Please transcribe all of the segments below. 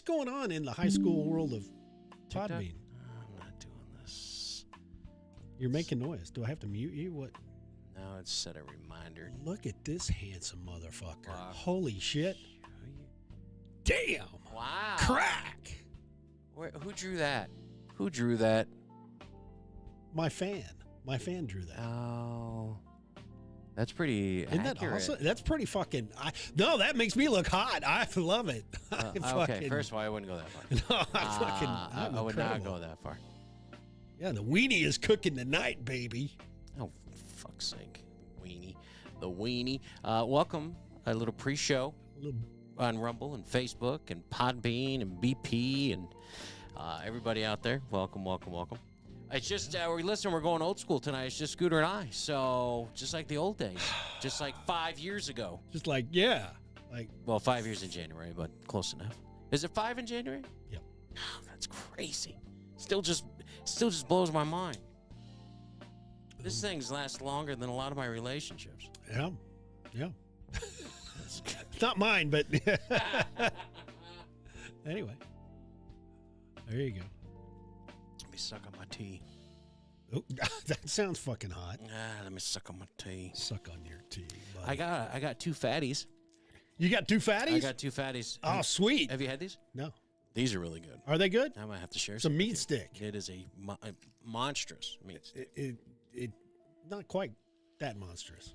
going on in the high school world of Podbean? I'm not doing this. You're making noise. Do I have to mute you? What? No, it's set a reminder. Look at this handsome motherfucker. Wow. Holy shit. Damn. Wow. Crack. Who drew that? Who drew that? My fan. My fan drew that. Oh. That's pretty Isn't accurate. that awesome? That's pretty fucking... No, that makes me look hot. I love it. Okay, first of all, I wouldn't go that far. No, I'm I would not incredible. go that far. Yeah, the weenie is cooking tonight, baby. Oh, for fuck's sake. Weenie. The weenie. Welcome. A little pre-show on Rumble and Facebook and Podbean and BP and everybody out there. Welcome, welcome, welcome. It's just, we're going old school tonight. It's just Scooter and I. So, just like the old days. Just like 5 years ago. Just like, yeah. Like, well, 5 years in January, but close enough. Is it 5 in January? Yep. Oh, that's crazy. Still just blows my mind. This thing's lasts longer than a lot of my relationships. Yeah. Yeah. It's not mine, but anyway. There you go. Let me suck on my tea. Oh, that sounds fucking hot. Let me suck on my tea. Suck on your tea, buddy. I got 2 fatties. You got 2 fatties? I got 2 fatties. Oh, sweet. Have you had these? No. These are really good. Are they good? I might have to share It's a some. meat stick. It is a monstrous meat stick. It not quite that monstrous.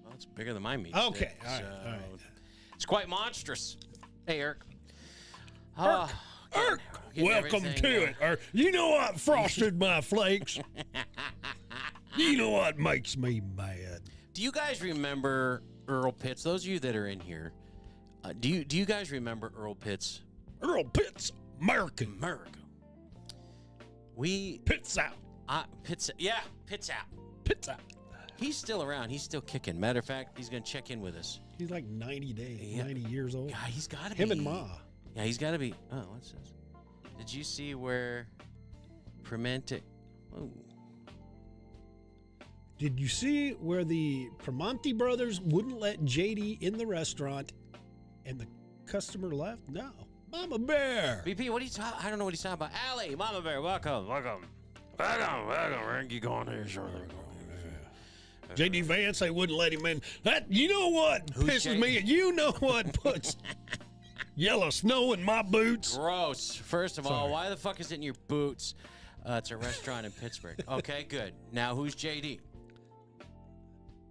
Well, it's bigger than my meat Okay, stick. all right, So all right. It's quite monstrous. Hey, Eric. Eric, welcome to it. Or, you know what frosted my flakes? You know what makes me mad? Do you guys remember Earl Pitts? Those of you that are in here, do you guys remember Earl Pitts? Earl Pitts, American. America. Pitts out. Pitts, yeah, Pitts out. Pitts out. He's still around. He's still kicking. Matter of fact, he's going to check in with us. He's like 90 days, Yeah. 90 years old. Yeah, he's got to be. Him and Ma. Yeah, he's got to be. Oh, what's this? Did you see where Premente? Oh. Did you see where the Primanti brothers wouldn't let JD in the restaurant and the customer left? No. Mama Bear. BP, what are you talking? I don't know what he's talking about. Allie, Mama Bear, welcome. Where you going here? JD Vance, they wouldn't let him in. That, you know what pisses JD? me? You know what puts yellow snow in my boots? Gross. First of all, Sorry. why the fuck is it in your boots? It's a restaurant in Pittsburgh. Okay, good. Now, who's JD?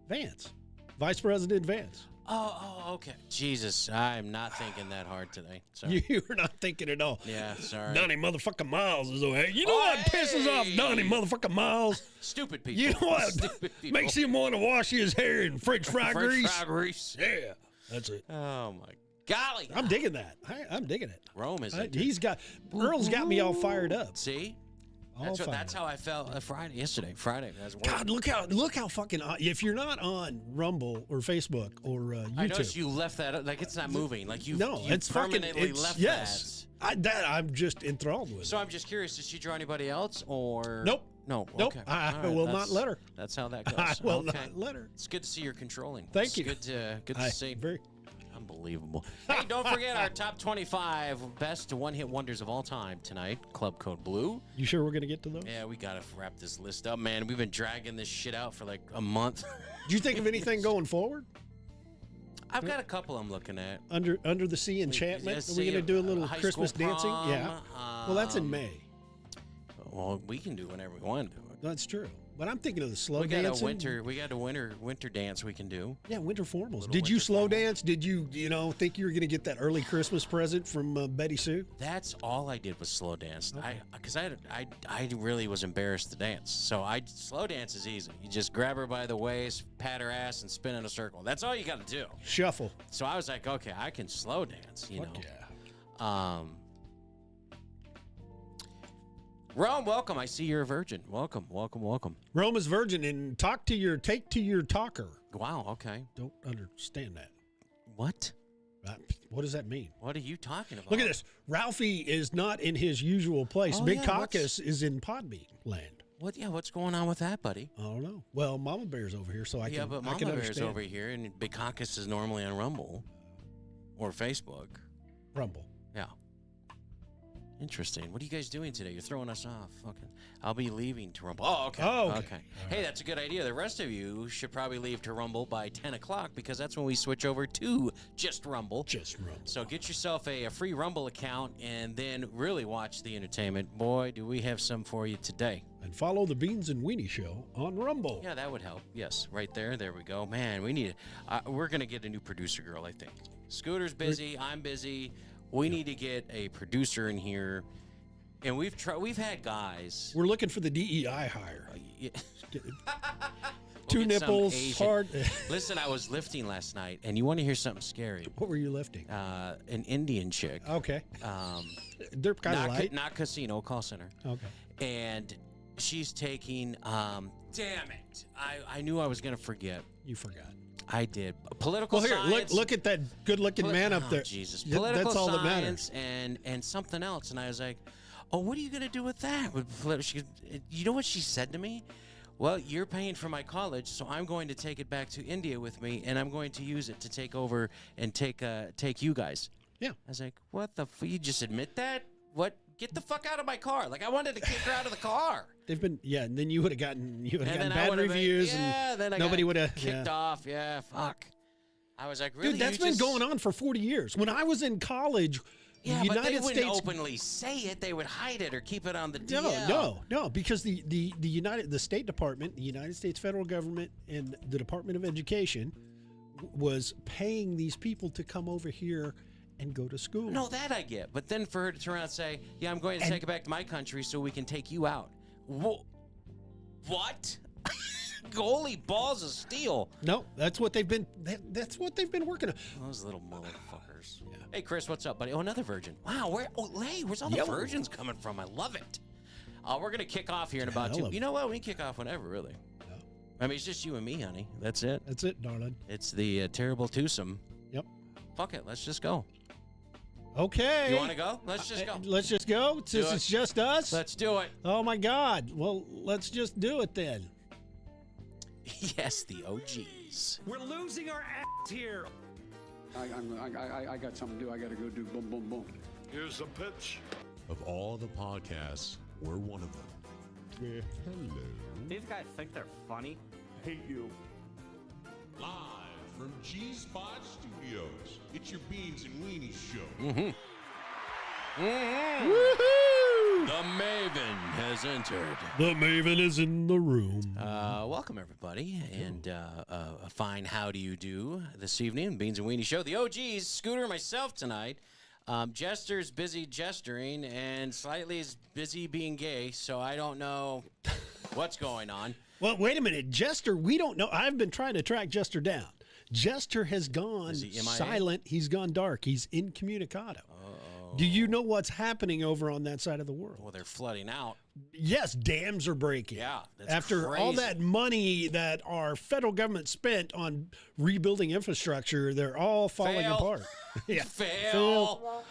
Vance. Vice President Vance. Oh, okay. Jesus, I'm not thinking that hard today. Sorry. You were not thinking at all. Yeah, sorry. Donnie motherfucking Miles is over here. You know what pisses off Donnie motherfucking Miles? Stupid people. You know what Stupid people. makes him want to wash his hair in French fry grease? Fry grease. Yeah, that's it. Oh, my golly. I'm digging that. I'm digging it. Rome is Earl's got me all fired up. See? All fired That's up. how I felt yesterday. Friday. That's God, look how fucking, if you're not on Rumble or Facebook or YouTube. I noticed you left that, like it's not moving. Like you it's fucking, permanently left yes. I'm just enthralled with So it. I'm just curious, did she draw anybody else or? Nope. No. Nope. Okay. I All right, will not let her. That's how that goes. I will okay. not let her. It's good to see you're controlling. Thank you. Good to see. Very. Unbelievable. Hey, don't forget our top 25 best one-hit wonders of all time tonight. Club Code Blue. You sure we're going to get to those? Yeah, we got to wrap this list up, man. We've been dragging this shit out for like a month. Do you think of anything going forward? I've got a couple I'm looking at. Under the Sea Enchantment? Yeah, Are we going to do a little high Christmas school dancing? prom, Yeah. Well, that's in May. Well, we can do whenever we want to do it. That's true. But I'm thinking of the slow We got dancing. we got a winter dance we can do. Yeah, winter formals. Little Did you winter slow formal. dance? Did you think you were going to get that early Christmas present from Betty Sue? That's all I did was slow dance. Okay. I really was embarrassed to dance. So slow dance is easy. You just grab her by the waist, pat her ass, and spin in a circle. That's all you got to do. Shuffle. So I was like, okay, I can slow dance. You Fuck know. yeah. Rome, welcome. I see you're a virgin. Welcome. Rome is virgin and take to your talker. Wow. Okay. Don't understand that. What? What does that mean? What are you talking about? Look at this. Ralphie is not in his usual place. Oh, Big yeah, Caucus is in Podbean land. What? Yeah. What's going on with that, buddy? I don't know. Well, Mama Bear's over here, so I can but I Mama can Bear's understand. over here, and Big Caucus is normally on Rumble or Facebook. Rumble. Yeah. Interesting. What are you guys doing today? You're throwing us off. Okay. I'll be leaving to Rumble. Oh, okay. Oh, okay. Okay. Hey, that's a good idea. The rest of you should probably leave to Rumble by 10 o'clock because that's when we switch over to Just Rumble. Just Rumble. So get yourself a free Rumble account and then really watch the entertainment. Boy, do we have some for you today. And follow the Beans and Weenie Show on Rumble. Yeah, that would help. Yes, right there. There we go. Man, we need we're going to get a new producer girl, I think. Scooter's busy. I'm busy. We need to get a producer in here. And we've had guys. We're looking for the DEI hire. Yeah. Two nipples, hard. Listen, I was lifting last night, and you want to hear something scary? What were you lifting? An Indian chick. Okay. They're kind of light. Not casino, call center. Okay. And she's taking. Damn it! I knew I was gonna forget. You forgot. I did. Political well, here, science. Look at that good-looking man up there. Jesus. Political That's all science that matters. And something else. And I was like, oh, what are you going to do with that? You know what she said to me? Well, you're paying for my college, so I'm going to take it back to India with me, and I'm going to use it to take over and take you guys. Yeah. I was like, what the you just admit that? What? Get the fuck out of my car. Like, I wanted to kick her out of the car. They've been, and then you would have gotten bad reviews, and then nobody would have kicked off. Yeah, fuck. I was like, really? Dude, that's been going on for 40 years. When I was in college, yeah, United but they wouldn't States openly say it. They would hide it or keep it on the DL. No, because the State Department, the United States federal government, and the Department of Education was paying these people to come over here and go to school. No, that I get. But then for her to turn around and say, yeah, I'm going to take it back to my country so we can take you out. What? Goalie balls of steel. No, that's what they've been. That's what they've been working on. Those little motherfuckers. Yeah. Hey, Chris, what's up, buddy? Oh, another virgin. Wow, where's all the virgins coming from? I love it. We're gonna kick off here in about 2. You know what? We can kick off whenever, really. No. I mean, it's just you and me, honey. That's it. That's it, darling. It's the terrible twosome. Yep. Fuck it. Let's just go. Okay. You want to go? Let's just go. Let's just go. Since it's just us. Let's do it. Oh my God. Well, let's just do it then. Yes, the OGs. We're losing our ass here. I got something to do. I got to go do boom, boom, boom. Here's the pitch. Of all the podcasts, we're one of them. Yeah, hello. These guys think they're funny. Hate you. Live from G-Spot Studios, it's your Beans and Weenie Show. Mm-hmm. Mm-hmm. Woohoo! The Maven has entered. The Maven is in the room. Welcome, everybody, and a fine how do you do this evening, Beans and Weenie Show. The OGs, Scooter, myself tonight. Jester's busy gesturing, and Slightly is busy being gay, so I don't know what's going on. Well, wait a minute. Jester, we don't know. I've been trying to track Jester down. Jester has gone silent. He's gone dark. He's incommunicado. Do you know what's happening over on that side of the world? Well, they're flooding out. Yes, dams are breaking. Yeah, that's After crazy. all that money that our federal government spent on rebuilding infrastructure, they're all falling apart. Yeah. Fail.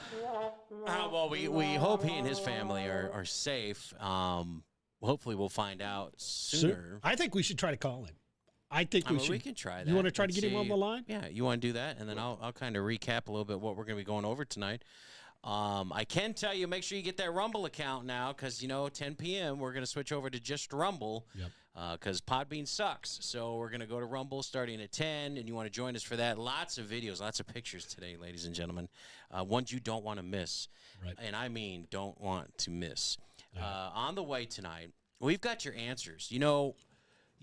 Well, we hope he and his family are safe. Hopefully, we'll find out sooner. I think we should try to call him. I think we should. We can try that. You want to try to get him on the line? Yeah, you want to do that, and then I'll kind of recap a little bit what we're going to be going over tonight. I can tell you, make sure you get that Rumble account now, because 10 p.m. we're going to switch over to just Rumble. Yep. Because Podbean sucks, so we're going to go to Rumble starting at 10, and you want to join us for that. Lots of videos, lots of pictures today, ladies and gentlemen. Ones you don't want to miss, and I mean don't want to miss. On the way tonight, we've got your answers.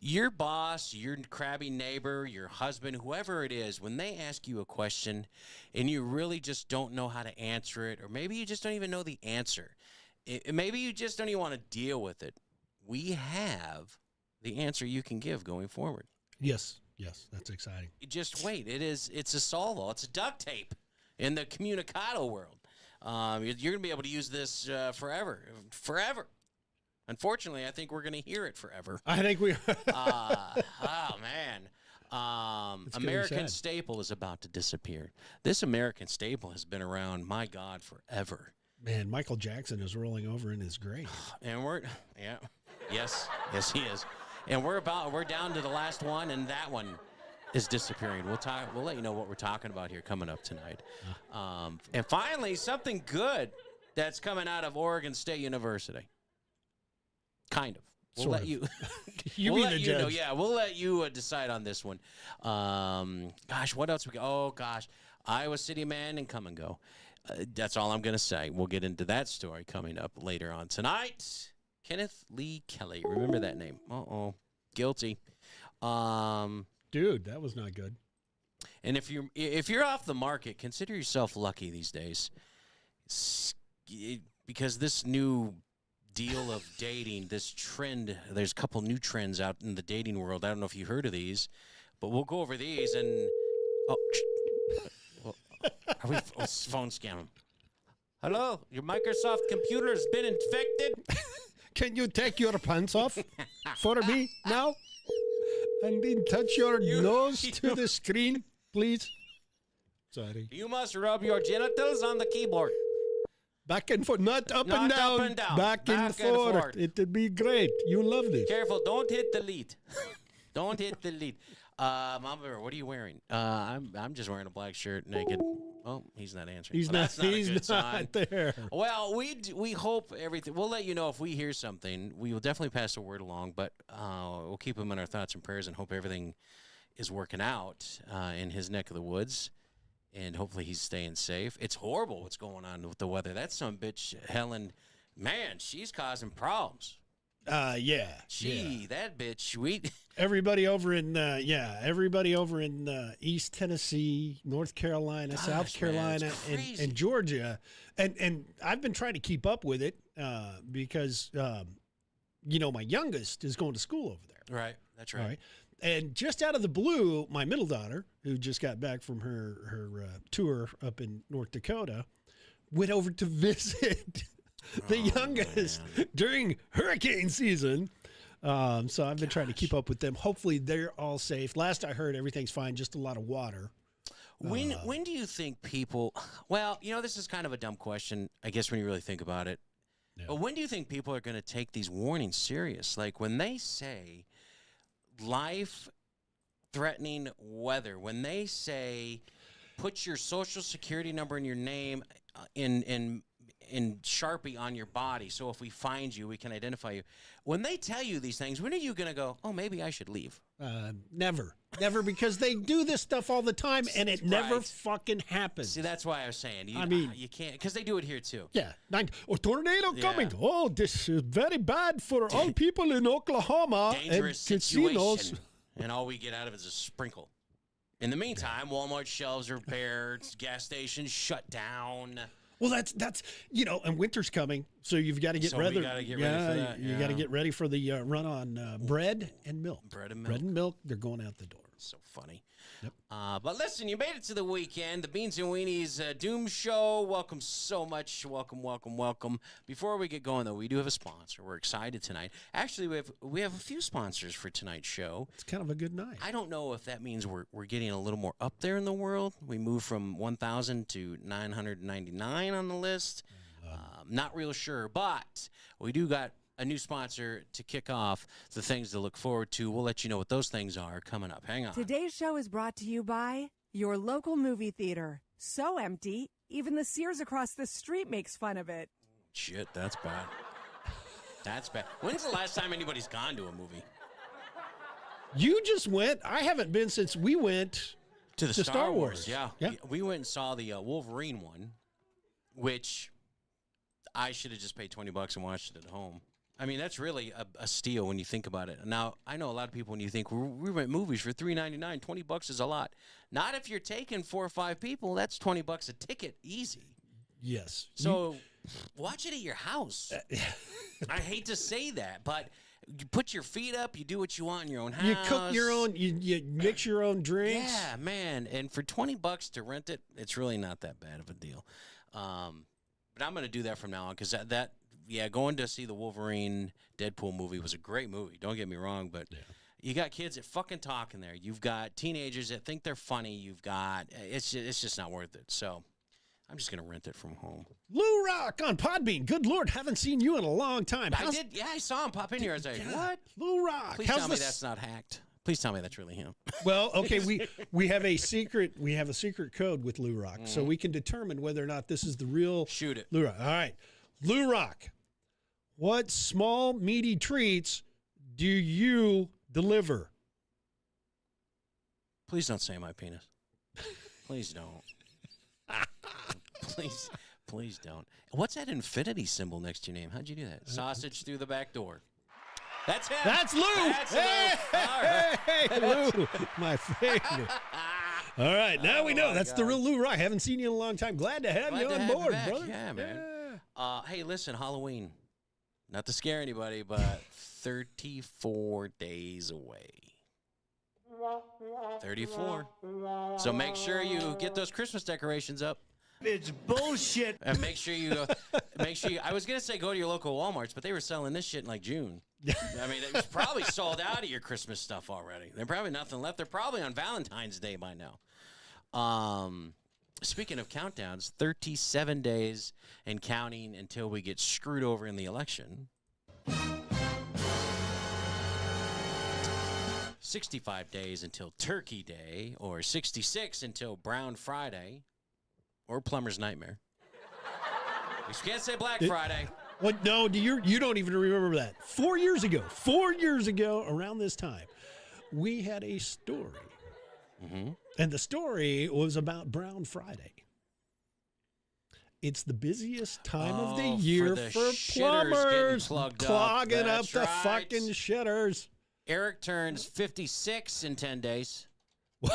Your boss, your crabby neighbor, your husband, whoever it is, when they ask you a question and you really just don't know how to answer it, or maybe you just don't even know the answer, maybe you just don't even want to deal with it, we have the answer you can give going forward. Yes, that's exciting. Just wait. It's a Solvo. It's a duct tape in the communicado world. You're going to be able to use this forever. Unfortunately, I think we're going to hear it forever. I think we oh, man. American Staple is about to disappear. This American Staple has been around, my God, forever. Man, Michael Jackson is rolling over in his grave. And yes, he is. And we're down to the last one, and that one is disappearing. We'll let you know what we're talking about here coming up tonight. And finally, something good. that's coming out of Oregon State University. Kind of. We'll Sort let of. you. You we'll mean let the you know. judge. Yeah, we'll let you decide on this one. Gosh, what else we got? Oh gosh, Iowa City man and come and go. That's all I'm gonna say. We'll get into that story coming up later on tonight. Kenneth Lee Kelly. Remember that name? Guilty. Dude, that was not good. And if you're off the market, consider yourself lucky these days, because this new deal of dating, this trend, there's a couple new trends out in the dating world. I don't know if you heard of these, but we'll go over these and are we phone scamming? Hello, your Microsoft computer has been infected. Can you take your pants off for me now? And then touch your nose to the screen, please. Sorry. You must rub your genitals on the keyboard. Back and forth, not up and Not down. up and down. Back and forth. It'd be great. You love this. Careful, don't hit delete. Don't hit delete. Mama Bear, what are you wearing? I'm just wearing a black shirt, naked. Oh, he's not answering. He's Well, not. that's not a He's good sign. not there. Well, we hope everything. We'll let you know if we hear something. We will definitely pass the word along, but we'll keep him in our thoughts and prayers and hope everything is working out in his neck of the woods, and hopefully he's staying safe. It's horrible what's going on with the weather. That son bitch, Helen, man, she's causing problems. Yeah. That bitch, Everybody over in East Tennessee, North Carolina, South Carolina, it's crazy. and Georgia, and I've been trying to keep up with it because my youngest is going to school over there. Right, that's right. All right. And just out of the blue, my middle daughter, who just got back from her tour up in North Dakota, went over to visit the youngest during hurricane season. So I've been trying to keep up with them. Hopefully they're all safe. Last I heard, everything's fine, just a lot of water. When do you think people, well, this is kind of a dumb question, I guess, when you really think about it. Yeah. But when do you think people are going to take these warnings serious? Like when they say life-threatening weather, when they say put your social security number and your name in Sharpie on your body, so if we find you, we can identify you. When they tell you these things, when are you going to go, oh, maybe I should leave? Never, because they do this stuff all the time, and it never fucking happens. See, that's why I was saying. You can't, because they do it here too. Yeah. Tornado coming. Oh, this is very bad for all people in Oklahoma. Dangerous and casinos. situation. And all we get out of it is a sprinkle. In the meantime, Walmart shelves are bare, gas stations shut down. Well, that's and winter's coming, so you've got to get ready. We got to get ready for that. You got to get ready for the run on bread and milk. Bread and milk. They're going out the door. So funny. Yep. But listen, you made it to the weekend. The Beans and Weenies Doom Show. Welcome so much. Welcome. Before we get going, though, we do have a sponsor. We're excited tonight. Actually, we have a few sponsors for tonight's show. It's kind of a good night. I don't know if that means we're getting a little more up there in the world. We moved from 1,000 to 999 on the list. Not real sure, but we do got a new sponsor to kick off the things to look forward to. We'll let you know what those things are coming up. Hang on. Today's show is brought to you by your local movie theater. So empty, even the Sears across the street makes fun of it. Shit, that's bad. That's bad. When's the last time anybody's gone to a movie? You just went. I haven't been since we went to the Star Wars. Yeah. We went and saw the Wolverine one, which I should have just paid $20 and watched it at home. I mean, that's really a steal when you think about it. Now, I know a lot of people, when you think, we rent movies for $3.99, $20 is a lot. Not if you're taking 4 or 5 people. That's $20 a ticket, easy. Yes. So watch it at your house. I hate to say that, but you put your feet up, you do what you want in your own house. You cook your own, you mix your own drinks. Yeah, man. And for $20 to rent it, it's really not that bad of a deal. But I'm going to do that from now on because going to see the Wolverine Deadpool movie was a great movie. Don't get me wrong, but you got kids that fucking talk in there. You've got teenagers that think they're funny. You've got it's just not worth it. So I'm just gonna rent it from home. Lou Rock on Podbean. Good Lord, haven't seen you in a long time. I did. Yeah, I saw him pop in here. I was like, what? Lou Rock. Please tell me that's not hacked. Please tell me that's really him. Well, okay, we have a secret code with Lou Rock, so we can determine whether or not this is the real Shoot it. Lou Rock. All right, Lou Rock, what small meaty treats do you deliver? Please don't say my penis. Please don't. Please don't. What's that infinity symbol next to your name? How'd you do that? Sausage through the back door. That's him. That's Lou. That's Lou. All right. Hey, Lou, my favorite. All right, now we know that's the real Lou Rock. Haven't seen you in a long time. Glad to have you on board, brother. Yeah, man. Hey, listen, Halloween. Not to scare anybody, but 34 days away. 34. So make sure you get those Christmas decorations up. It's bullshit. And make sure you, I was going to say go to your local Walmarts, but they were selling this shit in like June. I mean, it was probably sold out of your Christmas stuff already. There's probably nothing left. They're probably on Valentine's Day by now. Speaking of countdowns, 37 days and counting until we get screwed over in the election. 65 days until Turkey Day, or 66 until Brown Friday, or Plumber's Nightmare. You can't say Black Friday. What? No, you don't even remember that. 4 years ago, around this time, we had a story. And the story was about Brown Friday. It's the busiest time of the year for plumbers, clogging up the fucking shitters. Eric turns 56 in 10 days. He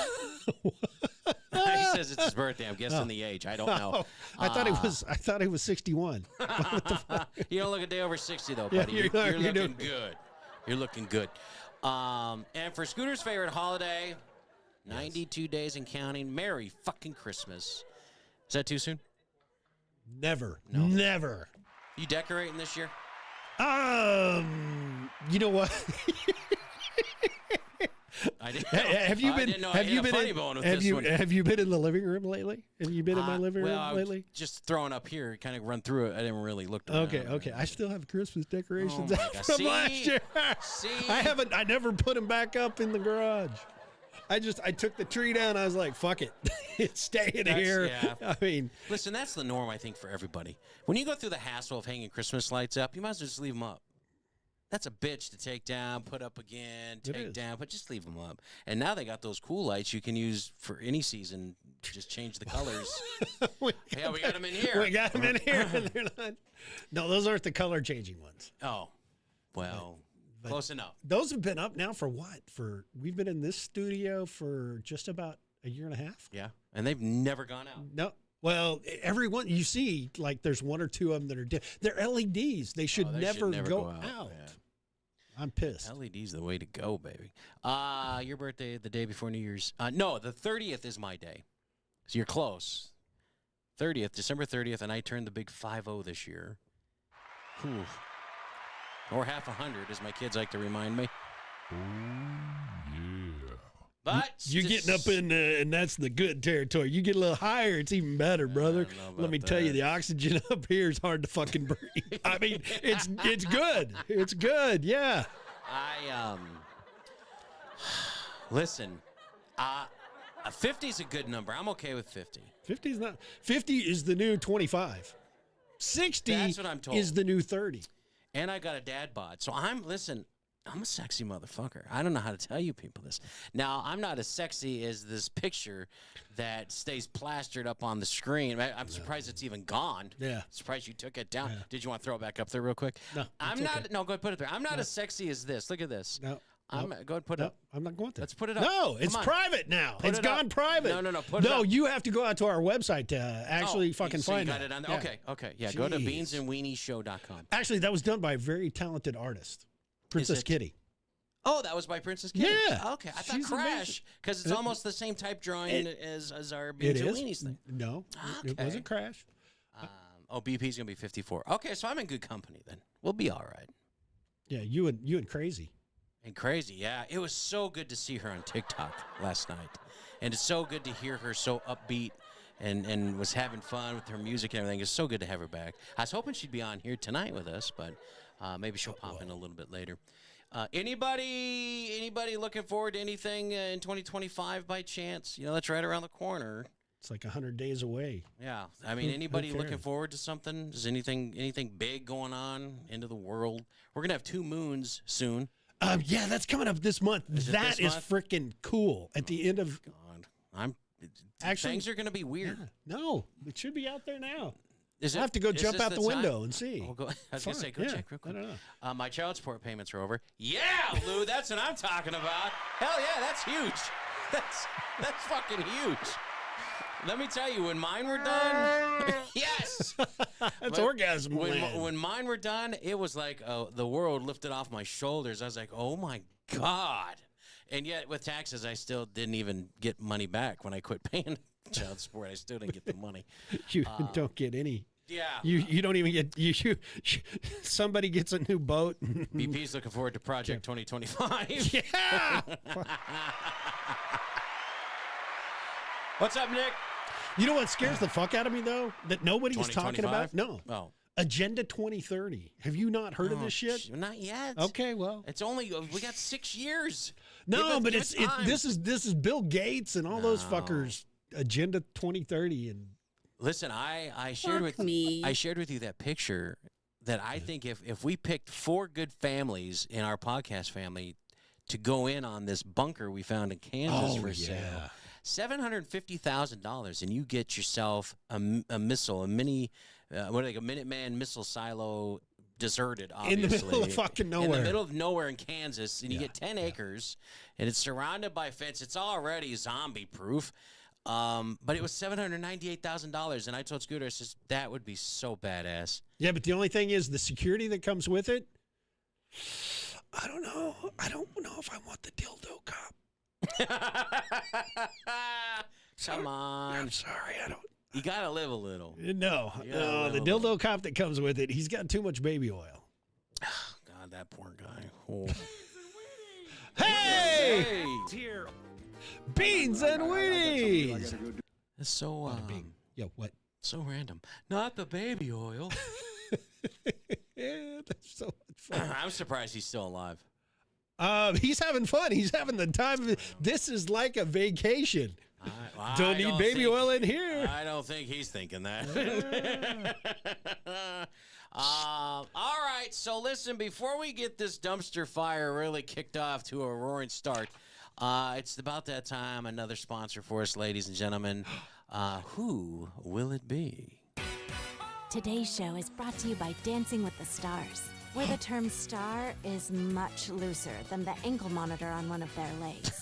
says it's his birthday. I'm guessing the age. I don't know. I thought it was 61. You don't look a day over 60 though, buddy. Yeah, you're looking good. You're looking good. And for Scooter's favorite holiday, 92 days and counting. Merry fucking Christmas. Is that too soon? Never. No. Never. You decorating this year? You know what? Have you been in the living room lately? Have you been in my living room lately? Just throwing up here, kind of run through it. I didn't really look around. Okay. I still have Christmas decorations Oh my out God. from last year. See? I never put them back up in the garage. I took the tree down. I was like, fuck it. It's staying here. Yeah. I mean, listen, that's the norm, I think, for everybody. When you go through the hassle of hanging Christmas lights up, you might as well just leave them up. That's a bitch to take down, put up again, take down, but just leave them up. And now they got those cool lights you can use for any season. Just change the colors. We got them in here. We got them in here. And they're not. No, those aren't the color changing ones. Oh, well, close enough. Those have been up now for what? We've been in this studio for just about a year and a half. Yeah, and they've never gone out. No. Well, everyone you see, like there's one or two of them that are they're LEDs. They should never go out. Yeah. I'm pissed. LED's the way to go, baby. Your birthday the day before New Year's. No, the 30th is my day. So you're close. 30th, December 30th, and I turned the big 5-0 this year. Whew. Or half 100, as my kids like to remind me. But you're getting up in and that's the good territory. You get a little higher, it's even better, brother. Let me tell you, the oxygen up here is hard to fucking breathe. I mean, it's good. It's good, yeah. Listen, 50 is a good number. I'm okay with 50. 50 is the new 25. 60 That's what I'm told. Is the new 30. And I got a dad bod. So I'm a sexy motherfucker. I don't know how to tell you people this. Now, I'm not as sexy as this picture that stays plastered up on the screen. I'm surprised it's even gone. Yeah. Surprised you took it down. Yeah. Did you want to throw it back up there real quick? No. I'm not. Okay. No, go ahead, put it there. I'm not as sexy as this. Look at this. No. Go ahead and put it up. I'm not going to. Let's put it up. No, it's private now. It's gone private. No. Put it up. You have to go out to our website to actually fucking find it. You got it on there? Yeah. Okay. Yeah, go to beansandweenieshow.com. Actually, that was done by a very talented artist, Princess Kitty. Oh, that was by Princess Kitty? Yeah. Okay. I thought Crash, because it's almost the same type drawing as our Beans and Weenies thing. No, it wasn't Crash. BP's going to be 54. Okay, so I'm in good company then. We'll be all right. Yeah, you and Crazy. And Crazy, yeah. It was so good to see her on TikTok last night. And it's so good to hear her so upbeat and was having fun with her music and everything. It's so good to have her back. I was hoping she'd be on here tonight with us, but maybe she'll pop in a little bit later. Anybody looking forward to anything in 2025 by chance? You know, that's right around the corner. It's like 100 days away. Yeah. I mean, anybody cares? looking forward to something? Is anything big going on into the world? We're going to have 2 moons soon. Yeah, that's coming up this month. That is freaking cool. At the end of... God. Actually, things are going to be weird. Yeah, no, it should be out there now. I'll have to go jump out the window and see. I was going to say, go check real quick. I don't know. My child support payments are over. Yeah, Lou, that's what I'm talking about. Hell yeah, that's huge. That's fucking huge. Let me tell you, when mine were done, yes, that's orgasm. When mine were done, it was like the world lifted off my shoulders. I was like, oh my God. And yet, with taxes, I still didn't even get money back when I quit paying child support. I still didn't get the money. You don't get any. Yeah. You don't even get you. Somebody gets a new boat. BP's looking forward to Project 2025. Yeah. What's up, Nick? You know what scares the fuck out of me though? That nobody's talking about. No. Oh. Agenda 2030. Have you not heard of this shit? Not yet. Okay, well, it's only we got 6 years. No, but this is Bill Gates and all those fuckers. Agenda 2030 and listen, I shared with you that picture that I think if we picked 4 good families in our podcast family to go in on this bunker we found in Kansas for sale, $750,000, and you get yourself a missile, a mini. A Minuteman missile silo, deserted, obviously. In the middle of fucking nowhere. In the middle of nowhere in Kansas, and you get 10 acres, and it's surrounded by fence. It's already zombie-proof, but it was $798,000, and I told Scooter, I says, that would be so badass. Yeah, but the only thing is the security that comes with it, I don't know. I don't know if I want the dildo cop. Come on. I'm sorry, I don't. You got to live a little. No, the dildo cop that comes with it, he's got too much baby oil. God, that poor guy. Oh. Hey! Beans and Wheaties! It's so, Yo, what? So random. Not the baby oil. Yeah, that's so much fun. I'm surprised he's still alive. He's having fun. He's having the time. This is like a vacation. Don't need baby oil in here. I don't think he's thinking that. All right, so listen, before we get this dumpster fire really kicked off to a roaring start, it's about that time. Another sponsor for us, ladies and gentlemen. Who will it be? Today's show is brought to you by Dancing with the Stars, where the term star is much looser than the ankle monitor on one of their legs.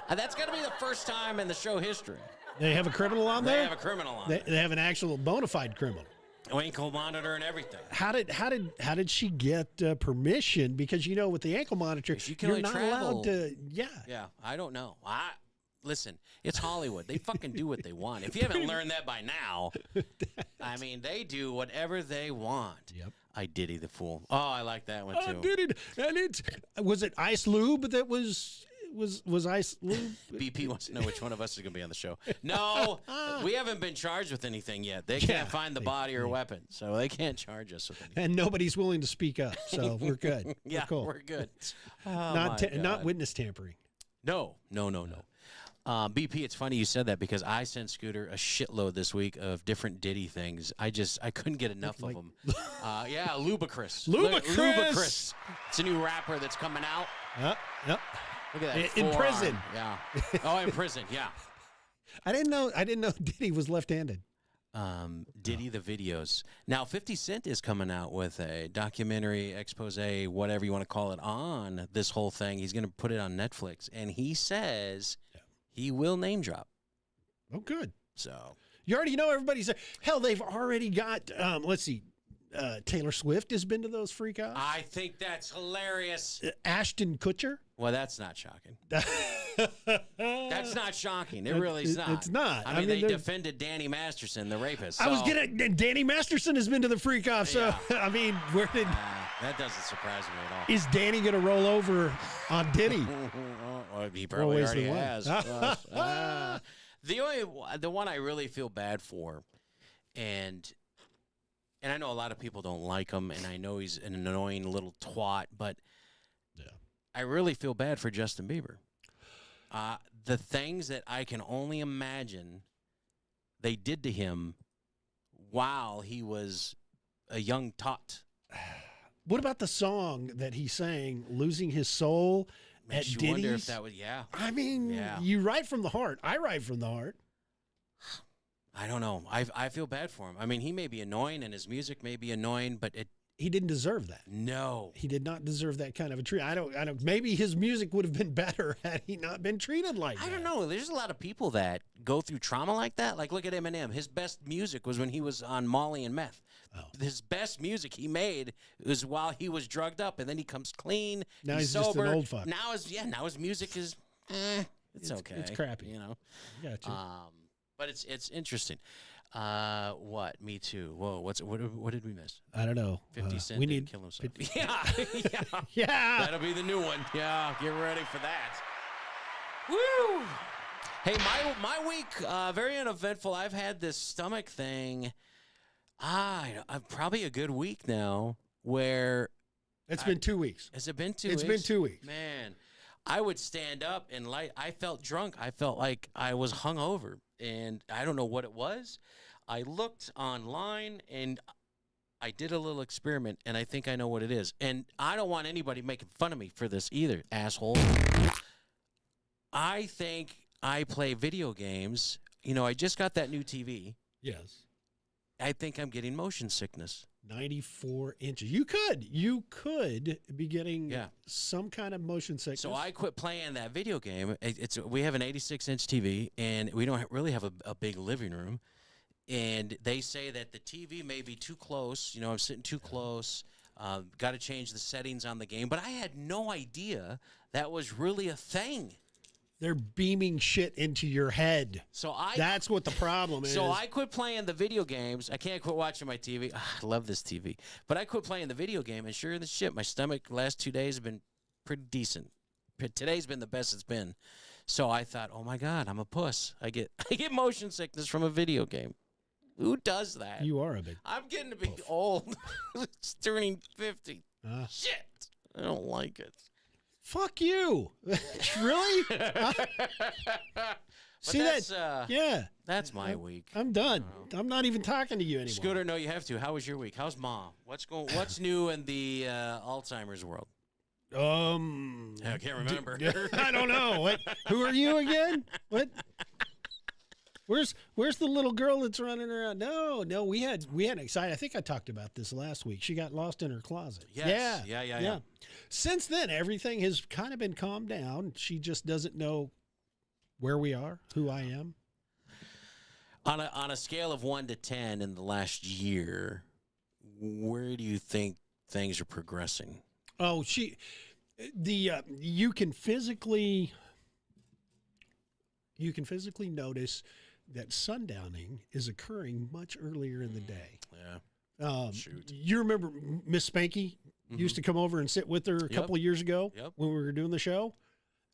That's got to be the first time in the show history. They have a criminal on there? They have a criminal on there. They have an actual bona fide criminal. Ankle monitor and everything. How did she get permission? Because, you know, with the ankle monitor, you're not allowed to. Yeah. Yeah, I don't know. Listen, it's Hollywood. They fucking do what they want. If you haven't learned that by now, I mean, they do whatever they want. Yep. I Diddy the Fool. Oh, I like that one too. Diddy, and was it Ice Lube that was Ice Lube? BP wants to know which one of us is going to be on the show. No, we haven't been charged with anything yet. They can't find the body or weapon, so they can't charge us with anything. And nobody's willing to speak up, so we're good. Yeah, we're cool. We're good. Not witness tampering. No. BP, it's funny you said that because I sent Scooter a shitload this week of different Diddy things. I couldn't get enough of them. Yeah, Ludacris. Ludacris. It's a new rapper that's coming out. Yep. Look at that. In prison. Yeah. Oh, in prison. Yeah. I didn't know Diddy was left-handed. Diddy the videos. Now 50 Cent is coming out with a documentary, expose, whatever you want to call it, on this whole thing. He's going to put it on Netflix, and he says he will name drop. Oh, good. So you already know everybody's there. Hell, they've already got. Let's see. Taylor Swift has been to those freak offs. I think that's hilarious. Ashton Kutcher. Well, that's not shocking. That's not shocking. It really is not. It's not. I mean they defended Danny Masterson, the rapist. I was Danny Masterson has been to the freak off. So I mean, where did that doesn't surprise me at all. Is Danny going to roll over on Diddy? Well, he probably already has. The one I really feel bad for, and And I know a lot of people don't like him, and I know he's an annoying little twat, but I really feel bad for Justin Bieber. The things that I can only imagine they did to him while he was a young tot. What about the song that he sang, "Losing His Soul" at Makes you Diddy's? wonder if that was, I mean, you write from the heart. I write from the heart. I don't know. I feel bad for him. I mean, he may be annoying, and his music may be annoying, but he didn't deserve that. No, he did not deserve that kind of a treat. I don't. Maybe his music would have been better had he not been treated like that. I don't know. There's a lot of people that go through trauma like that. Like, look at Eminem. His best music was when he was on Molly and meth. His best music he made was while he was drugged up, and then he comes clean. Now he's sober. just an old fuck. Now his music is, it's okay. It's crappy. You know. Gotcha. But it's interesting. What? Me Too. Whoa. What did we miss? I don't know. 50 Cent we didn't need kill himself. Yeah. That'll be the new one. Yeah. Get ready for that. Woo! Hey, my week very uneventful. I've had this stomach thing. Probably a good week now. Where it's been 2 weeks. Has it been 2 weeks? It's been 2 weeks. Man, I would stand up and I felt drunk. I felt like I was hungover, and I don't know what it was. I looked online, and I did a little experiment, and I think I know what it is. And I don't want anybody making fun of me for this either, asshole. I think I play video games. You know, I just got that new TV. Yes. I think I'm getting motion sickness. 94 inches. You could be getting some kind of motion sickness. So I quit playing that video game. We have an 86-inch TV, and we don't really have a big living room. And they say that the TV may be too close. You know, I'm sitting too close. Got to change the settings on the game. But I had no idea that was really a thing. They're beaming shit into your head. That's what the problem is. So I quit playing the video games. I can't quit watching my TV. I love this TV. But I quit playing the video game, and sure as shit, my stomach last 2 days have been pretty decent. Today's been the best it's been. So I thought, oh my God, I'm a puss. I get motion sickness from a video game. Who does that? You are a big. I'm getting to be old. It's turning 50. Shit. I don't like it. Fuck you. Really? See that's, that? Yeah. That's my week. I'm done. I'm not even talking to you anymore. Scooter, no, you have to. How was your week? How's Mom? What's new in the Alzheimer's world? I can't remember. I don't know. What? Who are you again? What? Where's the little girl that's running around? No, we had excited. I think I talked about this last week. She got lost in her closet. Yes. Yeah. Since then, everything has kind of been calmed down. She just doesn't know where we are, who I am. On a scale of 1 to 10 in the last year, where do you think things are progressing? Oh, you can physically notice that sundowning is occurring much earlier in the day. Yeah. Shoot. You remember Miss Spanky used to come over and sit with her a couple of years ago when we were doing the show?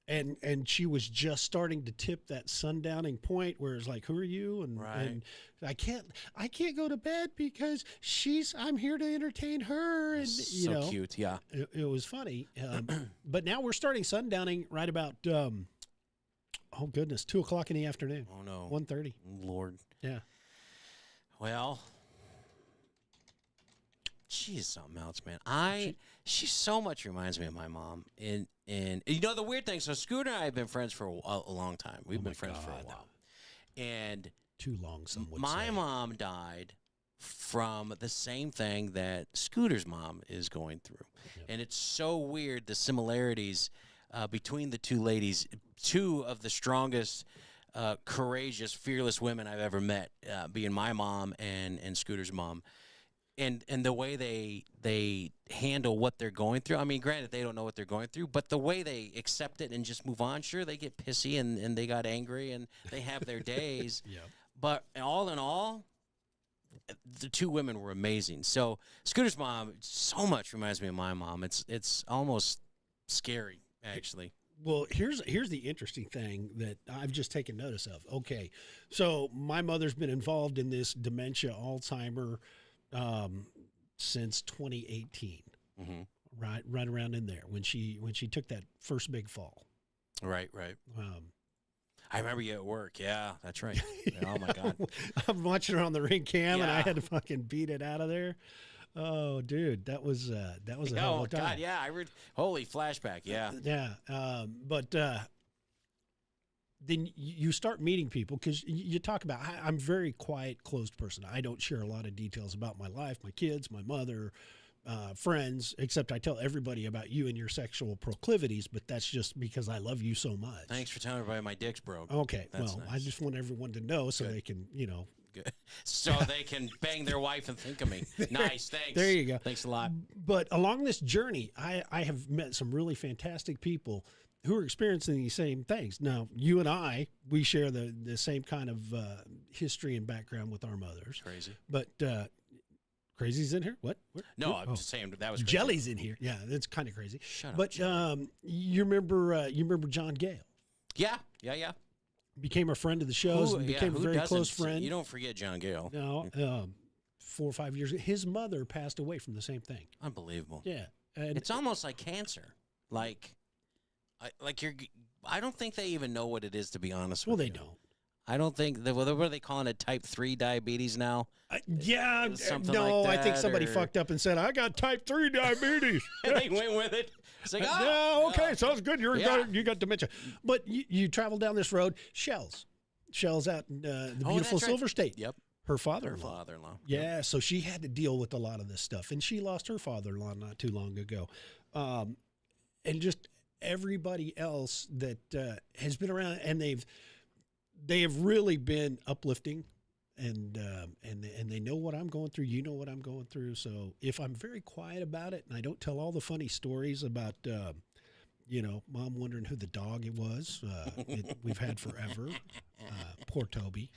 And she was just starting to tip that sundowning point where it's like, who are you? And I can't go to bed because I'm here to entertain her. And so cute, yeah. It was funny. But now we're starting sundowning right about 2:00 in the afternoon. Oh no. 1:30. Lord. Yeah. Well, she is something else, man. She so much reminds me of my mom. And you know the weird thing, so Scooter and I have been friends for a long time. We've been friends for a while. And too long, some would say. My mom died from the same thing that Scooter's mom is going through. Yep. And it's so weird, the similarities between the two ladies, two of the strongest, courageous, fearless women I've ever met, being my mom and Scooter's mom. And the way they handle what they're going through. I mean, granted, they don't know what they're going through, but the way they accept it and just move on. Sure, they get pissy and they got angry and they have their days. Yeah. But all in all, the two women were amazing. So Scooter's mom so much reminds me of my mom. It's almost scary, actually. Well, here's the interesting thing that I've just taken notice of. Okay, so my mother's been involved in this dementia, Alzheimer since 2018. Mm-hmm. Right around in there when she took that first big fall. Right. I remember you at work. Yeah, that's right. Oh my God. I'm watching her on the ring cam, and I had to fucking beat it out of there. Oh, dude, that was a hell of a time. God, yeah, I read. Holy flashback, yeah. Yeah, but then you start meeting people because you talk about. I'm a very quiet, closed person. I don't share a lot of details about my life, my kids, my mother, friends, except I tell everybody about you and your sexual proclivities, but that's just because I love you so much. Thanks for telling everybody my dick's broke. Okay, That's well, nice. I just want everyone to know so they can, Good. So they can bang their wife and think of me. Nice, thanks. There you go. Thanks a lot. But along this journey, I have met some really fantastic people who are experiencing these same things. Now, you and we share the same kind of history and background with our mothers. Crazy. But Crazy's in here? What? No, I'm just saying that was crazy. Jelly's in here. Yeah, that's kind of crazy. Shut up. But you remember John Gale? Yeah. Became a friend of the shows and became a very close friend. You don't forget John Gale. No, 4 or 5 years. His mother passed away from the same thing. Unbelievable. Yeah, and It's almost like cancer. I don't think they even know what it is, to be honest with you. they don't. I don't think what are they calling it? Type 3 diabetes now? Something no, like I think that, somebody or- fucked up and said I got type 3 diabetes. They went with it. It's like, Yeah, okay, sounds good. Yeah. You got dementia, but you travel down this road. Shells out in the beautiful that's right. Silver State. Yep. Her father-in-law. Father-in-law. Yeah, so she had to deal with a lot of this stuff, and she lost her father-in-law not too long ago, and just everybody else that has been around, and they have really been uplifting, and they know what I'm going through. You know what I'm going through. So if I'm very quiet about it, and I don't tell all the funny stories about, Mom wondering who the dog it was, we've had forever. Poor Toby.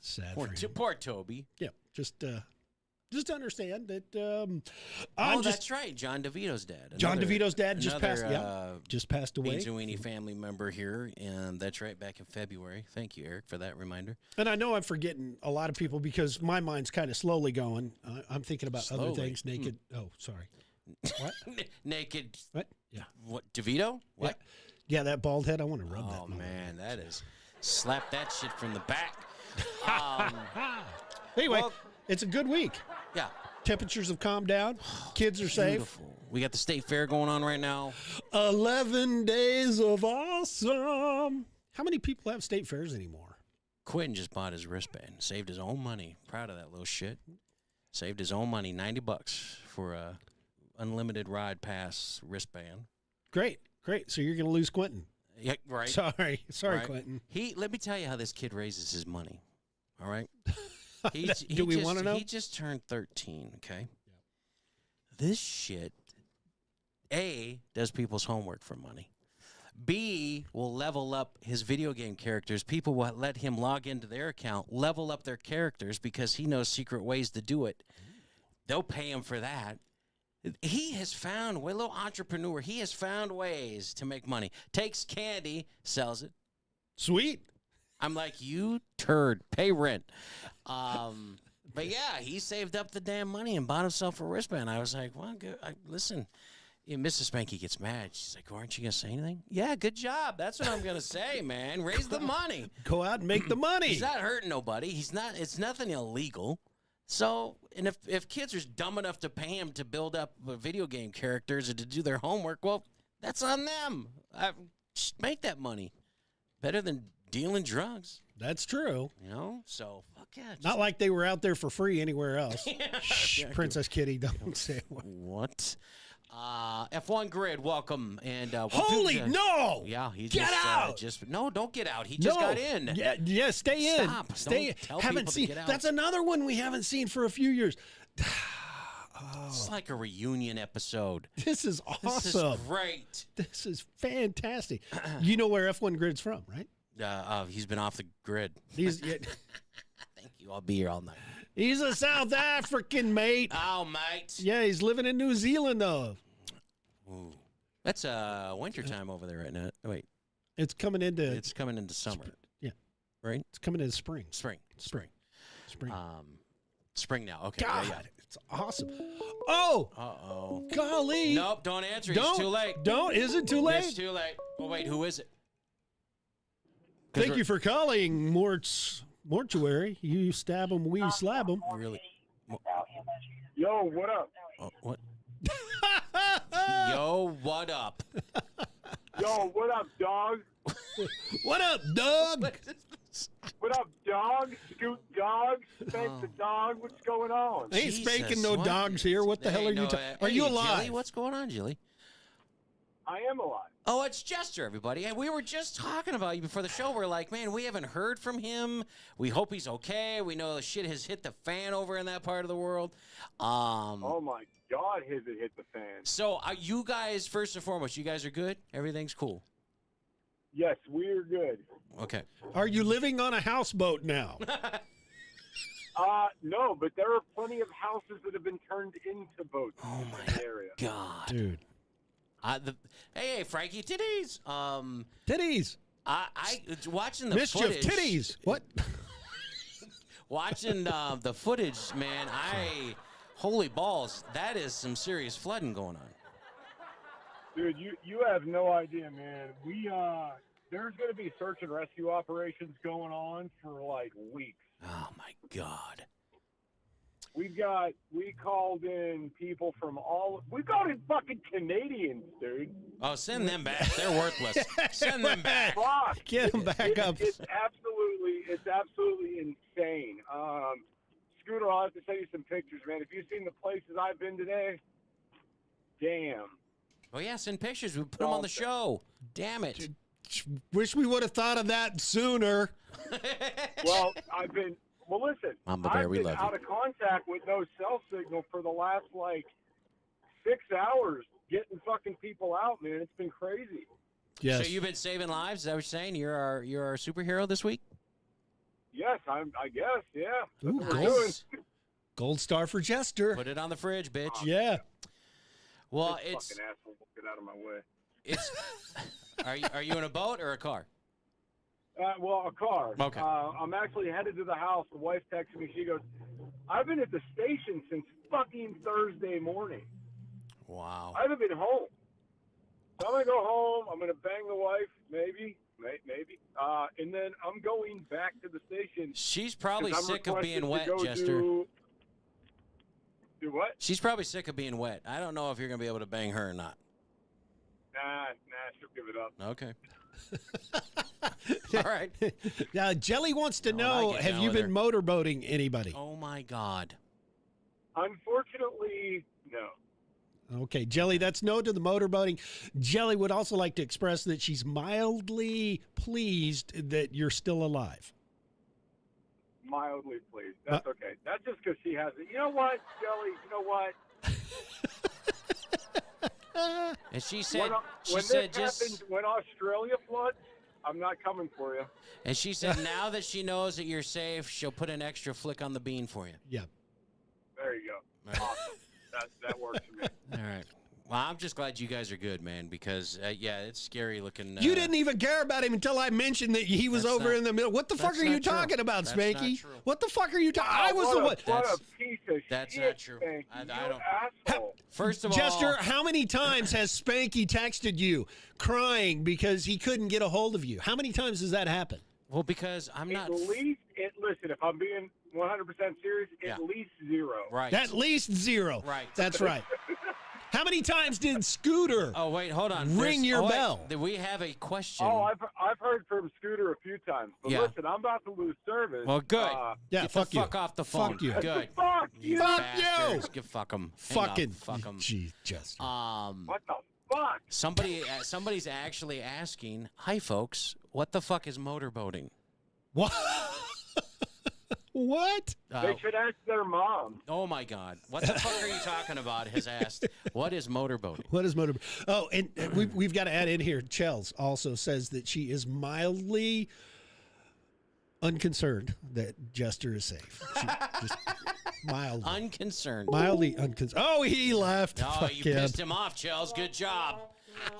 Sad for him. Poor Toby. Yeah, just understand that. That's right. John DeVito's dad. John DeVito's dad just passed away. Beans and Weenie family member here, and that's right, back in February. Thank you, Eric, for that reminder. And I know I'm forgetting a lot of people because my mind's kind of slowly going. I'm thinking about other things. Naked. Oh, sorry. What? Naked. What? Yeah. What? DeVito? What? Yeah, that bald head. I want to rub that. Oh man, that is slap that shit from the back. Anyway, well- it's a good week. Yeah. Temperatures have calmed down. Kids are safe. Beautiful. We got the state fair going on right now. 11 days of awesome. How many people have state fairs anymore? Quentin just bought his wristband. Saved his own money. Proud of that little shit. Saved his own money, $90 for a unlimited ride pass wristband. Great. So you're going to lose Quentin. Yeah, right. Sorry, Right. Quentin. Let me tell you how this kid raises his money. All right. Do we want to know? He just turned 13. Okay. This shit, A, does people's homework for money. B, will level up his video game characters. People will let him log into their account, level up their characters because he knows secret ways to do it. They'll pay him for that. He has found, a little entrepreneur, he has found ways to make money. Takes candy, sells it. Sweet. I'm like, you turd, pay rent. But yeah, he saved up the damn money and bought himself a wristband. I was like, well, good. Listen, Mrs. Spanky gets mad. She's like, aren't you going to say anything? Yeah, good job. That's what I'm going to say, man. Raise the money. Go out and make the money. He's not hurting nobody. It's nothing illegal. So, and if kids are dumb enough to pay him to build up video game characters or to do their homework, well, that's on them. Just make that money. Better than dealing drugs. That's true. So fuck yeah. Not like they were out there for free anywhere else. Shh, Yeah. Princess Kitty, don't say a word. What? F1 Grid, welcome. And Holy no! Yeah, he Get just out! No, don't get out. He just got in. Yeah, stay in. Stop. Stay Don't tell haven't people to seen. get out. That's another one we haven't seen for a few years. It's like a reunion episode. This is awesome. This is great. This is fantastic. You know where F1 Grid's from, right? He's been off the grid. He's Thank you. I'll be here all night. he's a South African mate. Oh, mate. Yeah, he's living in New Zealand though. Ooh. That's winter time over there right now. Wait, It's coming into it's coming into summer. yeah, Right? it's coming into spring. Spring. Spring. Spring now. Okay. God, Yeah. it's awesome. Oh, Uh-oh. golly. Nope, don't answer. Don't. It's too late. Don't. Is it too late? It's too late. Oh, wait, who is it? Thank you for calling Mortuary. You stab them, we slab them. Really? Yo, what up? Oh, what? Yo, what up? Yo, what up, dog? What up, dog? What up, dog? Scoot dog? Spank the dog? What's going on? I ain't Jesus, spanking no what? dogs here. What the hell are you talking? Are you alive? Jilly, what's going on, Jilly? I am alive. Oh, it's Jester, everybody. And we were just talking about you before the show. We're like, man, we haven't heard from him. We hope he's okay. We know the shit has hit the fan over in that part of the world. Oh my God, has it hit the fan? So, are you guys, first and foremost, you guys are good? Everything's cool? Yes, we're good. Okay. Are you living on a houseboat now? No, but there are plenty of houses that have been turned into boats in the area. God. Dude. Hey, Frankie, titties. Titties. I watching the Mischief footage. titties. What? Watching the footage, man, holy balls, that is some serious flooding going on. Dude, you have no idea, man. There's going to be search and rescue operations going on for like weeks. Oh my God. We called in people from we called in fucking Canadians, dude. Oh, send them back. They're worthless. Send them back. Fuck. Get them back up. It's absolutely insane. Scooter, I'll have to send you some pictures, man. If you've seen the places I've been today, damn. Oh yeah, send pictures. We put them on the show. Damn it. Wish we would have thought of that sooner. Well, listen, Mama Bear, I've we been love out you. of contact with no cell signal for the last, 6 hours getting fucking people out, man. It's been crazy. Yes. So you've been saving lives? Is that what you're saying? You're our superhero this week? Yes, I guess, yeah. Ooh, That's what we're gold. doing. Gold star for Jester. Put it on the fridge, bitch. Yeah. Well, This it's fucking asshole will get out of my way. it's. Are you in a boat or a car? A car. Okay. I'm actually headed to the house. The wife texted me. She goes, I've been at the station since fucking Thursday morning. Wow. I haven't been home. So I'm going to go home. I'm going to bang the wife, maybe. And then I'm going back to the station. She's probably 'cause I'm sick of being wet, requested to Jester. go do what? She's probably sick of being wet. I don't know if you're going to be able to bang her or not. Nah, she'll give it up. Okay. All right. Now, Jelly wants to Oh, I know, get have down you with been motorboating anybody? Oh, my God. Unfortunately, no. Okay, Jelly, that's no to the motorboating. Jelly would also like to express that she's mildly pleased that you're still alive. Mildly pleased. That's okay. That's just because she has it. You know what, Jelly? You know what? And she said, When Australia floods, I'm not coming for you. and she said, now that she knows that you're safe, she'll put an extra flick on the bean for you. Yeah. There you go. All right. Awesome. That works for me. All right. Well, I'm just glad you guys are good, man, because, it's scary looking. You didn't even care about him until I mentioned that he was That's over not- in the middle. What the fuck that's are you not true. talking about, That's not Spanky? true. What the fuck are you talking? I was the one. What That's- a piece of that's shit. not true. Spanky. I You don't- asshole. First of all, Jester, how many times has Spanky texted you crying because he couldn't get a hold of you? How many times has that happened? well, because I'm not. Listen, if I'm being 100% serious, Yeah. at least 0. Right. At least 0. Right. That's right. How many times did Scooter Oh, wait, hold on. ring your bell? We have a question. Oh, I've heard from Scooter a few times. But Yeah. listen, I'm about to lose service. Well, good. Yeah, Get fuck the you. fuck off the phone. Fuck you. Good. Fuck you. Fuck Bastards. you. Get fuck them. Fucking. Fuck them. Gee, Jester. What the fuck? Somebody's actually asking, hi, folks, what the fuck is motorboating? What? What? They should ask their mom. Oh, my God. What the fuck are you talking about? Has asked. What is motorboating? What is motor? Oh, and we've got to add in here. Chels also says that she is mildly unconcerned that Jester is safe. She just mildly. Unconcerned. Unconcerned. Oh, he left. Oh, Fuck you him. pissed him off, Chels. Good job.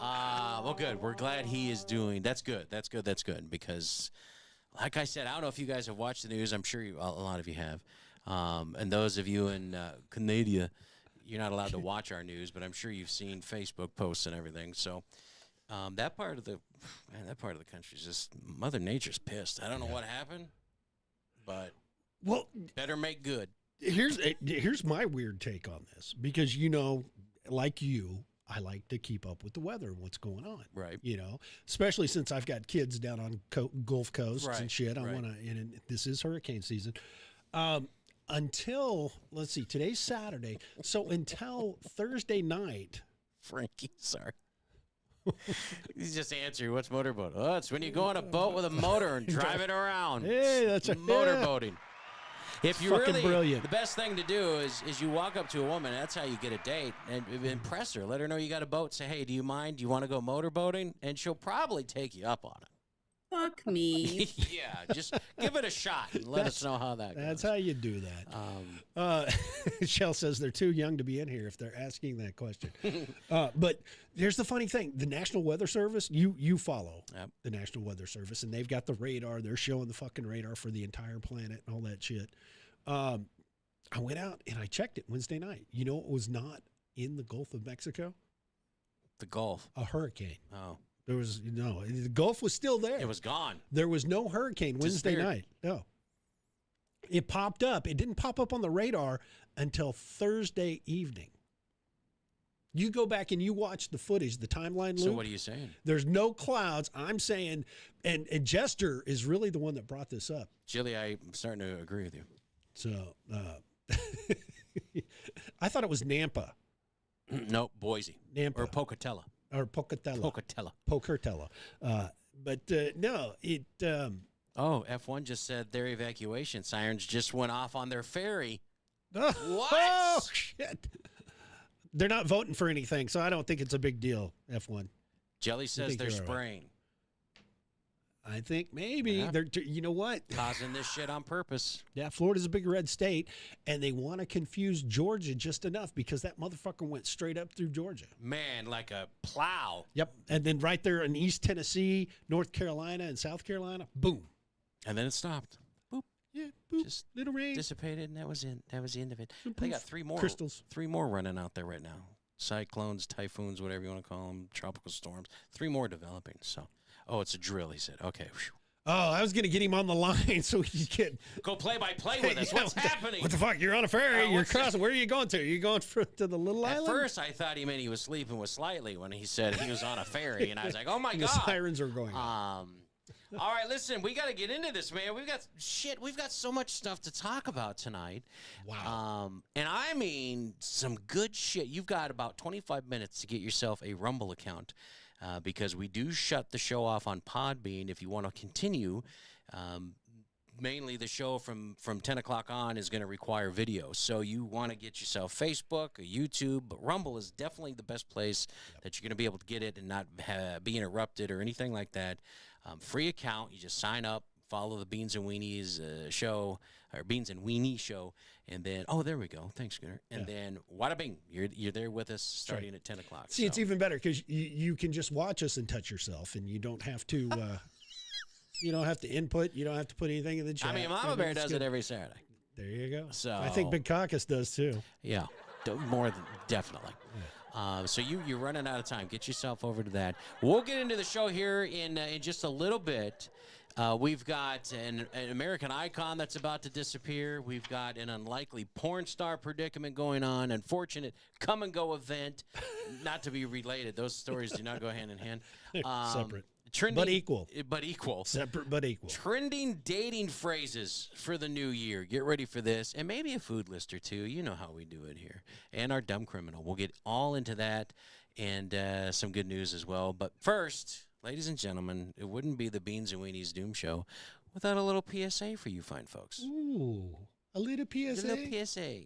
Well, good. We're glad he is doing. That's good. That's good. That's good. Because, like I said, I don't know if you guys have watched the news. I'm sure a lot of you have. And those of you in Canada, you're not allowed to watch our news, but I'm sure you've seen Facebook posts and everything. So that part of the country is just Mother Nature's pissed. I don't know what happened, but better make good. Here's my weird take on this, because like you, I like to keep up with the weather and what's going on. Right. Especially since I've got kids down on Gulf Coast and shit. I right. want to, and this is hurricane season. Until, let's see, today's Saturday. So until Thursday night. Frankie, sorry. He's just answering, what's motorboat? Oh, it's when you go on a boat with a motor and drive it around. Hey, that's motorboating. If you fucking really, brilliant. The best thing to do is you walk up to a woman. That's how you get a date, and impress her. Let her know you got a boat. Say, hey, do you mind? Do you want to go motorboating? And she'll probably take you up on it. Fuck me. Yeah, just give it a shot and let us know how that goes. That's how you do that. Shell says they're too young to be in here if they're asking that question. But here's the funny thing. The National Weather Service, you follow the National Weather Service, and they've got the radar. They're showing the fucking radar for the entire planet and all that shit. I went out and I checked it Wednesday night. You know what was not in the Gulf of Mexico? The Gulf. A hurricane. Oh. There was the Gulf was still there. It was gone. There was no hurricane Wednesday night. No. It popped up. It didn't pop up on the radar until Thursday evening. You go back and you watch the footage, the timeline loop. So what are you saying? There's no clouds. I'm saying, and Jester is really the one that brought this up. Jilly, I'm starting to agree with you. So I thought it was Nampa. No, Boise. Nampa. Or Pocatello. Or Pocatello. Pocatello. But no, it... F1 just said their evacuation sirens just went off on their ferry. What? Oh, shit. They're not voting for anything, so I don't think it's a big deal, F1. Jelly says they're spraying. I think maybe. Yeah. They're, you know what? Causing this shit on purpose. Yeah, Florida's a big red state, and they want to confuse Georgia just enough because that motherfucker went straight up through Georgia. Man, like a plow. Yep. And then right there in East Tennessee, North Carolina, and South Carolina, boom. And then it stopped. Boop. Yeah, boop. Just little rain. Dissipated, and that was it. That was the end of it. Boop, They poof. got three more. Crystals. 3 more running out there right now. Cyclones, typhoons, whatever you want to call them, tropical storms. 3 more developing. So, it's a drill, he said. Okay. Whew. Oh, I was going to get him on the line so he could go play by play with us. What's happening? What the fuck? You're on a ferry. You're crossing. Where are you going to? Are you going to the little island? At first, I thought he meant he was sleeping with Slightly when he said he was on a ferry, and I was like, oh my God. The sirens are going on. All right, listen, we got to get into this, man. We've got so much stuff to talk about tonight. Wow. And I mean, some good shit. You've got about 25 minutes to get yourself a Rumble account because we do shut the show off on Podbean. If you want to continue, mainly the show from 10 o'clock on is going to require video. So you want to get yourself Facebook or YouTube, but Rumble is definitely the best place that you're going to be able to get it and not be interrupted or anything like that. Free account. You just sign up, follow the Beans and Weenies show, or Beans and Weenie show, and then, there we go. Thanks, Gunnar. And then, wada bing, you're there with us starting at 10 o'clock. See, it's even better because you can just watch us and touch yourself, and you don't have to... you don't have to input. You don't have to put anything in the chat. I mean, Mama Bear does it every Saturday. There you go. So I think Big Caucus does too. Yeah, more than definitely. Yeah. So you're running out of time. Get yourself over to that. We'll get into the show here in just a little bit. We've got an American icon that's about to disappear. We've got an unlikely porn star predicament going on. Unfortunate come and go event. Not to be related. Those stories do not go hand in hand. Separate. Trending, but equal. But equal. Separate but equal. Trending dating phrases for the new year. Get ready for this. And maybe a food list or two. You know how we do it here. And our dumb criminal. We'll get all into that and some good news as well. But first, ladies and gentlemen, it wouldn't be the Beans and Weenies Doom Show without a little PSA for you fine folks. Ooh, a little PSA? A little PSA.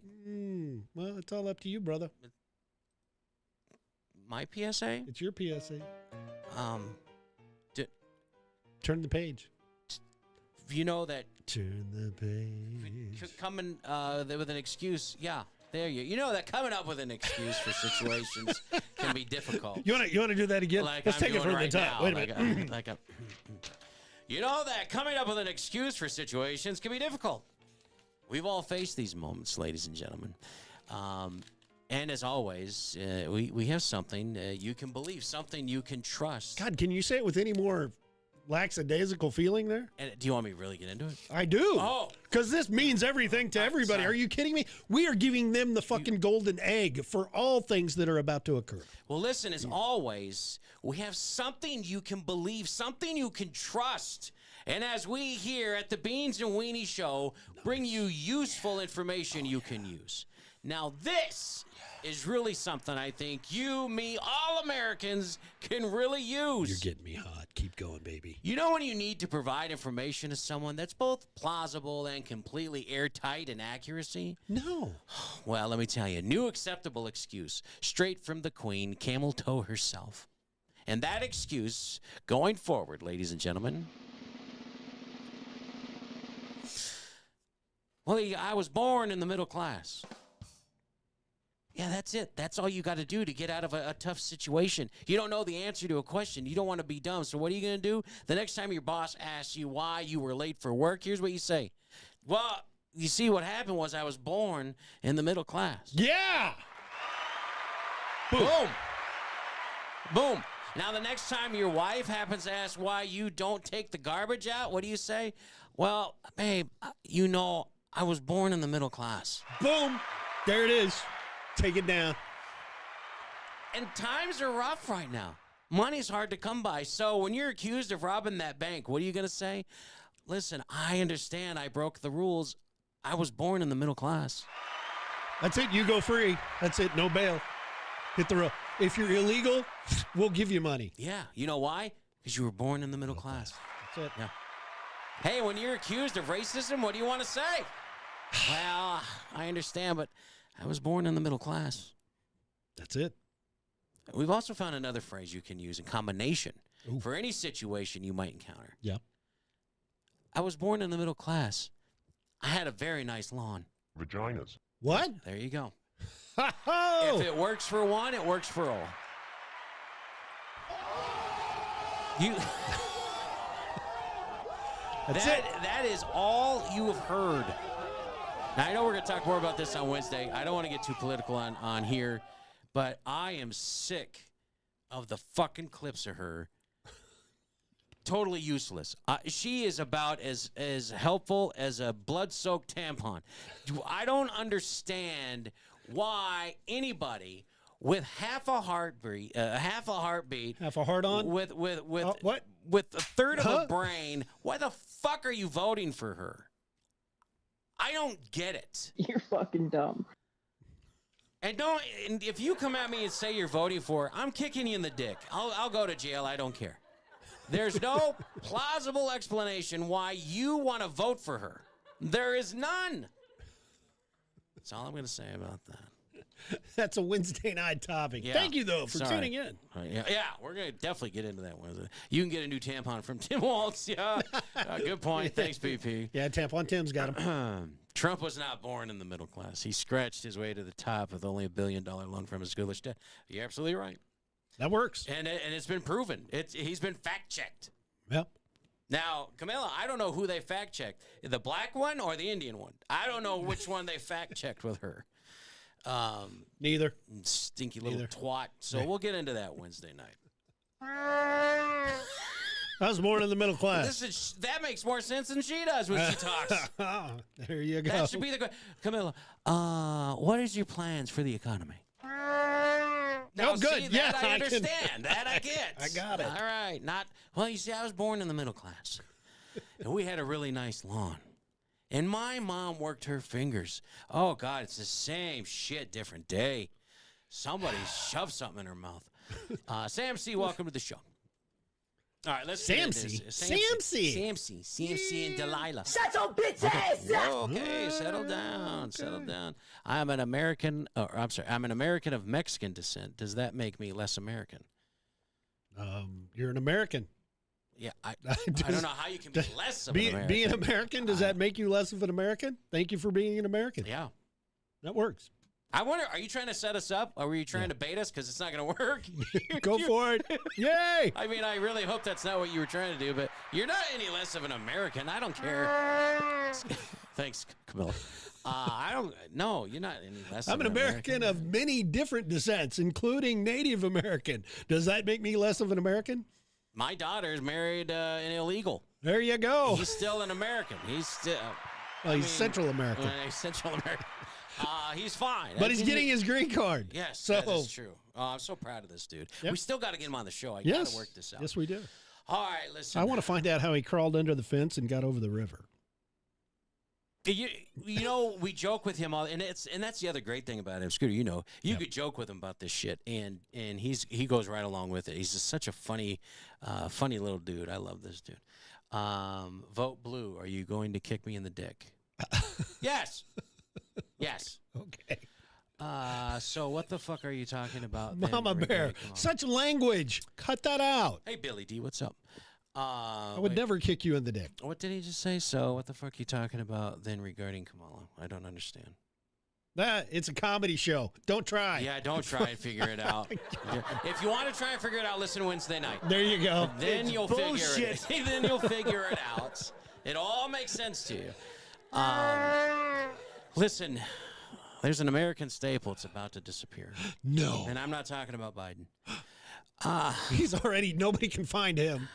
Well, it's all up to you, brother. My PSA? It's your PSA. Turn the page. You know that. Turn the page. Coming with an excuse. Yeah, there you know that coming up with an excuse for situations can be difficult. You want to do that again? Like Let's take it from right the top. now. Wait a minute. You know that coming up with an excuse for situations can be difficult. We've all faced these moments, ladies and gentlemen. And as always, we have something you can believe, something you can trust. God, can you say it with any more lackadaisical feeling there? And do you want me to really get into it? I do. Oh. Because this means everything to everybody. sorry. Are you kidding me? We are giving them the fucking golden egg for all things that are about to occur. Well, listen, as always, we have something you can believe, something you can trust. And as we here at the Beans and Weenie Show bring you useful information you can use. Now, this is really something I think you, me, all Americans can really use. You're getting me hot. Keep going, baby. You know when you need to provide information to someone that's both plausible and completely airtight in accuracy? No. Well, let me tell you, new acceptable excuse, straight from the Queen, Camel Toe herself. And that excuse, going forward, ladies and gentlemen, well, I was born in the middle class. Yeah, that's it. That's all you got to do to get out of a tough situation. You don't know the answer to a question. You don't want to be dumb. So what are you going to do? The next time your boss asks you why you were late for work, here's what you say. Well, you see, what happened was I was born in the middle class. Yeah. Boom. Boom. Now, the next time your wife happens to ask why you don't take the garbage out, what do you say? Well, babe, you know, I was born in the middle class. Boom. There it is. Take it down. And times are rough right now. Money's hard to come by. So when you're accused of robbing that bank, what are you going to say? Listen, I understand I broke the rules. I was born in the middle class. That's it. You go free. That's it. No bail. Hit the road. If you're illegal, we'll give you money. Yeah. You know why? Because you were born in the middle class. That's it. Yeah. Hey, when you're accused of racism, what do you want to say? Well, I understand, but I was born in the middle class. That's it. We've also found another phrase you can use in combination Ooh. for any situation you might encounter. Yep. I was born in the middle class. I had a very nice lawn. Vaginas. What? There you go. Ho-ho! If it works for one, it works for all. You. That's it. That is all you have heard. Now, I know we're going to talk more about this on Wednesday. I don't want to get too political on here, but I am sick of the fucking clips of her. Totally useless. She is about as helpful as a blood-soaked tampon. I don't understand why anybody with half a heartbeat, Half a heart on? with what? with a third of a brain, why the fuck are you voting for her? I don't get it. You're fucking dumb. And if you come at me and say you're voting for her, I'm kicking you in the dick. I'll go to jail. I don't care. There's no plausible explanation why you want to vote for her. There is none. That's all I'm going to say about that. That's a Wednesday night topic. Yeah. Thank you, though, for Sorry. tuning in. Yeah, we're going to definitely get into that one. You can get a new tampon from Tim Waltz. Yeah, good point. Thanks, BP. Yeah, Tampon Tim's got him. Trump was not born in the middle class. He scratched his way to the top with only $1 billion loan from his ghoulish dad. You're absolutely right. That works. And it's been proven. He's been fact-checked. Yep. Now, Camilla, I don't know who they fact-checked. The black one or the Indian one? I don't know which one they fact-checked with her. Neither. Stinky little Neither. twat. So we'll get into that Wednesday night. I was born in the middle class. That makes more sense than she does when she talks. There you go. That should be the question. Camilla, what is your plans for the economy? Now, Oh, good. See, Yeah, that I understand. That I get. I got it. All right. Well, you see, I was born in the middle class. And we had a really nice lawn. And my mom worked her fingers. Oh, God, it's the same shit, different day. Somebody shoved something in her mouth. Sam C., welcome to the show. All right, let's Samsy? Samsy and Delilah. Shut your bitch ass up! Okay, settle down, settle down. I'm an American of Mexican descent. Does that make me less American? You're an American. Yeah, I don't know how you can be less of an American. Being American, does that make you less of an American? Thank you for being an American. Yeah. That works. I wonder, are you trying to set us up? Or were you trying to bait us? Because it's not going to work. Go for it. Yay! I mean, I really hope that's not what you were trying to do, but you're not any less of an American. I don't care. Thanks, Camilla. I don't. No, you're not any less. I'm an American of many different descents, including Native American. Does that make me less of an American? My daughter's married an illegal. There you go. He's still an American. He's still. He's Central American. He's Central American. He's fine. But he's getting his green card. Yes, so, that is true. I'm so proud of this dude. Yep. We still got to get him on the show. I got to work this out. Yes, we do. All right, listen. I want to find out how he crawled under the fence and got over the river. You know, we joke with him all, and that's the other great thing about him, Scooter. You know, you could joke with him about this shit, and he goes right along with it. He's just such a funny little dude. I love this dude. Vote blue. Are you going to kick me in the dick? Yes. Yes. Okay. So what the fuck are you talking about, Mama Bear? Such language. Cut that out. Hey, Billy D, what's up? I would never kick you in the dick. What did he just say? So what the fuck are you talking about then regarding Kamala? I don't understand. It's a comedy show. Don't try. Yeah, don't try and figure it out. If you want to try and figure it out, listen to Wednesday night. There you go. Then you'll figure it. Then you'll figure it out. It all makes sense to you. Listen, there's an American staple. It's about to disappear. No. And I'm not talking about Biden. He's already, nobody can find him.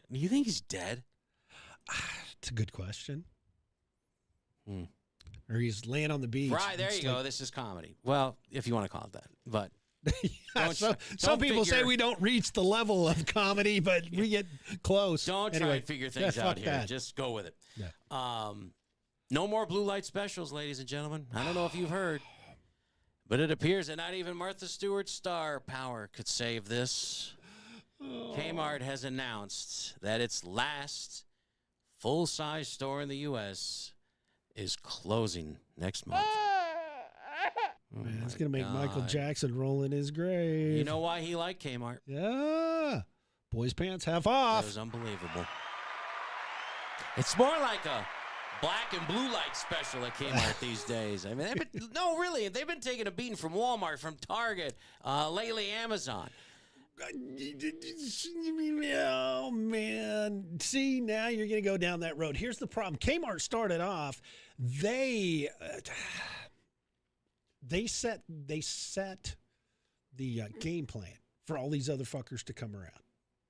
You think he's dead? It's a good question. Or he's laying on the beach. Right, there you go. This is comedy. Well, if you want to call it that. But some people say we don't reach the level of comedy, but we get close. Don't try and figure things out here. That. Just go with it. Yeah. No more blue light specials, ladies and gentlemen. I don't know if you've heard, but it appears that not even Martha Stewart's star power could save this. Kmart has announced that its last full-size store in the U.S. is closing next month. Man, it's going to make Michael Jackson roll in his grave. You know why he liked Kmart? Yeah. Boys' pants half off. It was unbelievable. It's more like a black and blue light special at Kmart these days. I mean, they've been taking a beating from Walmart, from Target, lately Amazon. Oh, man. See, now you're going to go down that road. Here's the problem. Kmart started off, they set the game plan for all these other fuckers to come around.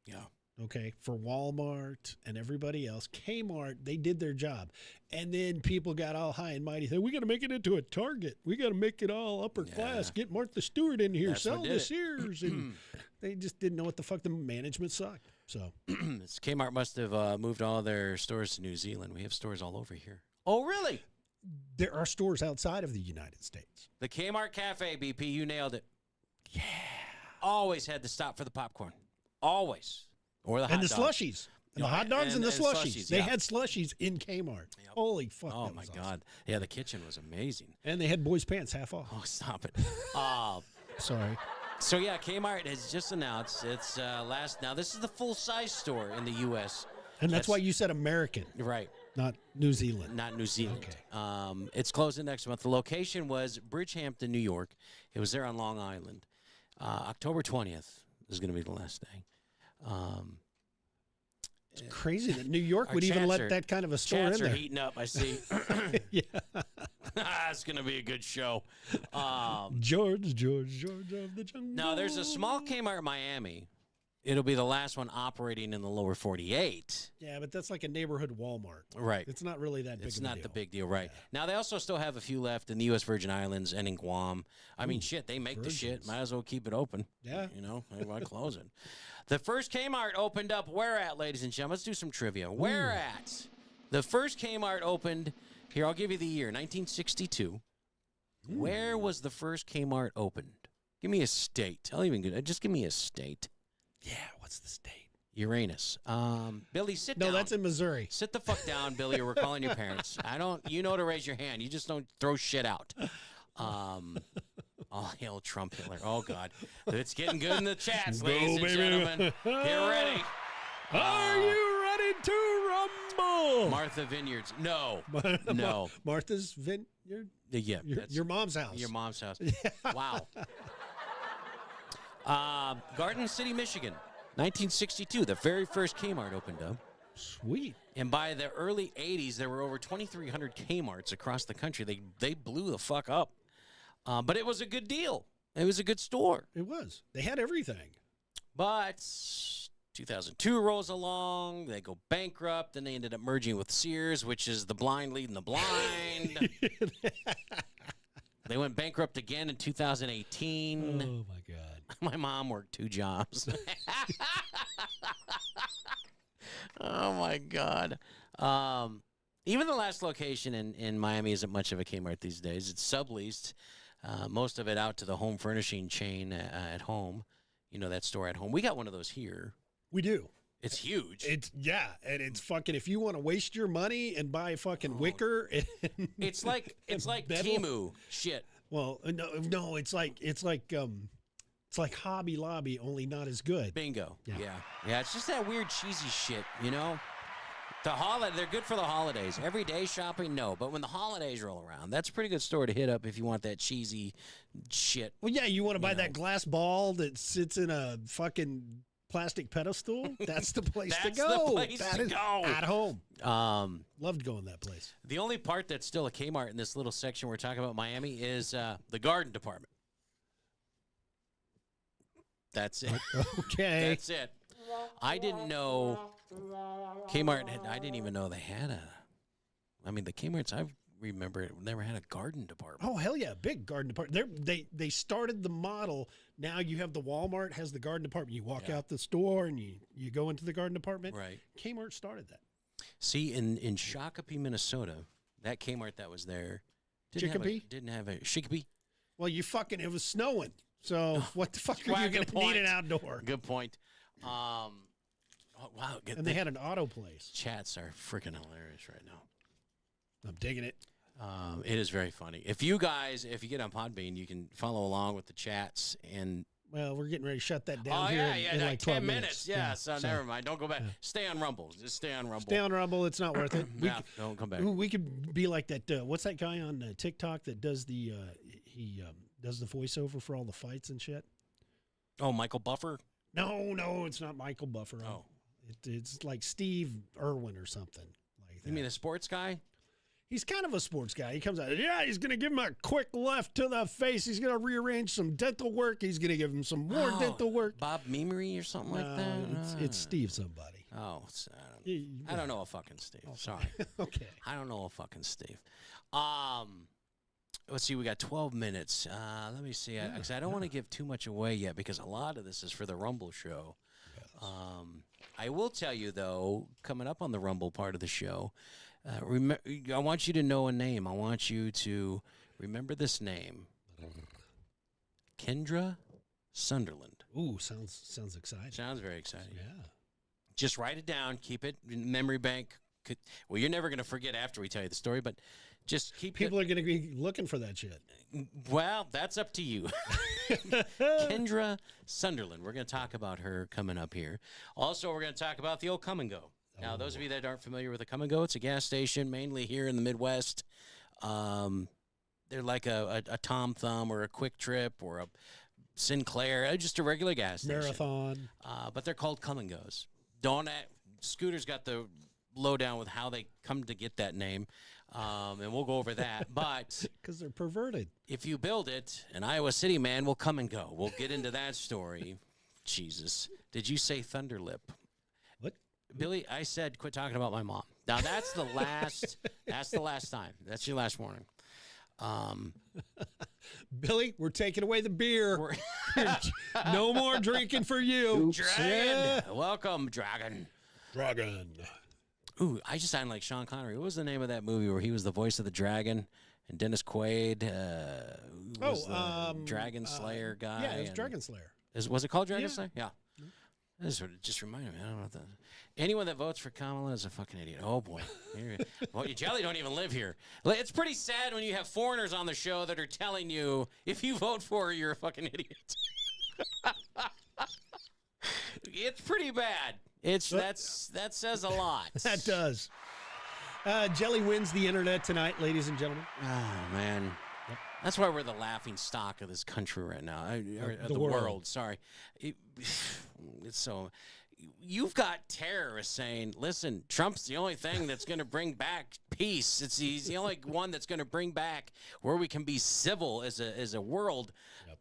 Yeah. Okay, for Walmart and everybody else. Kmart, they did their job. And then people got all high and mighty. We got to make it into a Target. We got to make it all upper class. Get Martha Stewart in here. Sell the Sears. And they just didn't know what the fuck. The management sucked. So Kmart must have moved all their stores to New Zealand. We have stores all over here. Oh, really? There are stores outside of the United States. The Kmart Cafe, BP, you nailed it. Yeah. Always had to stop for the popcorn. Always. Or the hot dogs. Slushies. And the hot dogs and the slushies. They had slushies in Kmart. Yep. Holy fuck. Oh, my God. Awesome. Yeah, the kitchen was amazing. And they had boys' pants half off. Oh, stop it. Sorry. So, yeah, Kmart has just announced its last. Now, this is the full-size store in the U.S. And that's why you said American. Right. Not New Zealand. Not New Zealand. Okay. It's closing next month. The location was Bridgehampton, New York. It was there on Long Island. October 20th is going to be the last day. It's crazy that New York would even let that kind of a store in there. Chats are heating up, I see. Yeah. It's going to be a good show. George of the jungle. Now, there's a small Kmart in Miami. It'll be the last one operating in the lower 48. Yeah, but that's like a neighborhood Walmart. Right. It's not really that big of a deal. It's not the big deal, right. Yeah. Now, they also still have a few left in the U.S. Virgin Islands and in Guam. I mean, shit, they make the shit. Might as well keep it open. Yeah. You know, why close it? The first Kmart opened up where at, ladies and gentlemen? Let's do some trivia. Where at? The first Kmart opened, here, I'll give you the year, 1962. Where was the first Kmart opened? Give me a state. Just give me a state. Yeah, what's the state? Uranus. Billy, sit down. No, that's in Missouri. Sit the fuck down, Billy, or we're calling your parents. You know to raise your hand. You just don't throw shit out. All hail Trump Hitler. Oh, God. It's getting good in the chats, ladies and gentlemen. Get ready. Are you ready to rumble? Martha Vineyards. No. No. Martha's Vineyard? Yeah. Your mom's house. Your mom's house. Wow. Garden City, Michigan. 1962, the very first Kmart opened up. Sweet. And by the early 80s, there were over 2,300 Kmarts across the country. They blew the fuck up. But it was a good deal. It was a good store. It was. They had everything. But 2002 rolls along. They go bankrupt. Then they ended up merging with Sears, which is the blind leading the blind. They went bankrupt again in 2018. Oh, my God. My mom worked 2 jobs. Oh, my God. Even the last location in Miami isn't much of a Kmart these days. It's subleased, most of it out to the home furnishing chain at home. You know, that store at home. We got one of those here. We do. It's huge. And it's fucking, if you want to waste your money and buy fucking wicker. It's like Temu shit. Well, no, it's like Hobby Lobby, only not as good. Bingo. Yeah. It's just that weird cheesy shit, you know? They're good for the holidays. Everyday shopping, no. But when the holidays roll around, that's a pretty good store to hit up if you want that cheesy shit. Well, yeah, you want to buy that glass ball that sits in a fucking plastic pedestal? That's the place to go. That's the place to go. At home. Loved going that place. The only part that's still a Kmart in this little section we're talking about Miami is the garden department. That's it. Okay. That's it. I didn't know Kmart I didn't even know they had the Kmarts I remember never had a garden department. Oh, hell yeah. Big garden department. They started the model. Now you have the Walmart has the garden department. You walk out the store and you go into the garden department. Right. Kmart started that. See, in Shakopee, Minnesota, that Kmart that was there didn't have a Shakopee. Well, it was snowing. So what the fuck are you going to need an outdoor? Good point. Wow. And they had an auto place. Chats are freaking hilarious right now. I'm digging it. It is very funny. If you get on Podbean, you can follow along with the chats. And well, we're getting ready to shut that down here in like 10 12 minutes. Yeah, so never mind. Don't go back. Stay on Rumble. Just stay on Rumble. Stay on Rumble. It's not worth it. Don't come back. We could be like that. What's that guy on TikTok that does the does the voiceover for all the fights and shit? Oh, Michael Buffer? No, it's not Michael Buffer. Oh. It's like Steve Irwin or something like that. You mean a sports guy? He's kind of a sports guy. He comes out, he's going to give him a quick left to the face. He's going to rearrange some dental work. He's going to give him some more dental work. Bob Memery or something like that? It's Steve somebody. Oh, I don't know a fucking Steve. Okay. Sorry. Okay. I don't know a fucking Steve. Let's see. We got 12 minutes. Let me see. Because I don't want to give too much away yet because a lot of this is for the Rumble show. Yes. I will tell you, though, coming up on the Rumble part of the show, I want you to know a name. I want you to remember this name. Kendra Sunderland. Ooh, sounds exciting. Sounds very exciting. Yeah. Just write it down. Keep it in memory bank. Well, you're never going to forget after we tell you the story, but just keep People are going to be looking for that shit. Well, that's up to you. Kendra Sunderland. We're going to talk about her coming up here. Also, we're going to talk about the old Come and Go. Now, those of you that aren't familiar with the Come and Go, it's a gas station, mainly here in the Midwest. They're like a Tom Thumb or a Quick Trip or a Sinclair, just a regular gas station. Marathon. But they're called Come and Goes. Scooter's got the lowdown with how they come to get that name, and we'll go over that. But because they're perverted. If you build it, an Iowa City man will come and go. We'll get into that story. Jesus. Did you say Thunderlip? What? Billy, I said quit talking about my mom. Now that's the last time. That's your last warning. Billy, we're taking away the beer. No more drinking for you. Dragon. Yeah. Welcome, Dragon. Dragon. Ooh, I just sound like Sean Connery. What was the name of that movie where he was the voice of the dragon? And Dennis Quaid was the Dragon Slayer guy. Yeah, it was Dragon Slayer. Was it called Dragon Slayer? Yeah. This just reminded me. I don't know what that. Anyone that votes for Kamala is a fucking idiot. Oh, boy. Well, you jelly don't even live here. It's pretty sad when you have foreigners on the show that are telling you if you vote for her, you're a fucking idiot. It's pretty bad. That says a lot. That does. Jelly wins the internet tonight, ladies and gentlemen. Oh, man. Yep. That's why we're the laughing stock of this country right now. The world. Sorry. It's so. you've got terrorists saying, listen, Trump's the only thing that's going to bring back peace. He's the only one that's going to bring back where we can be civil as a world. Yep.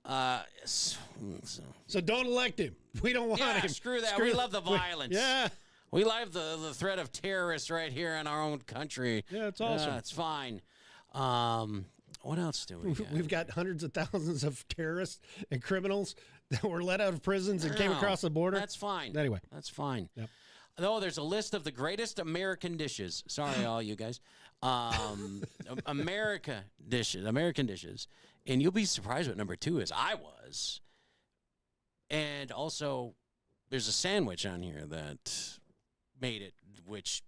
So don't elect him. We don't want him. Screw that. We love the violence. Yeah. We love the threat of terrorists right here in our own country. Yeah, it's awesome. It's fine. What else do we got? We've got hundreds of thousands of terrorists and criminals that were let out of prisons and came across the border. That's fine. Anyway. That's fine. Yep. Oh, there's a list of the greatest American dishes. Sorry, all you guys. American dishes. And you'll be surprised what number 2 is. I was. And also, there's a sandwich on here that made it, which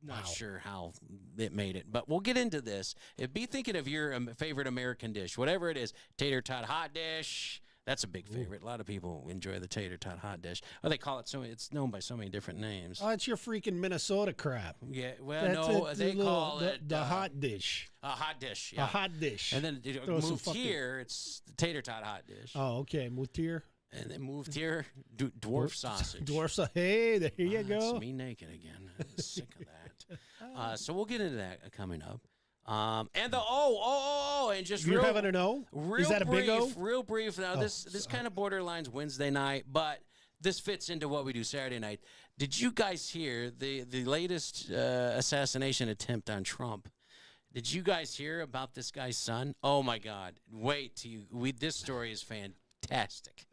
not sure how it made it. But we'll get into this. Be thinking of your favorite American dish, whatever it is. Tater tot hot dish. That's a big favorite. A lot of people enjoy the tater tot hot dish. Well, they call it it's known by so many different names. Oh, it's your freaking Minnesota crap. Yeah, well, they call it the hot dish. A hot dish, yeah. A hot dish. And then moved here, it's the tater tot hot dish. Oh, okay, moved here. And then moved here, dwarf sausage. Dwarf sausage. Hey, there you go. That's me naked again. I'm sick of that. So we'll get into that coming up. And the and just you're having an O? Is that a big O? Real brief. Now this kind of borderlines Wednesday night, but this fits into what we do Saturday night. Did you guys hear the latest assassination attempt on Trump? Did you guys hear about this guy's son? Oh my God! Wait till this story is fantastic.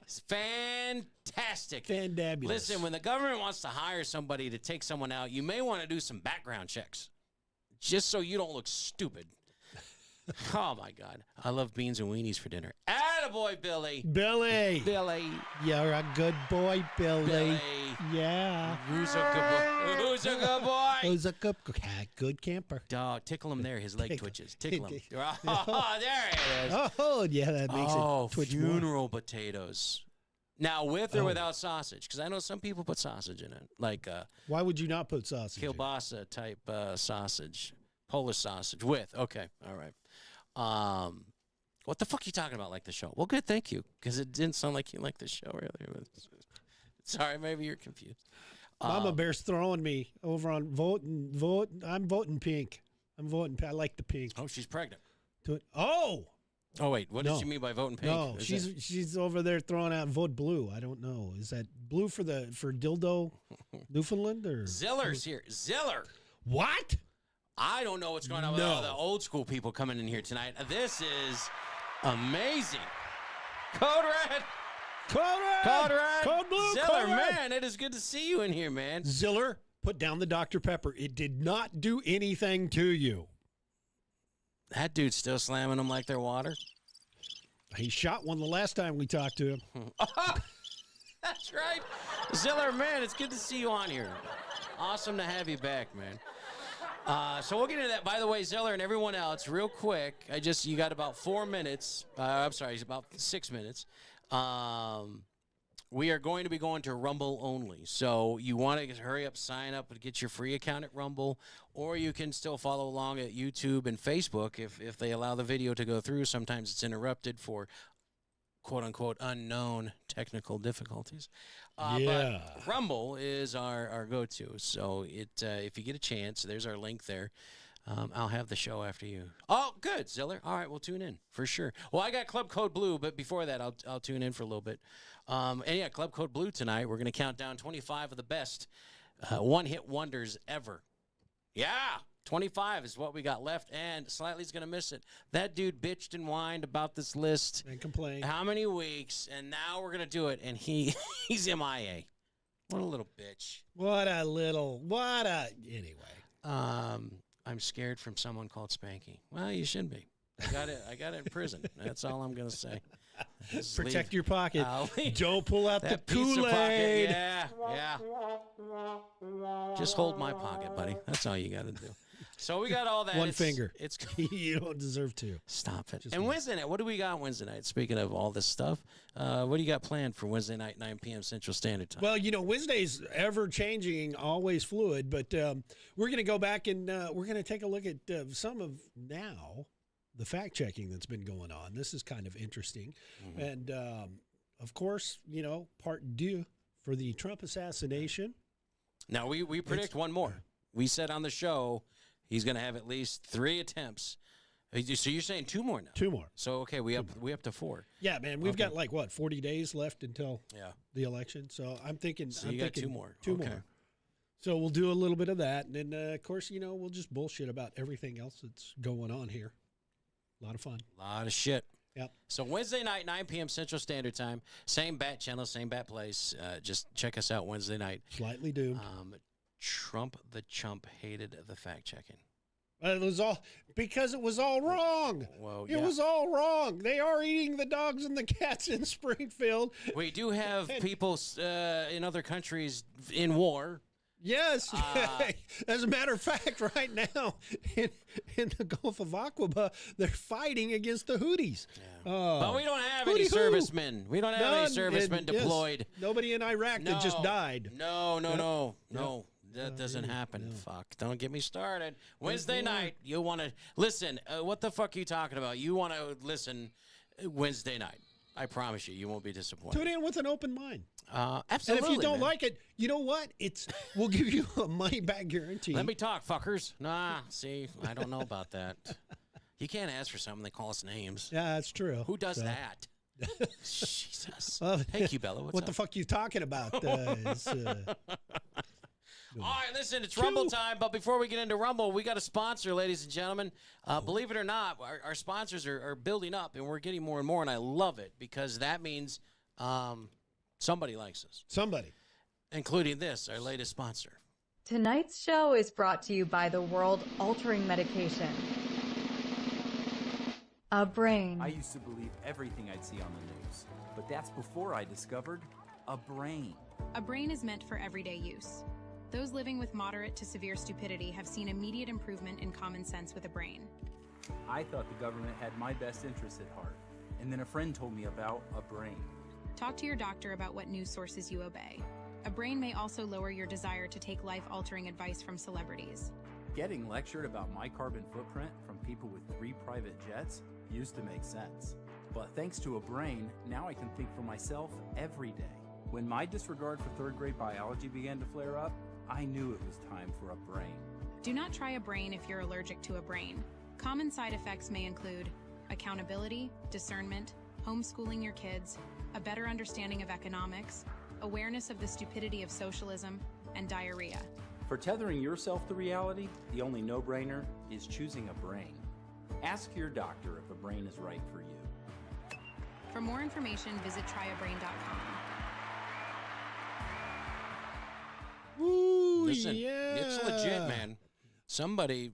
It's fantastic. Fandabulous. Listen, when the government wants to hire somebody to take someone out, you may want to do some background checks. Just so you don't look stupid. Oh, my God. I love beans and weenies for dinner. Attaboy, Billy. Billy. You're a good boy, Billy. Yeah. Who's a good boy? Who's a good boy? Who's a good camper? Dog, tickle him there. His leg twitches. Tickle him. Oh, there it is. Oh, yeah, that makes it twitch funeral more. potatoes. Now, with or without sausage? Because I know some people put sausage in it. Like why would you not put sausage kielbasa type sausage. Polish sausage with. Okay. All right. What the fuck are you talking about like the show? Well, good. Thank you. Because it didn't sound like you liked the show earlier. Sorry, maybe you're confused. Mama Bear's throwing me over on vote. I'm voting pink. I like the pink. Oh, she's pregnant. Oh, wait. What did she mean by voting pink? No, she's over there throwing out vote blue. I don't know. Is that blue for dildo Newfoundland or Ziller's here? Ziller. What? I don't know what's going on with all the old school people coming in here tonight. This is amazing. Code red. Code red. Code blue. Ziller, code red. man, it is good to see you in here, man. Ziller, put down the Dr. Pepper. It did not do anything to you. That dude's still slamming them like they're water. He shot one the last time we talked to him. That's right. Ziller, man, it's good to see you on here. Awesome to have you back, man. So we'll get into that. By the way, Ziller and everyone else, real quick, you got about 4 minutes. I'm sorry, it's about 6 minutes. We are going to be going to Rumble only. So you want to hurry up, sign up, and get your free account at Rumble, or you can still follow along at YouTube and Facebook if they allow the video to go through. Sometimes it's interrupted for quote-unquote unknown technical difficulties. But Rumble is our go-to. So if you get a chance, there's our link there. I'll have the show after you. Oh, good, Ziller. All right, we'll tune in for sure. Well, I got Club Code Blue, but before that, I'll tune in for a little bit. And yeah, Club Code Blue tonight. We're going to count down 25 of the best one-hit wonders ever. Yeah, 25 is what we got left, and Slightly's going to miss it. That dude bitched and whined about this list. And complained. How many weeks? And now we're going to do it, and he's MIA. What a little bitch. Anyway. I'm scared from someone called Spanky. Well, you should be. I got it in prison. That's all I'm going to say. Protect your pocket. Don't pull out the Kool-Aid. Yeah. Just hold my pocket, buddy. That's all you got to do. So we got all that. One finger. It's you don't deserve to. Stop it. And Wednesday night, what do we got Wednesday night? Speaking of all this stuff, what do you got planned for Wednesday night, 9 p.m. Central Standard Time? Well, Wednesday's ever changing, always fluid, but we're going to go back and we're going to take a look at some of the fact checking that's been going on. This is kind of interesting. Mm-hmm. And of course, part deux for the Trump assassination. Now, we predict one more. We said on the show he's going to have at least 3 attempts. So you're saying 2 more now? 2 more. So, okay, we up to 4. Yeah, man. We've got, 40 days left until the election. So I'm thinking. So you got 2 more. 2 more. So we'll do a little bit of that. And then, of course, we'll just bullshit about everything else that's going on here. A lot of fun. A lot of shit. Yep. So Wednesday night, 9 p.m. Central Standard Time. Same bat channel, same bat place. Just check us out Wednesday night. Slightly doomed. Trump the chump hated the fact checking. It was all because it was all wrong. Well, it was all wrong. They are eating the dogs and the cats in Springfield. We do have people in other countries in war. Yes. As a matter of fact, right now in the Gulf of Aqaba, they're fighting against the Houthis. Yeah. But we don't have any servicemen. We don't have any servicemen deployed. Yes, nobody in Iraq that just died. No. That doesn't happen. No. Fuck. Don't get me started. Wednesday night, you want to listen. What the fuck are you talking about? You want to listen Wednesday night. I promise you won't be disappointed. Tune in with an open mind. Absolutely. And if you don't like it, you know what? We'll give you a money back guarantee. Let me talk, fuckers. Nah, see, I don't know about that. You can't ask for something. They call us names. Yeah, that's true. Who does that? Jesus. Well, hey, Q-Bella, what's what up? the fuck you talking about? All right, listen, it's Rumble time, but before we get into Rumble, we got a sponsor, ladies and gentlemen. Believe it or not, our sponsors are building up, and we're getting more and more, and I love it because that means somebody likes us. Somebody. Including this, our latest sponsor. Tonight's show is brought to you by the world-altering medication, a brain. I used to believe everything I'd see on the news, but that's before I discovered a brain. A brain is meant for everyday use. Those living with moderate to severe stupidity have seen immediate improvement in common sense with a brain. I thought the government had my best interests at heart, and then a friend told me about a brain. Talk to your doctor about what news sources you obey. A brain may also lower your desire to take life-altering advice from celebrities. Getting lectured about my carbon footprint from people with 3 private jets used to make sense. But thanks to a brain, now I can think for myself every day. When my disregard for 3rd grade biology began to flare up, I knew it was time for a brain. Do not try a brain if you're allergic to a brain. Common side effects may include accountability, discernment, homeschooling your kids, a better understanding of economics, awareness of the stupidity of socialism, and diarrhea. For tethering yourself to reality, the only no-brainer is choosing a brain. Ask your doctor if a brain is right for you. For more information, visit tryabrain.com. Ooh, Listen, yeah. it's legit, man. Somebody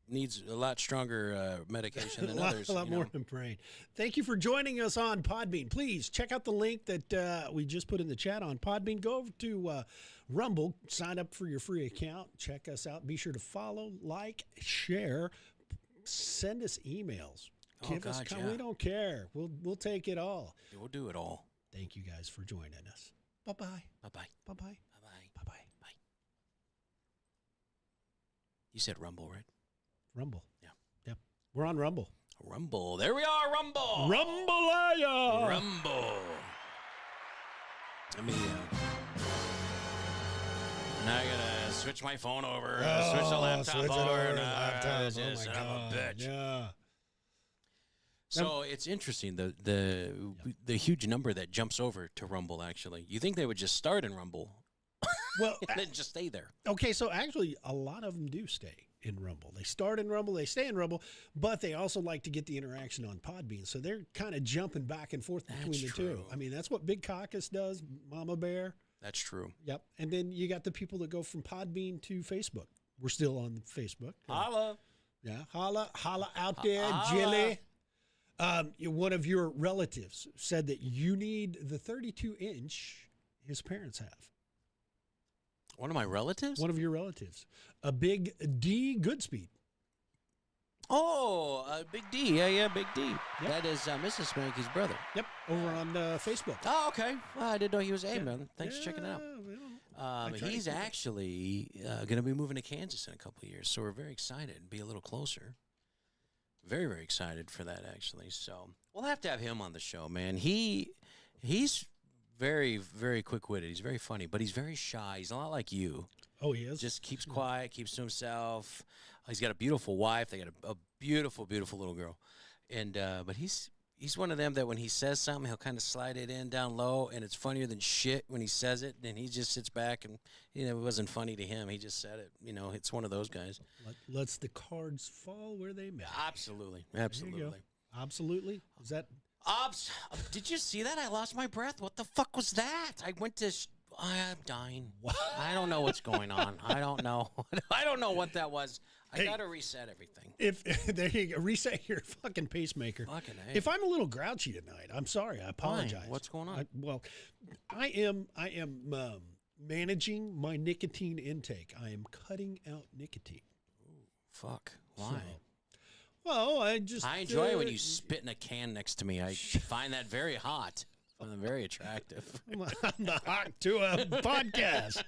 needs a lot stronger medication than others. A lot more than brain. Thank you for joining us on Podbean. Please check out the link that we just put in the chat on Podbean. Go over to Rumble, sign up for your free account. Check us out. Be sure to follow, like, share, send us emails. Give us comments. We don't care. We'll take it all. We'll do it all. Thank you guys for joining us. Bye-bye. Bye-bye. Bye-bye. Bye-bye. Bye-bye. Bye. You said Rumble, right? Rumble. Yeah. Yep. We're on Rumble. Rumble. There we are, Rumble. Rumble-aya. Rumble. Let me, now I gotta switch my phone over, switch the laptop over. Oh, my God. A bitch. Yeah. So it's interesting, the huge number that jumps over to Rumble, actually. You think they would just start in Rumble well, and then just stay there. Okay, so actually a lot of them do stay in Rumble. They start in Rumble, they stay in Rumble, but they also like to get the interaction on Podbean. So they're kind of jumping back and forth between the two. I mean, that's what Big Caucus does, Mama Bear. That's true. Yep. And then you got the people that go from Podbean to Facebook. We're still on Facebook. Holla. Yeah, holla out there, Jilly. One of your relatives said that you need the 32-inch his parents have. One of my relatives? One of your relatives. A Big D Goodspeed. Oh, Big D. Yeah, Big D. Yep. That is Mrs. Spanky's brother. Yep, over on Facebook. Oh, okay. Well, I didn't know he was man. Thanks for checking it out. He's actually going to be moving to Kansas in a couple of years, so we're very excited and be a little closer. Very, very excited for that, actually. So we'll have to have him on the show, man. He's very, very quick-witted. He's very funny, but he's very shy. He's a lot like you. Oh, he is? Just keeps quiet, keeps to himself. He's got a beautiful wife. They got a beautiful, beautiful little girl. And but he's one of them that when he says something, he'll kind of slide it in down low, and it's funnier than shit when he says it. And he just sits back, and it wasn't funny to him. He just said it. It's one of those guys. Lets the cards fall where they may. Absolutely, absolutely, absolutely. Is that? Did you see that? I lost my breath. What the fuck was that? I went to. I'm dying. I don't know what's going on. I don't know. I don't know what that was. I got to reset everything. If there you go, reset your fucking pacemaker. Fucking A. If I'm a little grouchy tonight, I'm sorry. I apologize. Why? What's going on? I am managing my nicotine intake. I am cutting out nicotine. Ooh, fuck. Why? Well, I enjoy it when you spit in a can next to me. I find that very hot. I'm very attractive. I'm the hot to a podcast.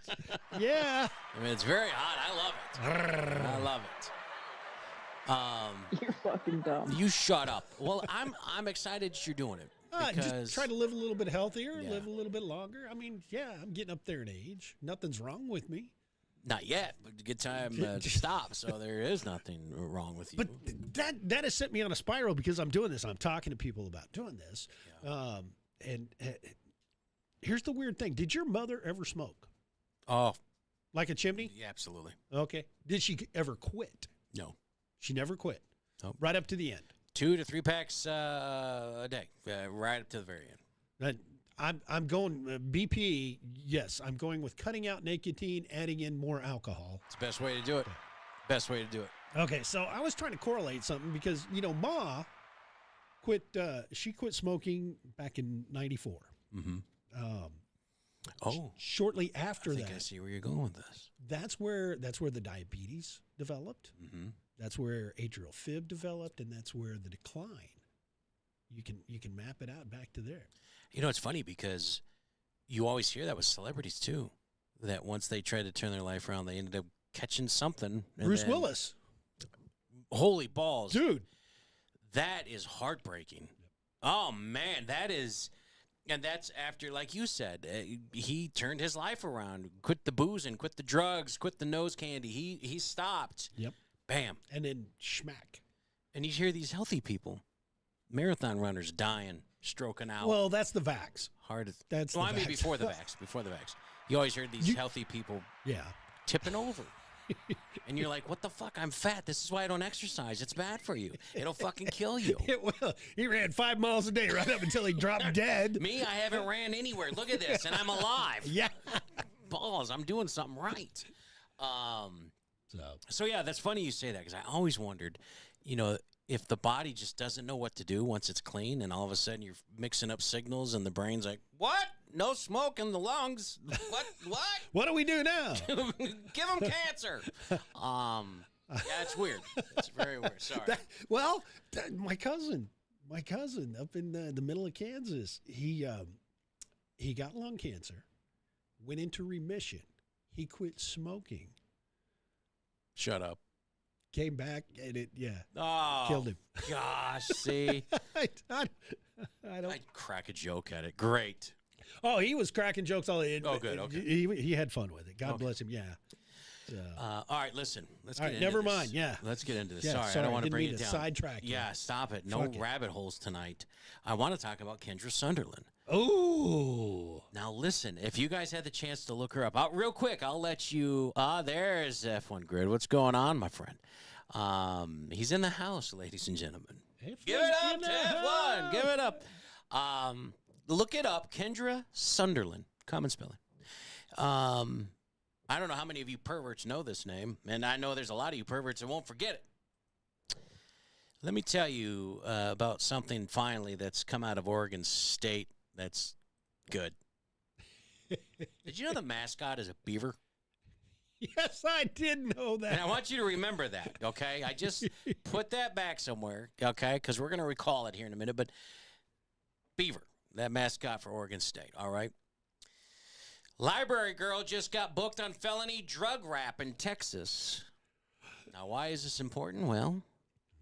Yeah. I mean, it's very hot. I love it. I love it. You're fucking dumb. You shut up. Well, I'm excited you're doing it. Because just try to live a little bit healthier, live a little bit longer. I mean, I'm getting up there in age. Nothing's wrong with me. Not yet, but a good time to stop. So there is nothing wrong with you. But that has set me on a spiral because I'm doing this. I'm talking to people about doing this. Yeah. And here's the weird thing. Did your mother ever smoke? Oh. Like a chimney? Yeah, absolutely. Okay. Did she ever quit? No. She never quit? Nope. Right up to the end? 2 to 3 packs a day, right up to the very end. I'm going BP, yes. I'm going with cutting out nicotine, adding in more alcohol. It's the best way to do it. Best way to do it. Okay, so I was trying to correlate something because, Ma she quit smoking back in 94. Mm-hmm. Shortly after I that. think I see where you're going with this. That's where the diabetes developed. Mm-hmm. That's where atrial fib developed, and that's where the decline. You can map it out back to there. It's funny because you always hear that with celebrities too. That once they tried to turn their life around, they ended up catching something. Bruce Willis. Holy balls. Dude. That is heartbreaking. Oh, man, that is, and that's after, like you said, he turned his life around, quit the boozing, quit the drugs, quit the nose candy. He stopped. Yep. Bam. And then schmack. And you hear these healthy people, marathon runners dying, stroking out. Well, that's the vax. That's I mean, before the vax. Before the vax. You always heard these healthy people tipping over. And you're like, what the fuck? I'm fat. This is why I don't exercise. It's bad for you. It'll fucking kill you. It will. He ran 5 miles a day right up until he dropped dead. Me, I haven't ran anywhere. Look at this, and I'm alive. Yeah. Balls. I'm doing something right. So yeah, that's funny you say that because I always wondered, if the body just doesn't know what to do once it's clean and all of a sudden you're mixing up signals and the brain's like, what? No smoke in the lungs. What? What do we do now? Give them cancer. Yeah, it's weird. It's very weird. Sorry. My cousin up in the middle of Kansas, he got lung cancer, went into remission. He quit smoking. Shut up. Came back and it killed him. Gosh, see, I don't. I'd crack a joke at it. Great. Oh, he was cracking jokes all day. Oh, good. Okay. He had fun with it. God bless him. Yeah. All right, listen. Let's get into never this. mind. Yeah. Let's get into this. Yeah, sorry, I don't want to bring it down. Sidetrack. Yeah, stop it. No rabbit holes tonight. I want to talk about Kendra Sunderland. Oh. Now, listen, if you guys had the chance to look her up, real quick, I'll let you. There's F1 Grid. What's going on, my friend? He's in the house, ladies and gentlemen. Give it up to F1. Give it up. Look it up. Kendra Sunderland. Common spelling. I don't know how many of you perverts know this name, and I know there's a lot of you perverts that won't forget it. Let me tell you about something finally that's come out of Oregon State that's good. Did you know the mascot is a beaver? Yes, I did know that. And I want you to remember that, okay? I just put that back somewhere, okay? Because we're going to recall it here in a minute. But beaver, that mascot for Oregon State, all right? Library girl just got booked on felony drug rap in Texas. Now, why is this important? Well,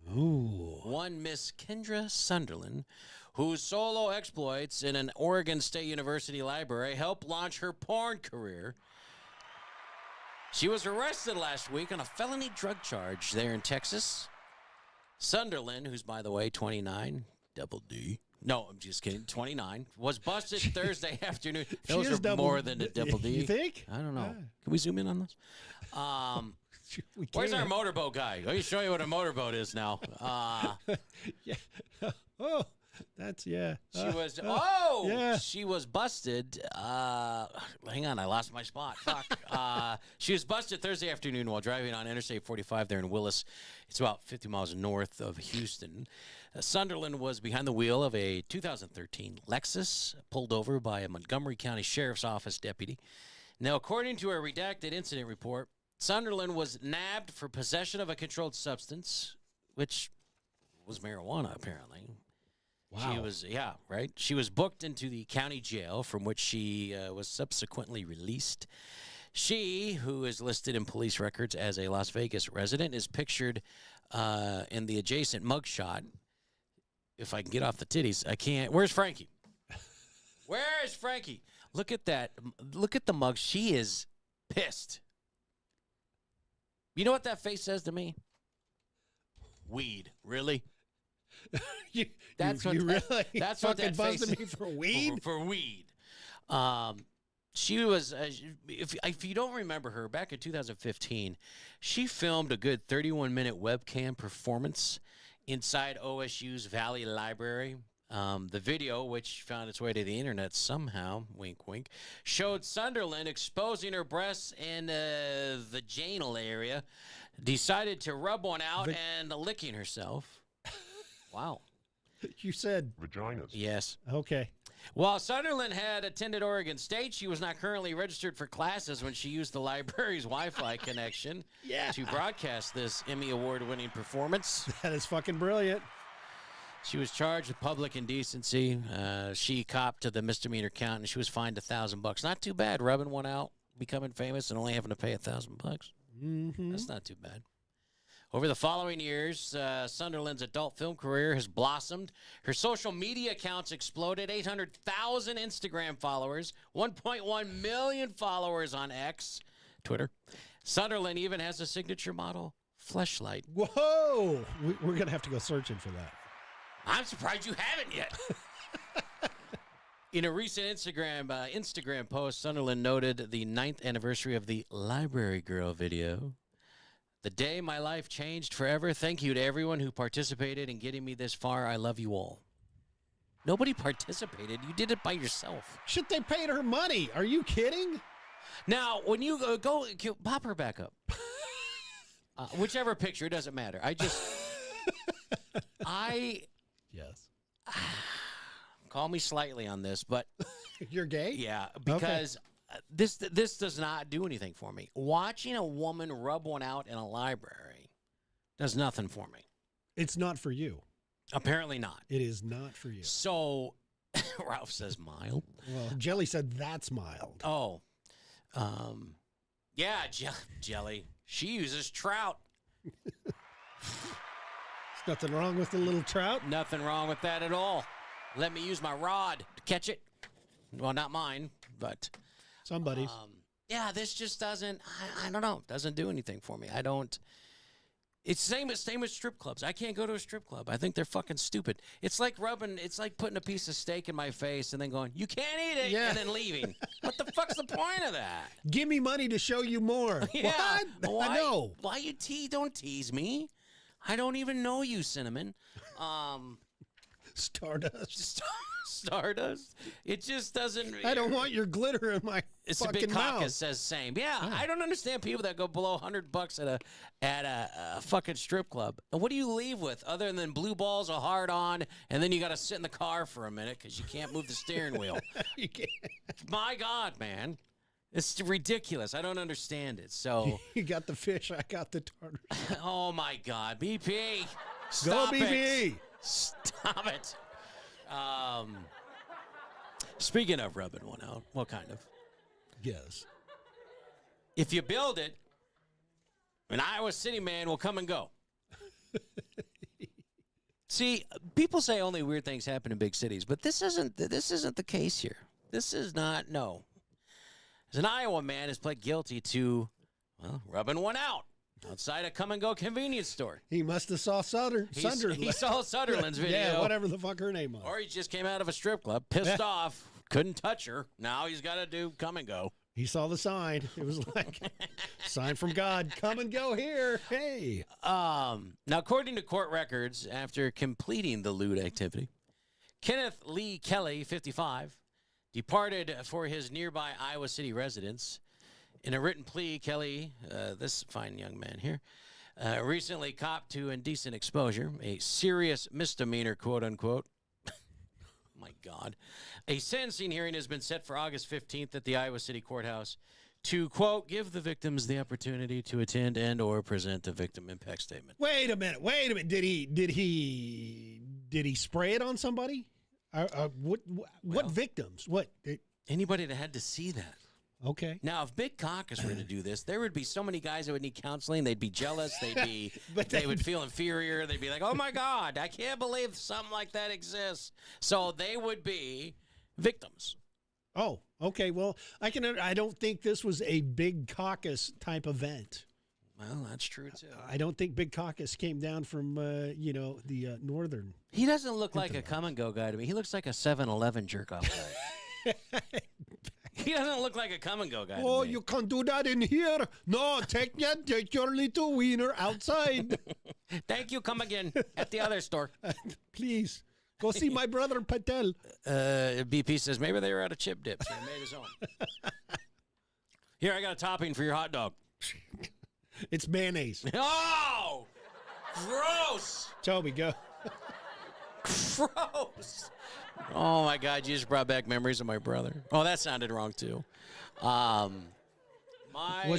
one Miss Kendra Sunderland whose solo exploits in an Oregon State University library helped launch her porn career. She was arrested last week on a felony drug charge there in Texas. Sunderland, who's, by the way, 29, double D. No, I'm just kidding, 29, was busted Thursday afternoon. Those are more than a double D. You think? I don't know. Yeah. Can we zoom in on this? Where's our motorboat guy? Let me show you what a motorboat is now. Yeah. Oh, that's, yeah. She was, yeah. She was busted. Hang on, I lost my spot. Fuck. She was busted Thursday afternoon while driving on Interstate 45 there in Willis. It's about 50 miles north of Houston. Sunderland was behind the wheel of a 2013 Lexus, pulled over by a Montgomery County Sheriff's Office deputy. Now, according to a redacted incident report, Sunderland was nabbed for possession of a controlled substance, which was marijuana, apparently. Wow. She was, yeah, right? She was booked into the county jail, from which she was subsequently released. She, who is listed in police records as a Las Vegas resident, is pictured in the adjacent mugshot. If I can get off the titties, I can't. Where's Frankie? Where's Frankie? Look at that. Look at the mug. She is pissed. You know what that face says to me? Weed. Really? That's what that face me for weed? For weed. She was, if you don't remember her, back in 2015, she filmed a good 31-minute webcam performance inside OSU's Valley Library. The video, which found its way to the internet somehow, wink, wink, showed Sunderland exposing her breasts in the vaginal area, decided to rub one out and licking herself. Wow. You said vaginas. Yes. Okay. While Sunderland had attended Oregon State, she was not currently registered for classes when she used the library's Wi-Fi connection to broadcast this Emmy Award-winning performance. That is fucking brilliant. She was charged with public indecency. She copped to the misdemeanor count, and she was fined $1,000. Not too bad, rubbing one out, becoming famous, and only having to pay $1,000. Mm-hmm. That's not too bad. Over the following years, Sunderland's adult film career has blossomed. Her social media accounts exploded, 800,000 Instagram followers, 1.1 million followers on X, Twitter. Sunderland even has a signature model, Fleshlight. Whoa! We're going to have to go searching for that. I'm surprised you haven't yet. In a recent Instagram post, Sunderland noted the 9th anniversary of the Library Girl video. The day my life changed forever. Thank you to everyone who participated in getting me this far. I love you all. Nobody participated. You did it by yourself. Shit, they paid her money. Are you kidding? Now, when you go pop her back up. Whichever picture, it doesn't matter. Yes. Call me slightly on this, but you're gay? Yeah, because this does not do anything for me. Watching a woman rub one out in a library does nothing for me. It's not for you. Apparently not. It is not for you. So, Ralph says mild. Well, Jelly said that's mild. Oh. Yeah, Jelly. She uses trout. There's nothing wrong with the little trout. Nothing wrong with that at all. Let me use my rod to catch it. Well, not mine, but somebody's. Yeah, this just doesn't. I don't know. Doesn't do anything for me. I don't. It's same as strip clubs. I can't go to a strip club. I think they're fucking stupid. It's like putting a piece of steak in my face and then going, "You can't eat it," and then leaving. What the fuck's the point of that? Give me money to show you more. Yeah, what? I know. Why you don't tease me? I don't even know you, Cinnamon. Stardust. Stardust. It just doesn't. I don't want your glitter in my it's fucking a big mouth. caucus says same. Yeah, I don't understand people that go below $100 at a fucking strip club. And what do you leave with other than blue balls, a hard on, and then you got to sit in the car for a minute because you can't move the steering wheel. You can't. My God, man. It's ridiculous. I don't understand it. So you got the fish, I got the tartar. Oh my God, BP. Stop Go BP. It. Stop it. Speaking of rubbing one out, what kind of? Yes. If you build it, an Iowa City man will come and go. See, people say only weird things happen in big cities, but this isn't the case here. This is not, no. As an Iowa man has pled guilty to, well, rubbing one out outside a come-and-go convenience store. He must have saw Sunderland. He saw Sutherland's video. Yeah, whatever the fuck her name was. Or he just came out of a strip club, pissed off, couldn't touch her. Now he's got to do come and go. He saw the sign. It was like, sign from God, come and go here. Hey. Now, according to court records, after completing the lewd activity, Kenneth Lee Kelly, 55, departed for his nearby Iowa City residence. In a written plea, Kelly, this fine young man here, recently copped to indecent exposure, a serious misdemeanor, quote unquote. My God. A sentencing hearing has been set for August 15th at the Iowa City Courthouse to, quote, give the victims the opportunity to attend and or present a victim impact statement. Wait a minute. Did he spray it on somebody? What victims? What? Anybody that had to see that. Okay. Now, if Big Caucus were to do this, there would be so many guys that would need counseling. They'd be jealous. They would feel inferior. They'd be like, oh, my God, I can't believe something like that exists. So they would be victims. Oh, okay. Well, I don't think this was a Big Caucus type event. Well, that's true, too. I don't think Big Caucus came down from, the northern. He doesn't look like a come-and-go guy to me. He looks like a 7-Eleven jerk-off guy. He doesn't look like a come-and-go guy. Oh, you can't do that in here. No, take your little wiener outside. Thank you. Come again at the other store. Please. Go see my brother Patel. BP says maybe they were out of chip dips. He made his own. Here, I got a topping for your hot dog. It's mayonnaise. Oh! Gross! Toby, go. Gross! Oh, my God, you just brought back memories of my brother. Oh, that sounded wrong, too. Was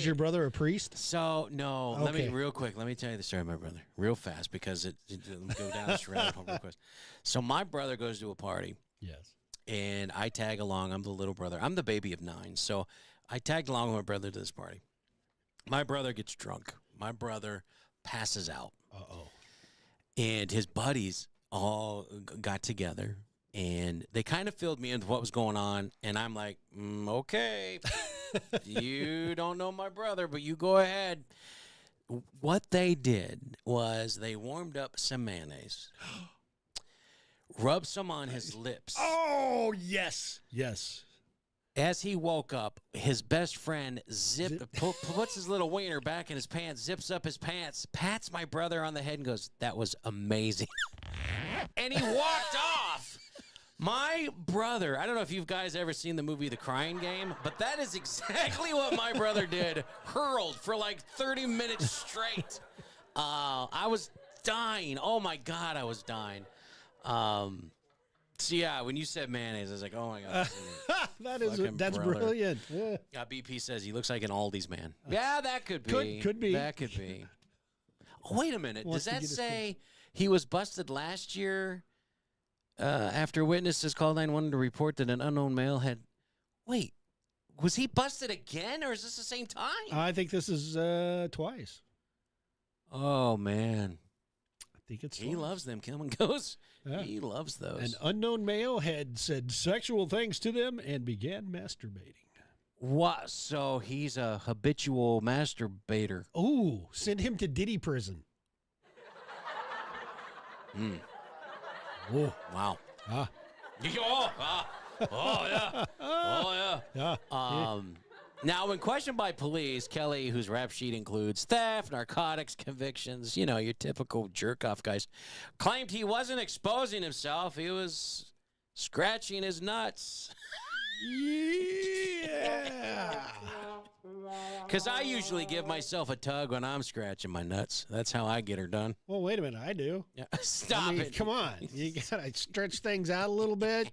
your brother a priest? So, no. Okay. Real quick, let me tell you the story of my brother. Real fast, because let me go down this rabbit hole real quick. So, my brother goes to a party. Yes. And I tag along. I'm the little brother. I'm the baby of 9. So, I tagged along with my brother to this party. My brother gets drunk. My brother passes out. Uh-oh. And his buddies all got together. And they kind of filled me into what was going on. And I'm like, okay, you don't know my brother, but you go ahead. What they did was they warmed up some mayonnaise, rubbed some on his lips. Oh, yes. Yes. As he woke up, his best friend puts his little wiener back in his pants, zips up his pants, pats my brother on the head and goes, that was amazing. And he walked off. My brother, I don't know if you guys ever seen the movie The Crying Game, but that is exactly what my brother did. Hurled for like 30 minutes straight. I was dying. Oh, my God, I was dying. So, yeah, when you said mayonnaise, I was like, oh, my God. That's brilliant. Yeah. BP says he looks like an Aldi's man. Yeah, that could be. Could be. That could be. Oh, wait a minute. Does that say he was busted last year after witnesses called 911 to report that an unknown male had... Wait, was he busted again, or is this the same time? I think this is twice. Oh, man. I think it's He loves them come and goes. Yeah. He loves those. An unknown male had said sexual things to them and began masturbating. What? So he's a habitual masturbator. Ooh, send him to Diddy prison. Oh, wow. Ah. Oh, yeah. Oh, yeah. Yeah. Now, when questioned by police, Kelly, whose rap sheet includes theft, narcotics convictions, you know, your typical jerk-off guys, claimed he wasn't exposing himself. He was scratching his nuts. Yeah. Because I usually give myself a tug when I'm scratching my nuts. That's how I get her done. Well, wait a minute. I do. Yeah. Stop it. Come on. You got to stretch things out a little bit.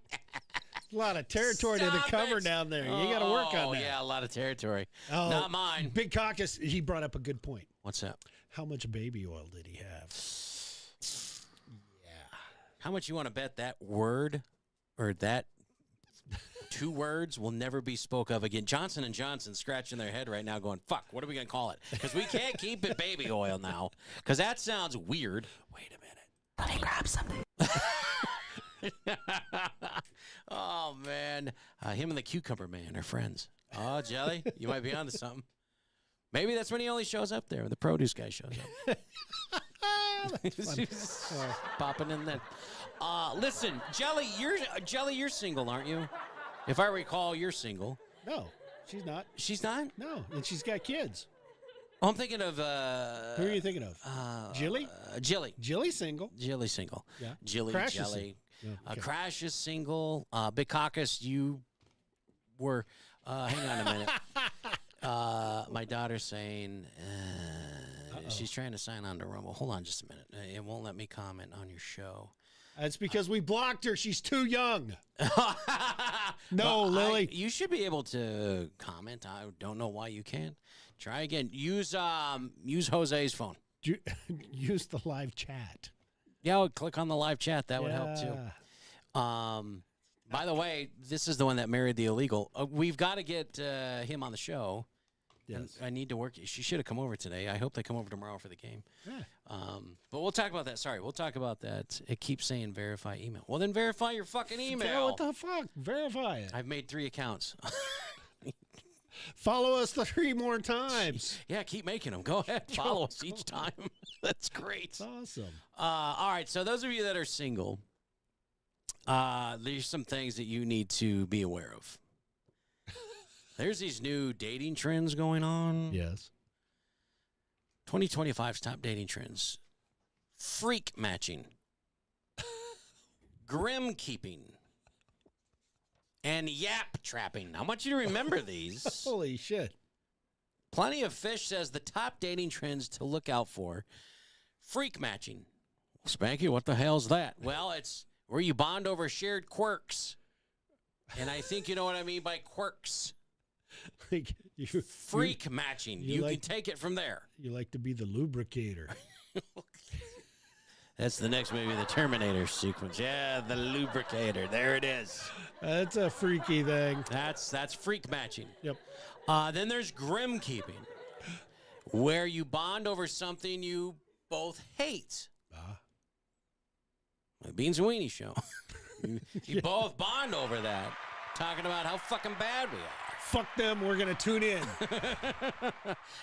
A lot of territory to cover down there. You got to work on that. Oh, yeah, a lot of territory. Oh, not mine. Big Caucus, he brought up a good point. What's that? How much baby oil did he have? Yeah. How much you want to bet that word or that 2 words will never be spoke of again? Johnson & Johnson scratching their head right now going, fuck, what are we going to call it? Because we can't keep it baby oil now because that sounds weird. Wait a minute. Let me grab something. Oh, man. Him and the Cucumber Man are friends. Oh, Jelly, you might be onto something. Maybe that's when he only shows up there, when the produce guy shows up. Popping in then. Listen, Jelly, you're single, aren't you? If I recall, you're single. No, she's not. She's not? No, and she's got kids. Oh, I'm thinking of... Who are you thinking of? Jilly? Jilly. Jilly's single. Jilly's single. Yeah. Jilly, Crash Jelly. Okay. Crash is single. Big Caucus, you were... hang on a minute. My daughter's saying she's trying to sign on to Rumble. Hold on just a minute. It won't let me comment on your show. That's because we blocked her. She's too young. No, Well, Lily. You should be able to comment. I don't know why you can't. Try again. Use Jose's phone. Use the live chat. Yeah, click on the live chat. That would help too. By the way, this is the one that married the illegal. We've got to get him on the show. Yes. I need to work. She should have come over today. I hope they come over tomorrow for the game. Yeah. But we'll talk about that. Sorry, we'll talk about that. It keeps saying verify email. Well, then verify your fucking email. Yeah, what the fuck? Verify it. I've made 3 accounts. Follow us 3 more times. Yeah, keep making them. Go ahead. Follow us each time. That's great. That's awesome. All right. So those of you that are single, there's some things that you need to be aware of. There's these new dating trends going on. Yes. 2025's top dating trends. Freak matching. Grim keeping. And yap trapping. I want you to remember these. Holy shit. Plenty of Fish says the top dating trends to look out for. Freak matching. Spanky, what the hell's that? Well, it's where you bond over shared quirks. And I think you know what I mean by quirks. Like Freak matching. You can take it from there. You like to be the lubricator. That's the next movie, the Terminator sequence. Yeah, the lubricator. There it is. That's a freaky thing. That's freak matching. Yep. Then there's grim keeping, where you bond over something you both hate. The Beans and Weenie show. you both bond over that, talking about how fucking bad we are. Fuck them, we're going to tune in.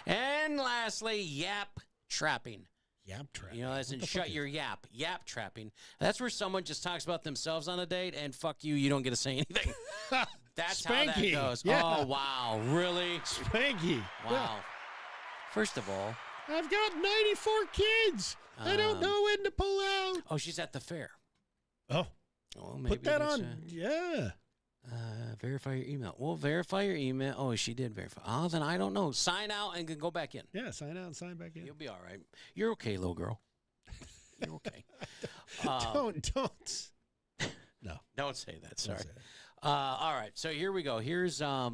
And lastly, yap trapping. Yap trapping? You know, as in shut your yap. Yap trapping. That's where someone just talks about themselves on a date, and fuck you, you don't get to say anything. That's Spanky. how that goes. Yeah. Oh, wow. Really? Spanky. Wow. Yeah. First of all, I've got 94 kids. I don't know when to pull out. oh, she's at the fair. Oh. Well, maybe Put that that's, on. Yeah. Verify your email. Well, verify your email. Oh, she did verify. Oh, then I don't know. Sign out and then go back in. Yeah, sign out and sign back in. You'll be all right. You're okay, little girl. You're okay. Don't. No. Don't say that. Sorry. Don't say All right. So here we go. Here's by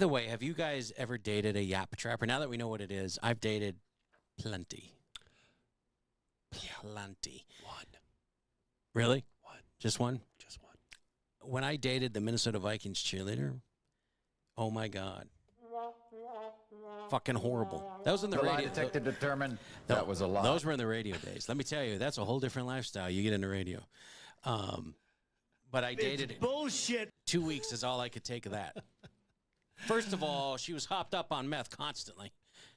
the way, have you guys ever dated a yap trapper? Now that we know what it is, I've dated plenty. Plenty. One. Really? One. Just one? Just one. When I dated the Minnesota Vikings cheerleader, oh my God. Fucking horrible. That was in the radio. Lie detector determined that was a lie. Those were in the radio days. Let me tell you, that's a whole different lifestyle. You get into radio. But I dated it. Bullshit. 2 weeks is all I could take of that. First of all, she was hopped up on meth constantly.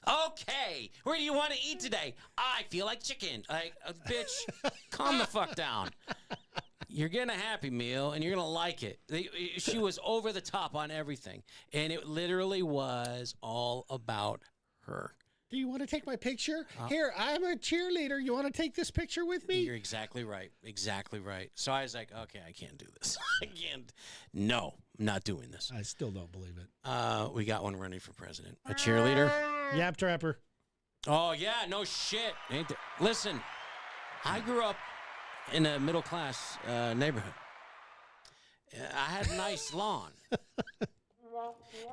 Okay, where do you want to eat today? I feel like chicken. Like, bitch, calm the fuck down. You're getting a Happy Meal, and you're going to like it. She was over the top on everything, and it literally was all about her. Do you want to take my picture? Here, I'm a cheerleader. You want to take this picture with me? You're exactly right. Exactly right. So I was like, okay, I can't do this. I can't. No, I'm not doing this. I still don't believe it. We got one running for president. A cheerleader? Yap trapper. Oh, yeah, no shit. Ain't there? Listen, I grew up in a middle-class neighborhood. I had a nice lawn.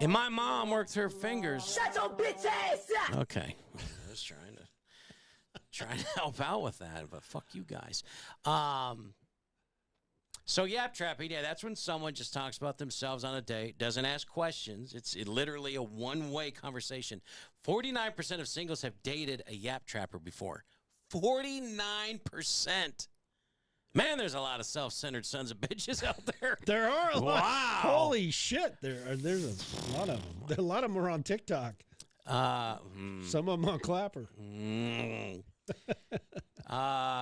And my mom worked her fingers. Shut your bitch ass up! Okay. I was trying to help out with that, but fuck you guys. So yap trapping, yeah, that's when someone just talks about themselves on a date, doesn't ask questions. It's literally a one-way conversation. 49% of singles have dated a yap trapper before. 49%. Man, there's a lot of self-centered sons of bitches out there. There are a lot. Wow. Holy shit. There's a lot of them. A lot of them are on TikTok. Some of them on Clapper.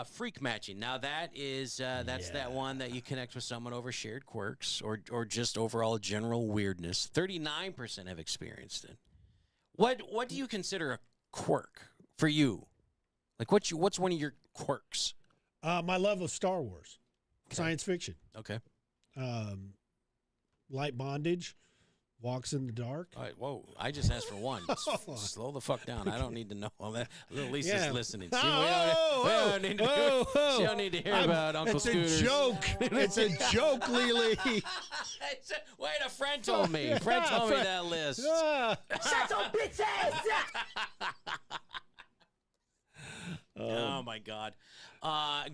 Freak matching. Now that's that one that you connect with someone over shared quirks or just overall general weirdness. 39% have experienced it. What do you consider a quirk for you? Like what's one of your quirks? My love of Star Wars, science fiction. Okay. Light bondage, walks in the dark. All right, whoa! I just asked for one. Slow the fuck down. I don't need to know all that. Little Lisa's listening. She don't need to hear about Uncle Scooters. It's a joke. It's a joke, Lily. Wait, a friend told me. A friend told me that list. Shut your bitch ass up! Oh my God.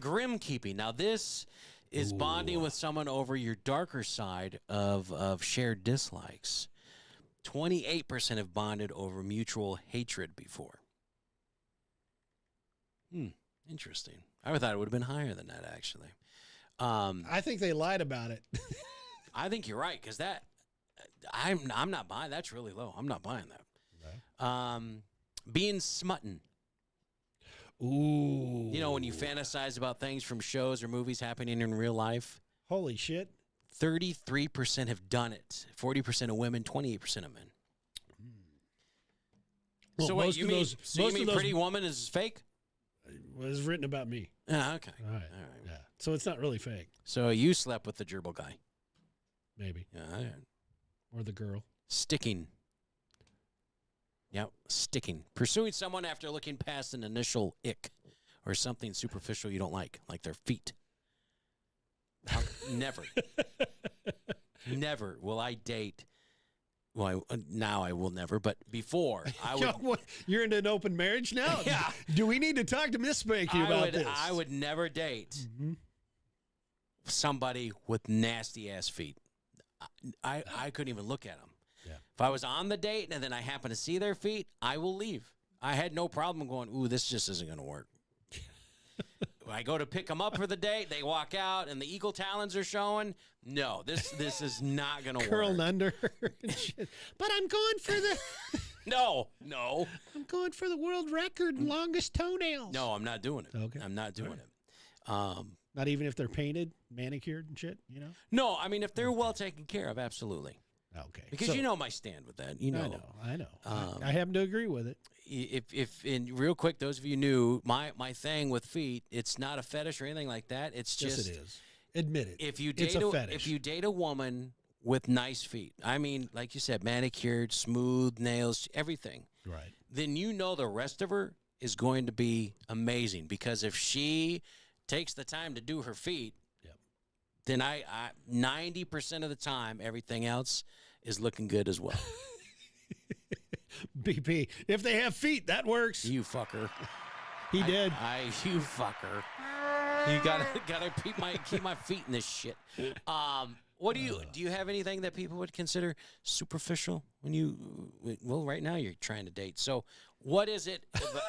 Grim keeping. Now this is bonding with someone over your darker side of shared dislikes. 28% have bonded over mutual hatred before. Interesting. I thought it would have been higher than that, actually. I think they lied about it. I think you're right, because that I'm not buying. That's really low. I'm not buying that. Right. Being smutting. Ooh. You know, when you fantasize about things from shows or movies happening in real life. Holy shit. 33% have done it. 40% of women, 28% of men. Well, so wait, you mean Pretty Woman is fake? It was written about me. Okay. All right. Yeah. So it's not really fake. So you slept with the gerbil guy. Maybe. Yeah. Or the girl. Sticking. Yep, sticking. Pursuing someone after looking past an initial ick or something superficial you don't like their feet. Never. Never will I date. Well, now I will never, but before I would. You're in an open marriage now? Yeah. Do we need to talk to Miss Spanky about this? I would never date somebody with nasty ass feet. I couldn't even look at them. Yeah. If I was on the date and then I happen to see their feet, I will leave. I had no problem going, ooh, this just isn't going to work. When I go to pick them up for the date, they walk out and the eagle talons are showing. No, this is not going to work. Curled under. But I'm going for the... No. I'm going for the world record longest toenails. No, I'm not doing it. Okay. I'm not doing it. Not even if they're painted, manicured and shit, you know? No, I mean, if they're well taken care of, absolutely. Okay. Because you know my stand with that. You know. I know. I happen to agree with it. If real quick, those of you knew, my thing with feet, it's not a fetish or anything like that. It's just. Yes, it is. Admit it. If you it's date a fetish. If you date a woman with nice feet, I mean, like you said, manicured, smooth nails, everything. Right. Then you know the rest of her is going to be amazing, because if she takes the time to do her feet, then I 90% of the time, everything else is looking good as well. BP. If they have feet, that works. You fucker. He did. You fucker. You gotta keep my feet in this shit. What do you have anything that people would consider superficial when you? Well, right now you're trying to date. So what is it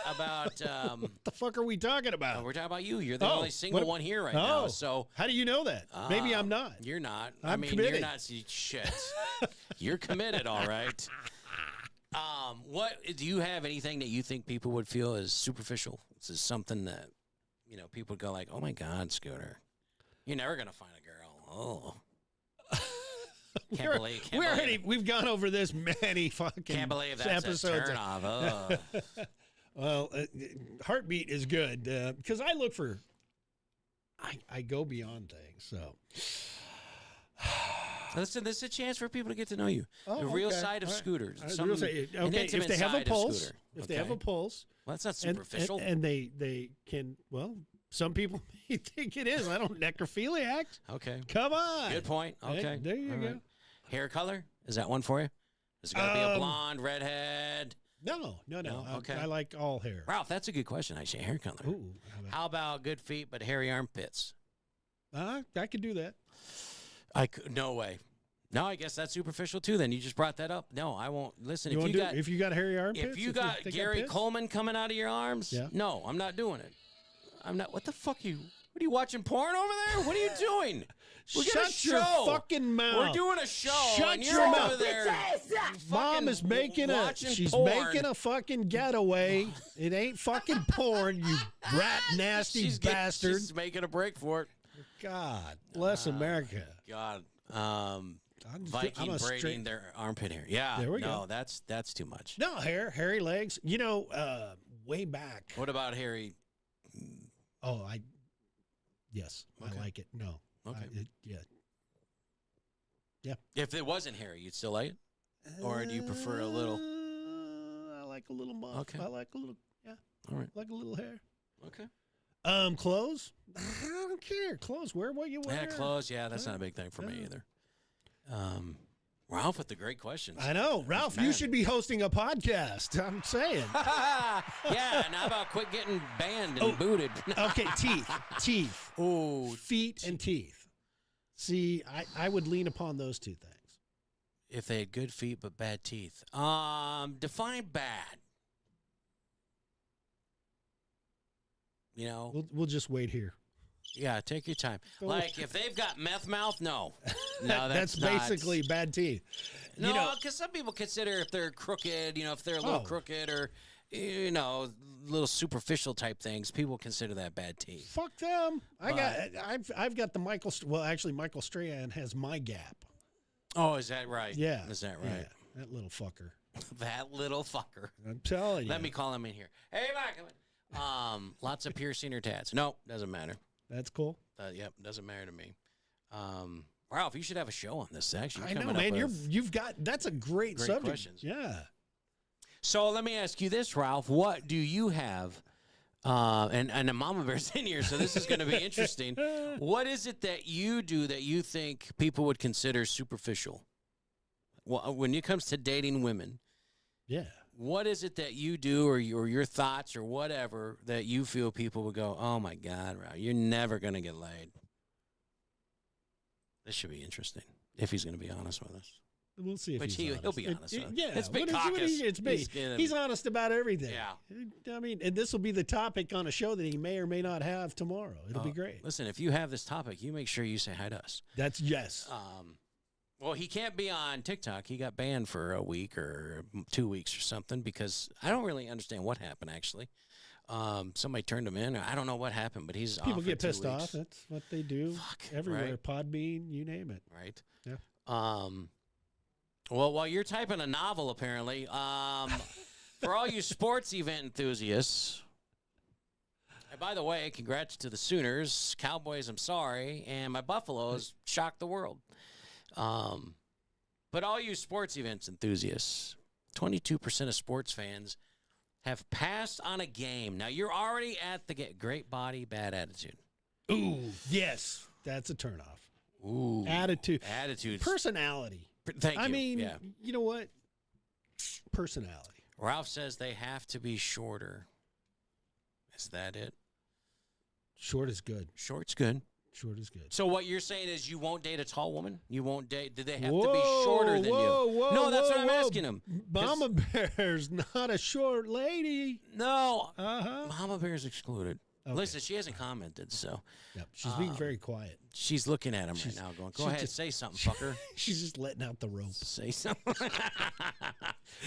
about? What the fuck are we talking about? We're talking about you. You're the only single one here right now. So how do you know that? Maybe I'm not. You're not. I'm committed. You're not. Shit. You're committed. All right. What do you have? Anything that you think people would feel is superficial? This is something that people would go like, "Oh my God, Scooter, you're never gonna find a girl." Oh. We've gone over this many fucking can't believe that's episodes. A turn off. Well, heartbeat is good because I look for. I go beyond things. So, listen, this is a chance for people to get to know you. The real side of scooters. Okay, if they have a pulse, they have a pulse. Well, that's not superficial. And they can. Well, some people may think it is. I don't necrophiliac. Okay. Come on. Good point. Okay. There you go. Hair color? Is that one for you? Is it got to be a blonde, redhead? No. Okay. I like all hair. Ralph, that's a good question, actually. Hair color. Ooh. How about good feet but hairy armpits? I could do that. No way. No, I guess that's superficial too. Then you just brought that up. No, I won't listen. If you got hairy armpits, if you got Gary Coleman coming out of your arms, no, I'm not doing it. I'm not. What the fuck are you? What are you watching porn over there? What are you doing? We got a Shut your show. fucking mouth. We're doing a show. Shut and your you're mouth. over there. Mom is making she's porn. making a fucking getaway. It ain't fucking porn, you rat nasty bastard. She's making a break for it. God bless America. God. I'm Viking a braiding their armpit hair. Yeah. There we no, go. that's too much. No, hairy legs. You know, way back. What about hairy? Oh, yes, Okay. I like it. No. Okay. Yeah. If it wasn't hairy, you'd still like it? Or do you prefer a little? I like a little muff. Okay. I like a little, All right. like a little hair. Okay. Clothes? I don't care. Clothes. Wear what you wear. Yeah, clothes. Yeah, that's not a big thing for me either. Ralph with the great questions. I know. Ralph, you should be hosting a podcast. I'm saying. Yeah, and how about quit getting banned and booted? Okay, teeth. Ooh. Feet and teeth. See, I would lean upon those two things. If they had good feet but bad teeth. Define bad. You know? We'll just wait here. Yeah, take your time. Like, if they've got meth mouth, no. No, that's not. basically bad teeth. No, because some people consider if they're crooked, if they're a little crooked or, little superficial type things, people consider that bad teeth. Fuck them. I've got the Michael. Well, actually, Michael Strahan has my gap. Oh, is that right? Yeah. Is that right? Yeah, that little fucker. That little fucker. I'm telling you. Let me call him in here. Hey, Mike. Come in. Lots of piercing or tats. No, doesn't matter. That's cool. Yep, doesn't matter to me. Ralph, you should have a show on this section. I know, man. You've got that's a great subject. Questions. Yeah. So let me ask you this, Ralph. What do you have? And the Mama Bear's in here, so this is going to be interesting. What is it that you do that you think people would consider superficial? Well, when it comes to dating women, yeah. What is it that you do or your thoughts or whatever that you feel people would go, oh, my God, Ralph, you're never going to get laid? This should be interesting if he's going to be honest with us. We'll see if he'll be honest. Yeah, it's big caucus. It's big. He's honest about everything. Yeah. I mean, and this will be the topic on a show that he may or may not have tomorrow. It'll be great. Listen, if you have this topic, you make sure you say hi to us. That's yes. Well, he can't be on TikTok. He got banned for a week or 2 weeks or something because I don't really understand what happened, actually. Somebody turned him in. I don't know what happened, but he's People off get for 2 pissed weeks. off. That's what they do everywhere. Right. Podbean, you name it. Right. Yeah. Well, while you're typing a novel, apparently, for all you sports event enthusiasts, and by the way, congrats to the Sooners. Cowboys, I'm sorry. And my Buffaloes shocked the world. But all you sports events enthusiasts, 22% of sports fans have passed on a game. Now, you're already at the great body, bad attitude. Ooh, yes. That's a turnoff. Ooh. Attitude. Attitudes. Personality. Thank you. I mean, yeah. You know what? Personality. Ralph says they have to be shorter. Is that it? Short is good. Short's good. Short is good. So what you're saying is you won't date a tall woman? You won't date? Do they have to be shorter than you? No, that's what I'm asking him. Mama Bear's not a short lady. No. Mama Bear's excluded. Okay. Listen, she hasn't commented, so. Yep. She's being very quiet. She's looking at him right now going, go ahead, say something, fucker. She's just letting out the rope. Say something.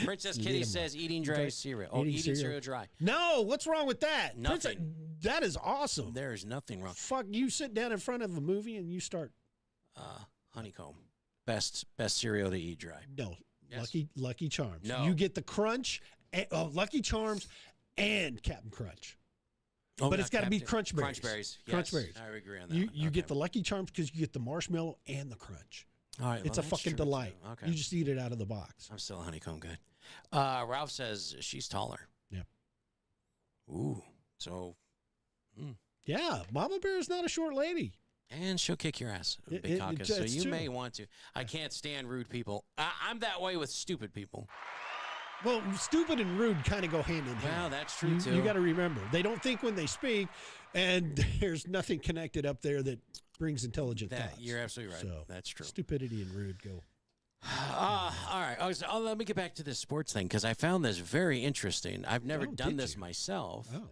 Princess Kitty says eating dry cereal. Oh, eating cereal dry. No, what's wrong with that? Nothing. That is awesome. There is nothing wrong. Fuck, you sit down in front of a movie and you start. Honeycomb. Best cereal to eat dry. No. Yes. Lucky Charms. No. You get the Crunch, Lucky Charms, and Captain Crunch. Oh, but it's got to be Crunch Berries. Crunch Berries. Yes, Crunch Berries. I agree on that. You get the Lucky Charms because you get the marshmallow and the crunch. All right, it's a fucking delight. Okay. You just eat it out of the box. I'm still a honeycomb guy. Ralph says she's taller. Yep. Ooh. So. Yeah, Mama Bear is not a short lady. And she'll kick your ass, Big Caucus. So you may want to. I can't stand rude people. I'm that way with stupid people. Well, stupid and rude kind of go hand in hand. Well, that's true, too. You got to remember, they don't think when they speak, and there's nothing connected up there that brings intelligent thoughts. You're absolutely right. So, that's true. Stupidity and rude go. All right. Let me get back to this sports thing because I found this very interesting. I've never done this myself. Oh.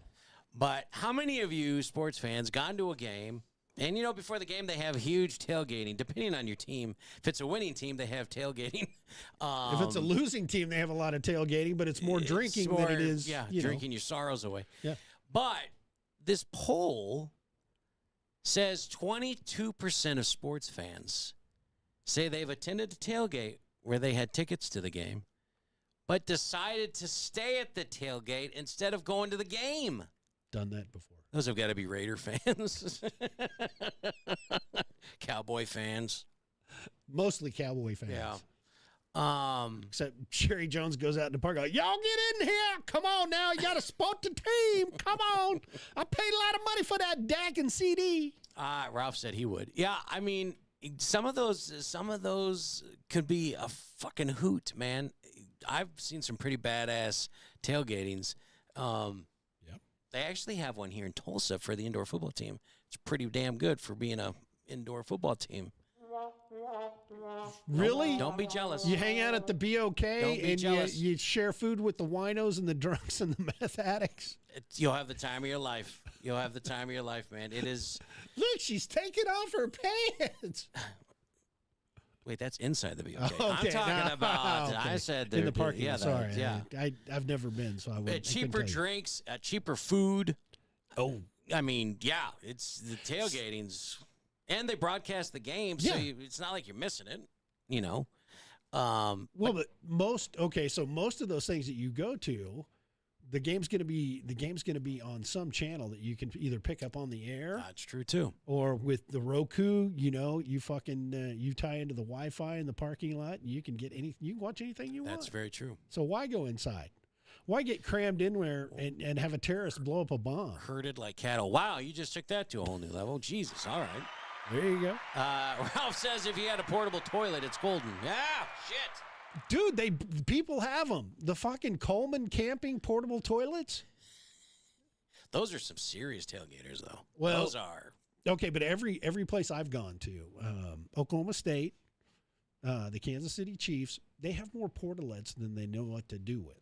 But how many of you sports fans gone to a game, and, before the game they have huge tailgating, depending on your team. If it's a winning team, they have tailgating. If it's a losing team, they have a lot of tailgating, but it's more drinking than it is, drinking your sorrows away. Yeah. But this poll says 22% of sports fans say they've attended a tailgate where they had tickets to the game, but decided to stay at the tailgate instead of going to the game. Done that before. Those have got to be Raider fans. Cowboy fans. Mostly Cowboy fans. Yeah. Except Jerry Jones goes out in the park like, y'all get in here. Come on now. You got to support the team. Come on. I paid a lot of money for that DAC and CD. Ralph said he would. Yeah, I mean, some of those could be a fucking hoot, man. I've seen some pretty badass tailgatings. They actually have one here in Tulsa for the indoor football team. It's pretty damn good for being a indoor football team. Really? Don't be jealous. You hang out at the BOK and you share food with the winos and the drunks and the meth addicts. You'll have the time of your life. You'll have the time of your life, man. It is. Look, she's taking off her pants. Wait, that's inside the BOK. Okay, I'm talking about. Okay. I said in the parking. Yeah, Sorry, yeah. I've never been, so I wouldn't. Cheaper drinks, cheaper food. Oh, I mean, yeah, it's the tailgatings, and they broadcast the game, so it's not like you're missing it. But most of those things that you go to, the game's going to be on some channel that you can either pick up on the air. That's true too. Or with the Roku, you fucking you tie into the Wi-Fi in the parking lot, and you can get anything. You can watch anything you want. That's very true. So why go inside? Why get crammed in there and have a terrorist blow up a bomb? Herded like cattle. Wow, you just took that to a whole new level. Jesus. All right. There you go. Ralph says if you had a portable toilet, it's golden. Yeah, shit. Dude, people have them. The fucking Coleman camping portable toilets. Those are some serious tailgaters, though. Well, those are. Okay, but every place I've gone to, Oklahoma State, the Kansas City Chiefs, they have more portalets than they know what to do with.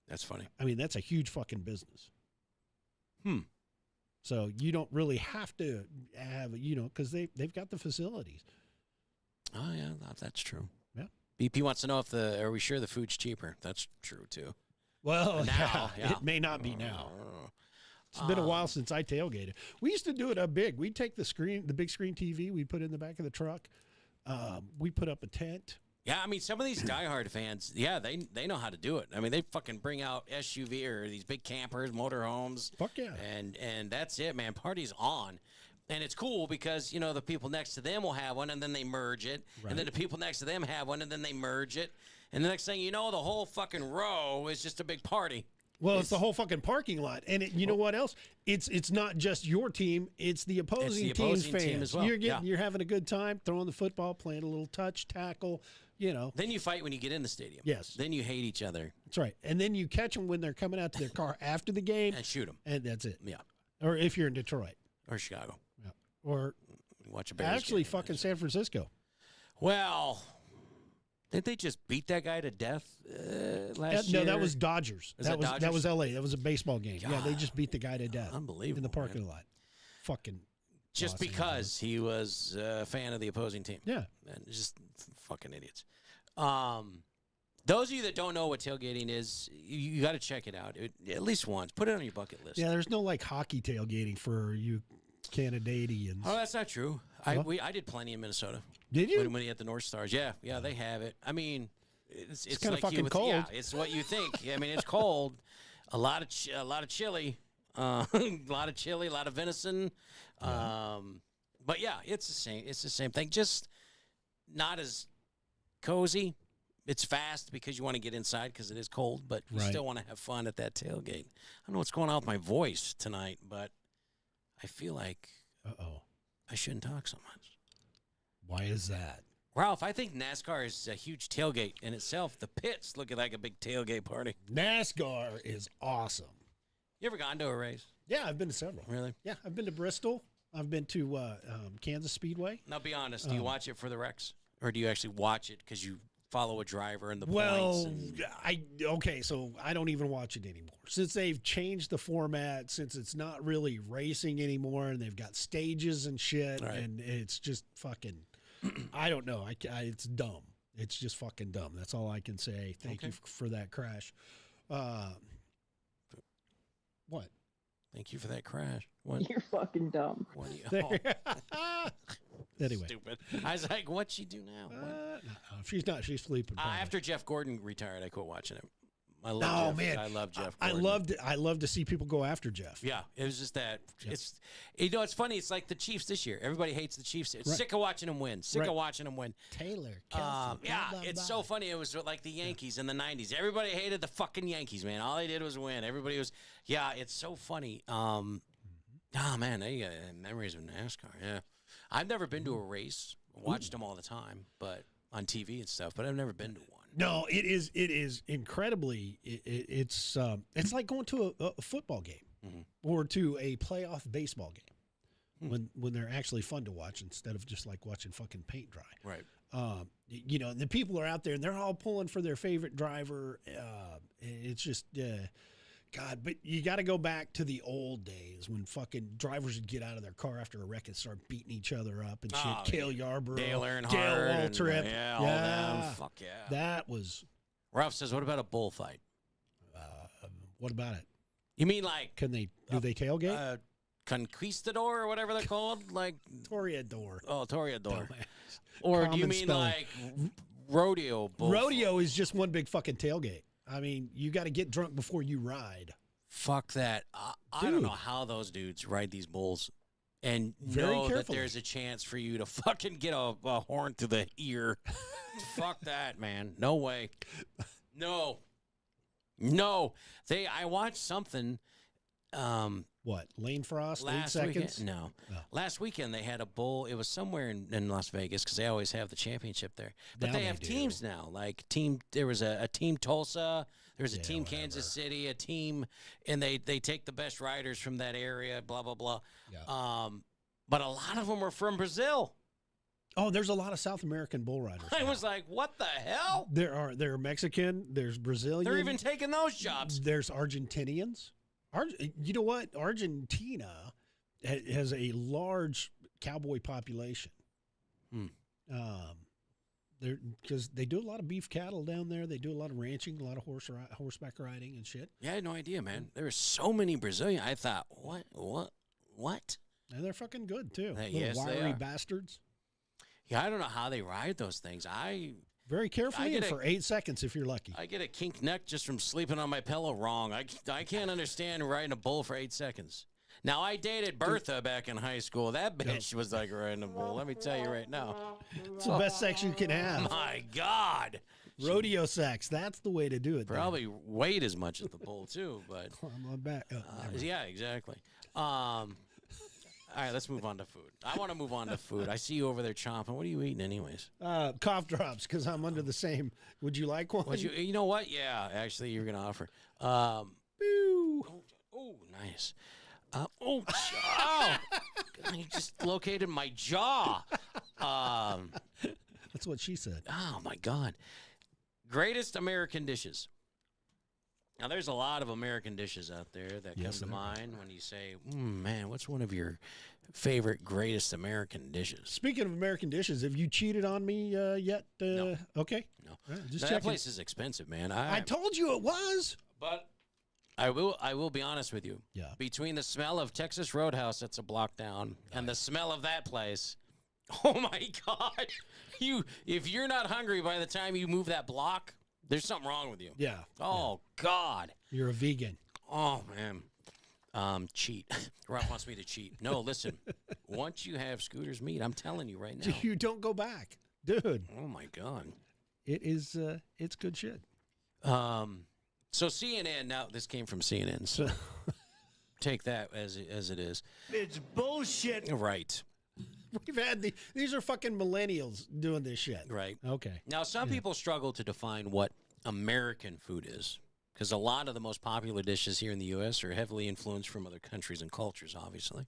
That's funny. I mean, that's a huge fucking business. So you don't really have to have, because they've got the facilities. Oh, yeah, that's true. Yeah. BP wants to know are we sure the food's cheaper? That's true, too. Well, now, it may not be now. It's been a while since I tailgated. We used to do it up big. We'd take the big screen TV, we'd put it in the back of the truck. We put up a tent. Yeah, I mean, some of these diehard fans, they know how to do it. I mean, they fucking bring out SUV or these big campers, motorhomes. Fuck yeah. And that's it, man. Party's on. And it's cool because, the people next to them will have one, and then they merge it. Right. And then the people next to them have one, and then they merge it. And the next thing you know, the whole fucking row is just a big party. Well, it's the whole fucking parking lot. And you know what else? It's not just your team. It's the opposing team's fans. Team as well. You're having a good time, throwing the football, playing a little touch, tackle, Then you fight when you get in the stadium. Yes. Then you hate each other. That's right. And then you catch them when they're coming out to their car after the game. And shoot them. And that's it. Yeah. Or if you're in Detroit. Or Chicago. Yeah. Or watch a Bears actually game. fucking San Francisco. Well, didn't they just beat that guy to death last year? No, that was Dodgers. Dodgers? That was L.A. That was a baseball game. God. Yeah, they just beat the guy to death. Unbelievable. In the parking lot. Fucking just because he was a fan of the opposing team. Yeah. And just fucking idiots. Those of you that don't know what tailgating is, you got to check it out at least once. Put it on your bucket list. Yeah, there's no hockey tailgating for you Canadians. Oh, that's not true. I did plenty in Minnesota. Did you? When you had the North Stars. Yeah, they have it. I mean, it's kind of fucking cold. Yeah, it's what you think. I mean, it's cold. A lot of chili. A lot of chili, a lot of venison. But yeah, it's the same. It's the same thing. Just not as cozy. It's fast because you want to get inside because it is cold, but you still want to have fun at that tailgate. I don't know what's going on with my voice tonight, but I feel like I shouldn't talk so much. Why is that? Ralph, I think NASCAR is a huge tailgate in itself. The pits look like a big tailgate party. NASCAR is awesome. You ever gone to a race? Yeah, I've been to several. Really? Yeah, I've been to Bristol. I've been to Kansas Speedway. Now, be honest. Do you watch it for the wrecks? Or do you actually watch it because you follow a driver and the points. Okay, so I don't even watch it anymore. Since they've changed the format, since it's not really racing anymore, and they've got stages and shit, and it's just fucking, I don't know. It's dumb. It's just fucking dumb. That's all I can say. Thank you for that crash. What? Thank you for that crash. What? You're fucking dumb. What do you, Anyway. Stupid. I was like, what'd she do now? No, she's not. She's sleeping. After Jeff Gordon retired, I quit watching him. I love Jeff. Man. I love Jeff Gordon. I love to see people go after Jeff. Yeah, it was just that. It's it's funny. It's like the Chiefs this year. Everybody hates the Chiefs. Sick of watching them win. Sick of watching them win. Taylor. It's so funny. It was like the Yankees in the 90s. Everybody hated the fucking Yankees, man. All they did was win. Everybody was, it's so funny. Man, they got memories of NASCAR. Yeah. I've never been to a race. Watched them all the time, but on TV and stuff, but I've never been to one. No, it is incredibly. It's like going to a football game or to a playoff baseball game when they're actually fun to watch instead of just like watching fucking paint dry. Right. The people are out there and they're all pulling for their favorite driver. It's just God, but you got to go back to the old days when fucking drivers would get out of their car after a wreck and start beating each other up and shit. Cale Yarborough, Dale Earnhardt, Dale Waltrip. All them. Fuck yeah. That was. Ralph says, what about a bullfight? What about it? You mean like. Do they tailgate? Conquistador or whatever they're called? Like. Toreador. Oh, Toreador. Or do you mean like rodeo bullfight? Rodeo is just one big fucking tailgate. I mean, you got to get drunk before you ride. Fuck that. I don't know how those dudes ride these bulls and know that there's a chance for you to fucking get a horn to the ear. Fuck that, man. No way. No. I watched something. What? Lane Frost? Last 8 seconds? Weekend? No. Oh. Last weekend they had a bull. It was somewhere in Las Vegas because they always have the championship there. But they have teams now. Like there was a team Tulsa. There was a team Kansas City. A team, and they take the best riders from that area. Blah blah blah. Yeah. But a lot of them are from Brazil. Oh, there's a lot of South American bull riders. I was like, what the hell? There are Mexican. There's Brazilian. They're even taking those jobs. There's Argentinians. You know what? Argentina has a large cowboy population. Because they do a lot of beef cattle down there. They do a lot of ranching, a lot of horseback riding and shit. Yeah, I had no idea, man. There were so many Brazilian. I thought, what? And they're fucking good too. Yes, wiry they are. bastards. Yeah, I don't know how they ride those things. Very carefully and for 8 seconds if you're lucky. I get a kink neck just from sleeping on my pillow wrong. I can't understand riding a bull for 8 seconds. Now, I dated Bertha back in high school. That bitch was like riding a bull. Let me tell you right now. It's the best sex you can have. My God. Rodeo sex. That's the way to do it. Probably weighed as much as the bull, too. But I'm on back. Yeah, exactly. All right, let's move on to food. I want to move on to food. I see you over there chomping. What are you eating anyways? Cough drops, because I'm under the same. Would you like one? You know what? Yeah, actually, you're going to offer. Nice. You just located my jaw. That's what she said. Oh, my God. Greatest American dishes. Now, there's a lot of American dishes out there that come to mind when you say, man, what's one of your favorite, greatest American dishes? Speaking of American dishes, have you cheated on me yet? No. Okay. No. Right, that place is expensive, man. I told you it was. But I will be honest with you. Yeah. Between the smell of Texas Roadhouse that's a block down and the smell of that place, oh, my God. If you're not hungry by the time you move that block, there's something wrong with you. Yeah. Oh, God. You're a vegan. Oh, man. Cheat. Ralph wants me to cheat. No, listen. Once you have Scooter's meat, I'm telling you right now. You don't go back. Dude. Oh, my God. It is, it's good shit. So CNN, now this came from CNN, so take that as it is. It's bullshit. Right. We've had these are fucking millennials doing this shit. Right. Okay. Now, some people struggle to define what American food is because a lot of the most popular dishes here in the U.S. are heavily influenced from other countries and cultures, obviously,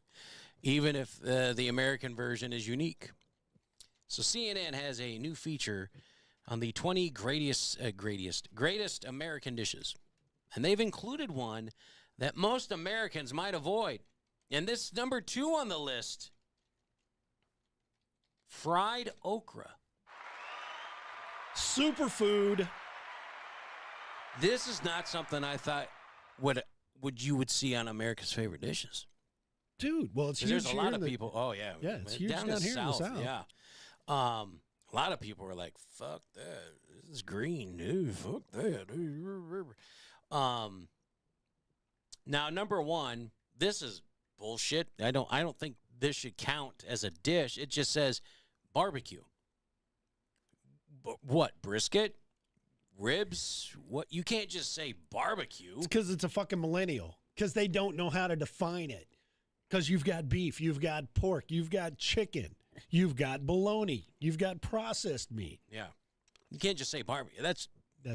even if the American version is unique. So CNN has a new feature on the 20 greatest American dishes. And they've included one that most Americans might avoid. And this number 2 on the list, fried okra. Superfood. This is not something I thought you would see on America's Favorite Dishes. Dude, well, it's huge. There's a lot of people. Oh, yeah. Yeah, it's huge down here in the South. Yeah. A lot of people were like, fuck that. This is green. Dude, fuck that. Now, number 1, this is bullshit. I don't think this should count as a dish. It just says barbecue. What, brisket? Ribs? What? You can't just say barbecue. It's because it's a fucking millennial. Because they don't know how to define it. Because you've got beef, you've got pork, you've got chicken, you've got bologna, you've got processed meat. Yeah. You can't just say barbecue. That's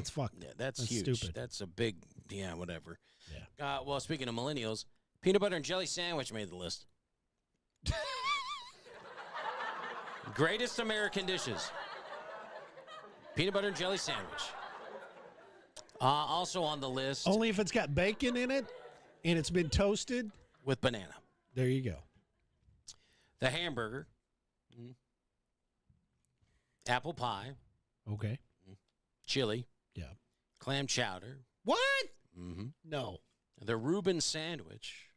fucking. Yeah, that's huge. Stupid. That's a big, yeah, whatever. Yeah. Well, speaking of millennials, peanut butter and jelly sandwich made the list. Greatest American dishes. Peanut butter and jelly sandwich. Also on the list. Only if it's got bacon in it and it's been toasted. With banana. There you go. The hamburger. Apple pie. Okay. Chili. Yeah. Clam chowder. What? Mm-hmm. No. The Reuben sandwich.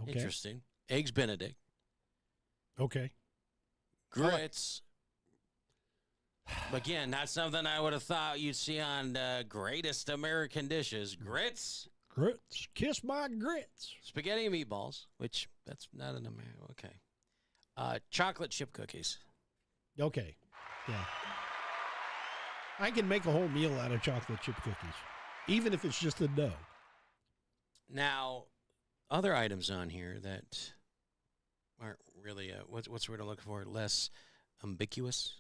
Okay. Interesting. Eggs Benedict. Okay. Grits. Again, not something I would have thought you'd see on Greatest American Dishes. Grits. Grits. Kiss my grits. Spaghetti and meatballs, which that's not an American. Okay. Chocolate chip cookies. Okay. Yeah. I can make a whole meal out of chocolate chip cookies, even if it's just the dough. Now, other items on here that aren't really, what's the word I'm looking for? Less ambiguous?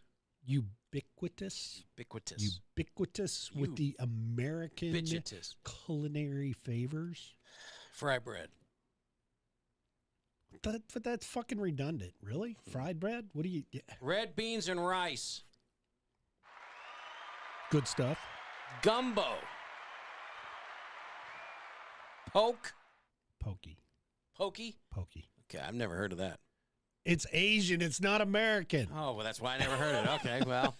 Ubiquitous. Ubiquitous. With the American culinary favors. Fried bread. But that's fucking redundant. Really? Fried bread? What do you... Yeah. Red beans and rice. Good stuff. Gumbo. Pokey. Pokey? Pokey. Okay, I've never heard of that. It's Asian. It's not American. Oh, well, that's why I never heard it. Okay, well.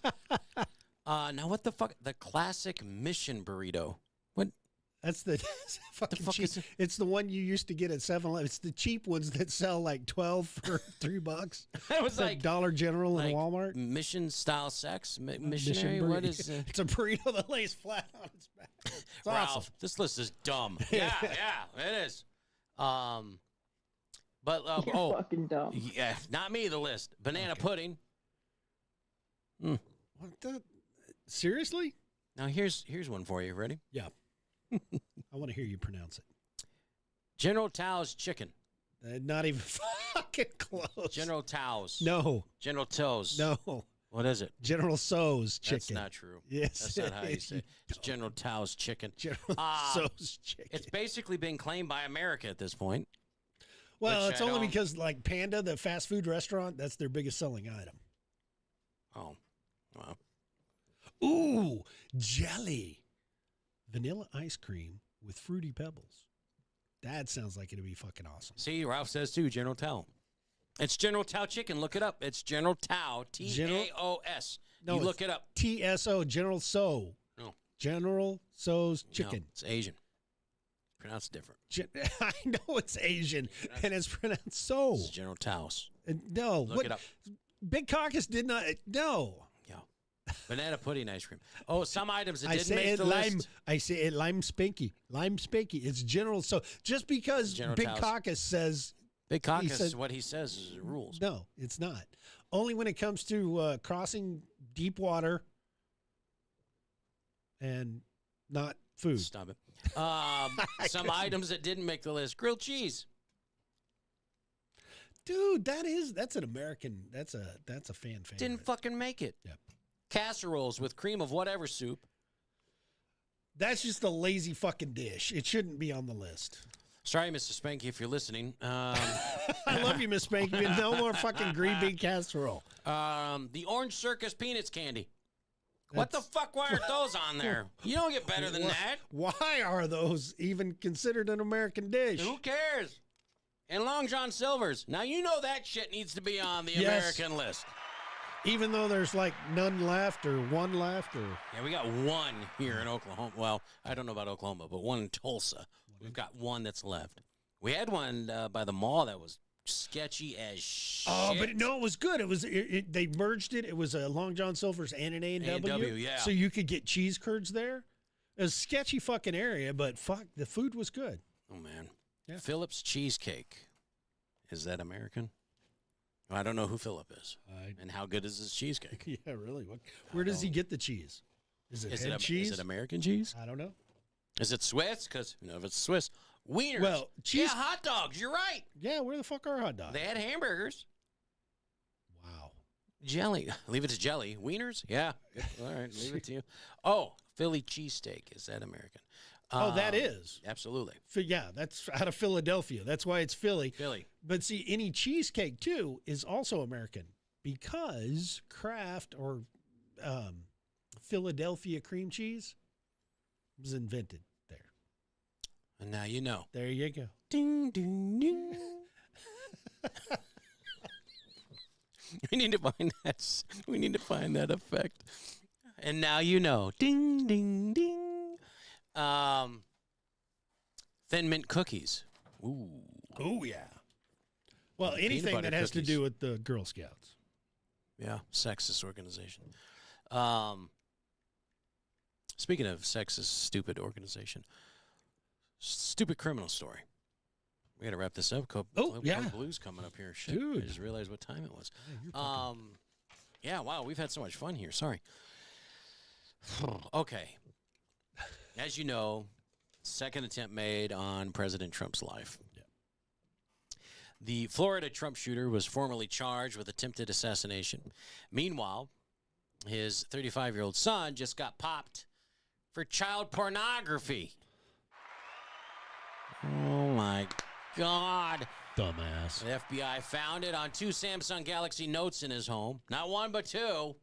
Now, what the fuck? The classic Mission burrito. What? That's the fucking the fuck cheap. is it? It's the one you used to get at 7-Eleven. It's the cheap ones that sell like 12 for $3. It was like Dollar General and Walmart. Mission-style sex? Missionary? Mission What is It's a burrito that lays flat on its back. It's Ralph, awesome. this list is dumb. Yeah, it is. But You're fucking dumb. Yeah, not me. The list: banana pudding. What the? Seriously? Now here's one for you. Ready? Yeah. I want to hear you pronounce it. General Tao's chicken. Not even fucking close. General Tao's. No. General To's. No. What is it? General So's chicken. That's not true. Yes. That's not how you say it. It's General Tao's chicken. General So's chicken. It's basically been claimed by America at this point. Well, it's only because, like, Panda, the fast food restaurant, that's their biggest selling item. Oh. Wow. Ooh, jelly. Vanilla ice cream with fruity pebbles. That sounds like it'd be fucking awesome. See, Ralph says too, General Tao. It's General Tao chicken. Look it up. It's General Tao, T-A-O-S. No, you look it up. T-S-O, General So. No. General So's chicken. No, it's Asian. Pronounced different. I know it's Asian, and it's pronounced so. It's General Tao's. No. Look it up. Big Caucus did not. No. Yeah. Banana pudding ice cream. Oh, some items that didn't make the lime, list. I say it lime spanky. Lime spanky. It's General So. Just because General Big Tao's. Caucus says. Big Caucus, what he says is the rules. No, it's not. Only when it comes to crossing deep water and not food. Stop it. Some items that didn't make the list. Grilled cheese. Dude, that's an American. That's a fan favorite. Didn't fucking make it. Yep. Casseroles with cream of whatever soup. That's just a lazy fucking dish. It shouldn't be on the list. Sorry, Mr. Spanky, if you're listening. I love you, Miss Spanky. No more fucking green bean casserole. The Orange Circus Peanuts candy. What the fuck? Why aren't those on there? You don't get better than that. Why are those even considered an American dish? Who cares? And Long John Silver's. Now, you know that shit needs to be on the American list. Even though there's like none left or one left. Yeah, we got one here in Oklahoma. Well, I don't know about Oklahoma, but one in Tulsa. We've got one that's left. We had one by the mall that was sketchy as shit. Oh, but no, it was good. It was they merged it. It was a Long John Silver's and an A&W. Yeah. So you could get cheese curds there. It was a sketchy fucking area, but fuck, the food was good. Oh, man. Yeah. Philip's Cheesecake. Is that American? I don't know who Philip is. And how good is his cheesecake? Yeah, really. Where does he get the cheese? Is it cheese? Is it American cheese? I don't know. Is it Swiss? Because, if it's Swiss, wieners. Well, cheese. Yeah, hot dogs. You're right. Yeah, where the fuck are hot dogs? They had hamburgers. Wow. Jelly. Leave it to jelly. Wieners? Yeah. All right, leave it to you. Oh, Philly cheesesteak. Is that American? That is. Absolutely. Yeah, that's out of Philadelphia. That's why it's Philly. Philly. But see, any cheesecake, too, is also American because Kraft or Philadelphia cream cheese was invented there. And now you know. There you go. Ding, ding, ding. We need to find that effect. And now you know. Ding, ding, ding. Thin Mint cookies. Ooh. Oh, yeah. Well, anything that has to do with the Girl Scouts. Yeah, sexist organization. Speaking of sexist, stupid organization, stupid criminal story. We got to wrap this up. Blues coming up here. Shit, dude. I just realized what time it was. Yeah, wow, we've had so much fun here. Sorry. Okay. As you know, second attempt made on President Trump's life. Yeah. The Florida Trump shooter was formally charged with attempted assassination. Meanwhile, his 35-year-old son just got popped for child pornography. Oh, my God. Dumbass. The FBI found it on 2 Samsung Galaxy Notes in his home. Not one, but 2.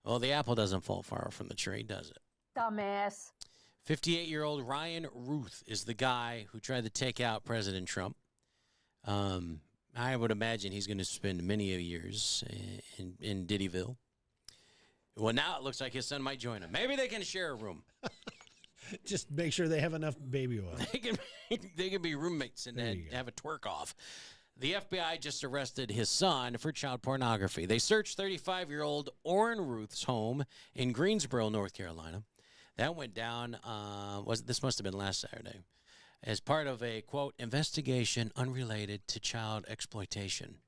Well, the apple doesn't fall far from the tree, does it? Dumbass. 58-year-old Ryan Ruth is the guy who tried to take out President Trump. I would imagine he's going to spend many years in Diddyville. Well, now it looks like his son might join him. Maybe they can share a room. Just make sure they have enough baby oil. They can be roommates and then have a twerk off. The FBI just arrested his son for child pornography. They searched 35-year-old Orrin Ruth's home in Greensboro, North Carolina. That went down, this must have been last Saturday, as part of a, quote, investigation unrelated to child exploitation.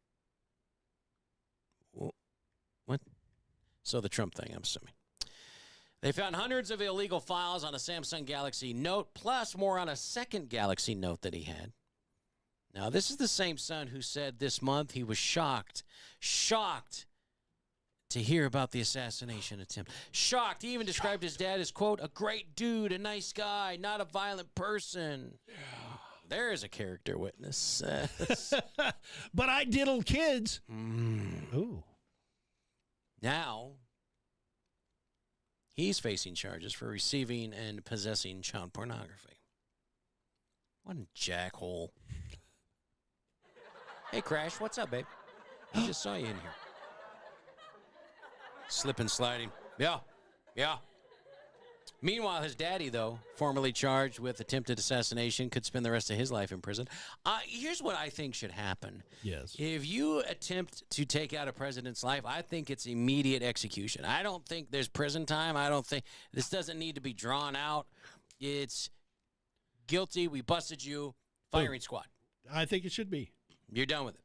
What? So the Trump thing, I'm assuming. They found hundreds of illegal files on a Samsung Galaxy Note, plus more on a second Galaxy Note that he had. Now, this is the same son who said this month he was shocked to hear about the assassination attempt. Shocked. He even described his dad as, quote, a great dude, a nice guy, not a violent person. Yeah. There is a character witness. But I diddle kids. Ooh. Now, he's facing charges for receiving and possessing child pornography. What a jackhole. Hey, Crash, what's up, babe? I just saw you in here. Slipping, sliding. Yeah. Meanwhile, his daddy, though, formerly charged with attempted assassination, could spend the rest of his life in prison. Here's what I think should happen. Yes. If you attempt to take out a president's life, I think it's immediate execution. I don't think there's prison time. I don't think this doesn't need to be drawn out. It's guilty. We busted you. Firing squad. I think it should be. You're done with it.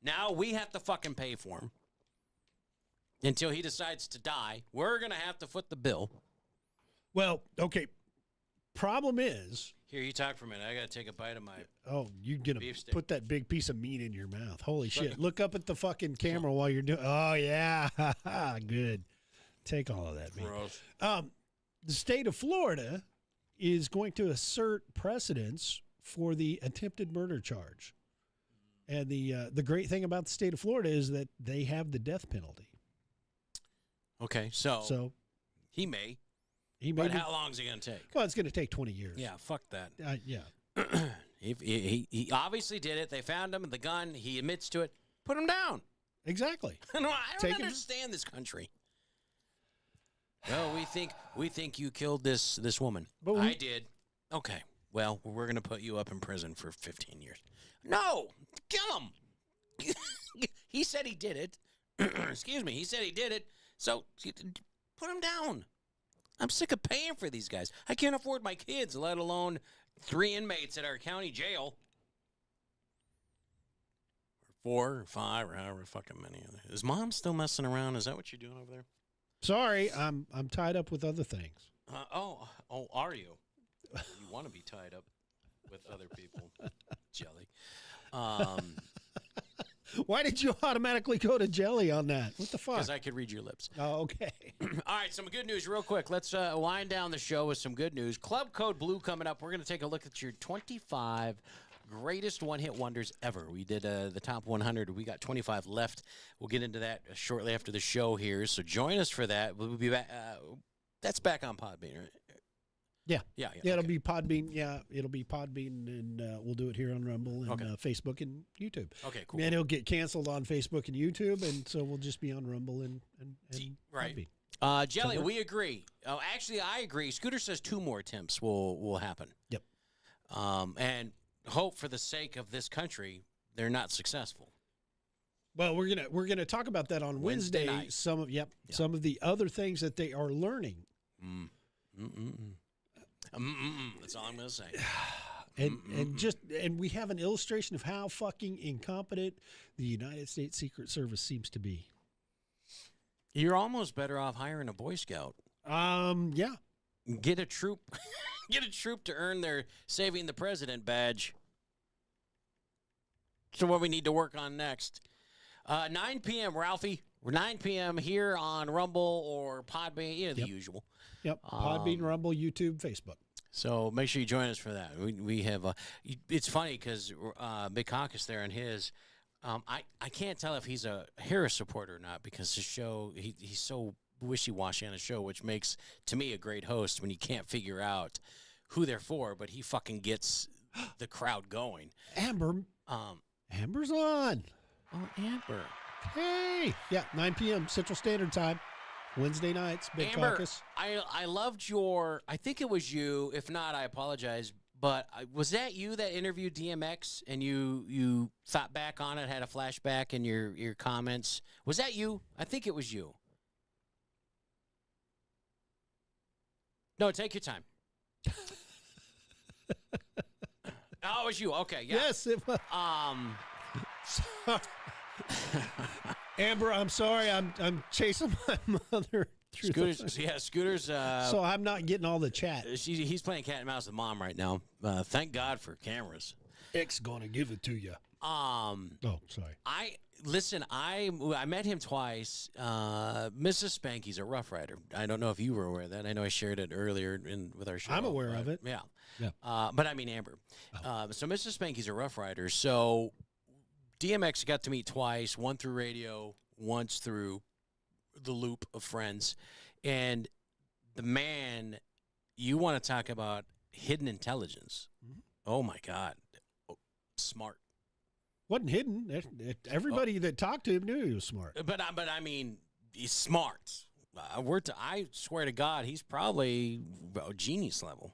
Now we have to fucking pay for him. Until he decides to die, we're going to have to foot the bill. Well, okay. Problem is... Here, you talk for a minute. I got to take a bite of my you're going to put that big piece of meat in your mouth. Holy shit. Look up at the fucking camera while you're doing... Oh, yeah. Good. Take all of that meat. Gross. The state of Florida is going to assert precedence for the attempted murder charge. And the great thing about the state of Florida is that they have the death penalty. Okay, so he may. But how long is it going to take? Well, it's going to take 20 years. Yeah, fuck that. Yeah. He obviously did it. They found him, the gun. He admits to it. Put him down. Exactly. No, I don't understand this country. No, we think you killed this woman. But I did. Okay. Well, we're going to put you up in prison for 15 years. No, kill him. He said he did it. Excuse me. He said he did it. So put him down. I'm sick of paying for these guys. I can't afford my kids, let alone 3 inmates at our county jail. Or 4 or 5 or however fucking many. Is Mom still messing around? Is that what you're doing over there? Sorry, I'm tied up with other things. Are you? You want to be tied up with other people, Jelly. Why did you automatically go to Jelly on that? What the fuck? Because I could read your lips. Oh, okay. All right, some good news real quick. Let's wind down the show with some good news. Club Code Blue coming up. We're going to take a look at your 25 greatest one-hit wonders ever. We did the top 100. We got 25 left. We'll get into that shortly after the show here. So join us for that. We'll be back. That's back on Podbean, right? Yeah, okay. It'll be Podbean. Yeah, it'll be Podbean, and we'll do it here on Rumble and Facebook and YouTube. Okay, cool. And it'll get canceled on Facebook and YouTube, and so we'll just be on Rumble and right. Podbean. Jelly, we agree. Oh, actually, I agree. Scooter says 2 more attempts will happen. Yep. And hope for the sake of this country, they're not successful. Well, we're gonna talk about that on Wednesday. Night. Some of the other things that they are learning. That's all I'm going to say. And we have an illustration of how fucking incompetent the United States Secret Service seems to be. You're almost better off hiring a Boy Scout. Yeah. Get a troop. Get a troop to earn their Saving the President badge. So what we need to work on next. 9 p.m., Ralphie. We're 9 p.m. here on Rumble or Podbean, the usual. Yep, Podbean, Rumble, YouTube, Facebook. So make sure you join us for that. We have it's funny because Big Caucus there and his, I can't tell if he's a Harris supporter or not because his show, he's so wishy-washy on his show, which makes, to me, a great host when you can't figure out who they're for, but he fucking gets the crowd going. Amber. Amber's on. Oh, Amber. Hey. Yeah, 9 p.m. Central Standard Time. Wednesday nights, Big Amber, Caucus. I loved I think it was you. If not, I apologize. But was that you that interviewed DMX and you thought back on it, had a flashback in your comments? Was that you? I think it was you. No, take your time. Oh, it was you. Okay, yeah. Yes, it was. Amber, I'm sorry. I'm chasing my mother through Scooter's. So I'm not getting all the chat. He's playing cat and mouse with Mom right now. Thank God for cameras. X gonna give it to you. Oh, sorry. I met him twice. Mrs. Spanky's a Rough Rider. I don't know if you were aware of that. I know I shared it earlier with our show. I'm aware of it. Yeah. But I mean Amber. So Mrs. Spanky's a Rough Rider. So DMX got to meet twice, one through radio, once through the loop of friends. And the man, you want to talk about hidden intelligence. Mm-hmm. Oh, my God. Smart. Wasn't hidden. Everybody that talked to him knew he was smart. But I mean, he's smart. I swear to God, he's probably genius level.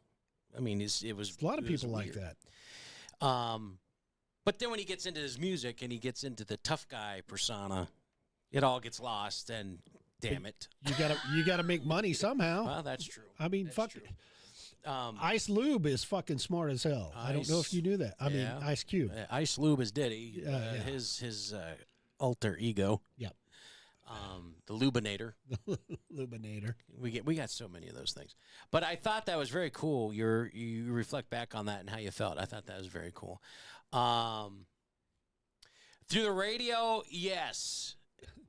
I mean, it was a lot of people like that. But then when he gets into his music and he gets into the tough guy persona, it all gets lost. And damn it, you gotta make money somehow. Well, that's true. I mean, fuck it. Ice Lube is fucking smart as hell. I don't know if you knew that. I mean, Ice Cube. Ice Lube is Diddy. His alter ego. Yep. The Lubinator. Lubinator. We got so many of those things. But I thought that was very cool. You reflect back on that and how you felt. I thought that was very cool. Through the radio, yes.